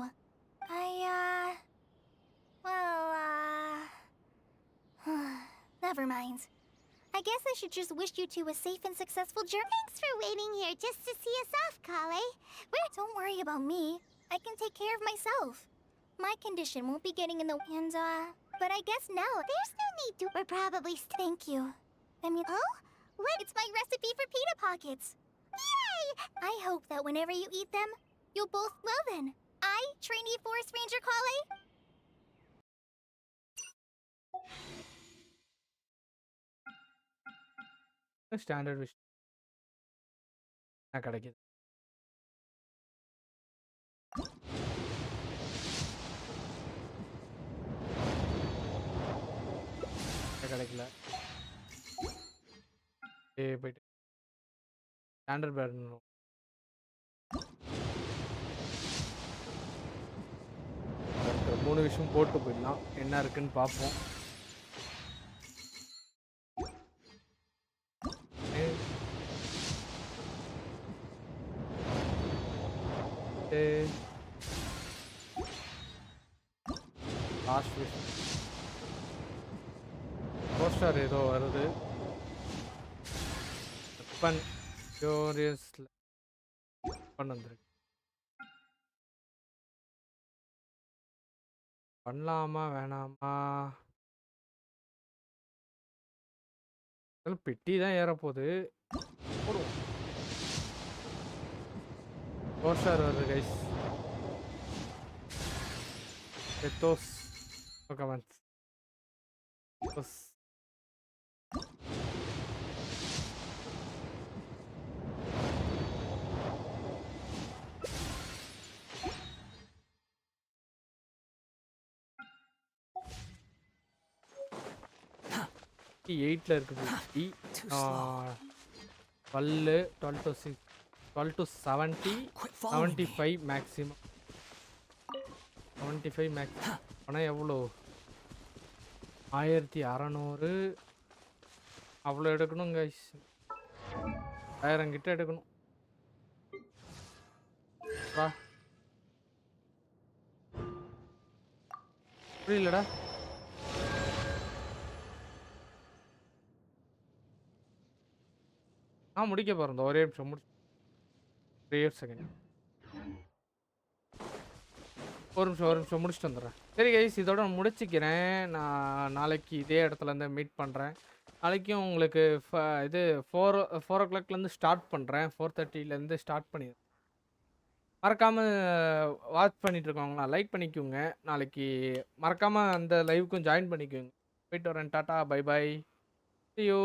Speaker 5: Never mind. I guess I should just wish you two a safe and successful journey.
Speaker 1: Thanks for waiting here just to see us off, Kale.
Speaker 5: Don't worry about me. I can take care of myself. My condition won't be getting in the... But I guess now...
Speaker 1: There's no need to... We're probably...
Speaker 5: Thank you. I mean...
Speaker 1: Oh? What?
Speaker 5: It's my recipe for pita pockets.
Speaker 1: Yay!
Speaker 5: I hope that whenever you eat them, you'll both... Well then, trainee Forest Ranger Kale...
Speaker 2: standard விஷயம் கிடைக்குது. கிடைக்கல. போயிட்டு standard bad 3 விஷயம் போட்டு போயிடலாம். என்ன இருக்குன்னு பார்ப்போம். லாஸ்ட் விஷயம் 4 ஸ்டார் ஏதோ வருது. வெப்பன் க்யூரியஸ் வெப்பன் வந்துருக்கு. பண்ணலாமா வேணாமா? பெட்டி தான் ஏறப்போகுது. போடுவோம். 4 ஸ்டார் வருது guys. Todos no comments. Todos. எயிட்ல இருக்குது. 12 to 70 75 மேக்ஸிமம். 75 மேக்ஸ் ஆனால் எவ்வளோ? 1600 அவ்வளோ எடுக்கணும் கைஸ். 1000 கிட்ட எடுக்கணும். புரியலடா. நான் முடிக்க போகிறேன். ஒரே நிமிஷம் முடிச்சு 3 செகண்ட். ஒரு நிமிஷம் முடிச்சுட்டு வந்துடுறேன். சரி கைஸ், இதோட முடிச்சுக்கிறேன். நான் நாளைக்கு இதே இடத்துலேருந்து மீட் பண்ணுறேன். நாளைக்கும் உங்களுக்கு இது 4 o'clockலேருந்து ஸ்டார்ட் பண்ணுறேன். 4:30லேருந்து ஸ்டார்ட் பண்ணிடுறேன். மறக்காமல் வாட்ச் பண்ணிகிட்ருக்கவங்களா லைக் பண்ணிக்கோங்க. நாளைக்கு மறக்காமல் அந்த லைவுக்கும் ஜாயின் பண்ணிக்கோங்க. போயிட்டு வரேன். Tata, bye bye, see you.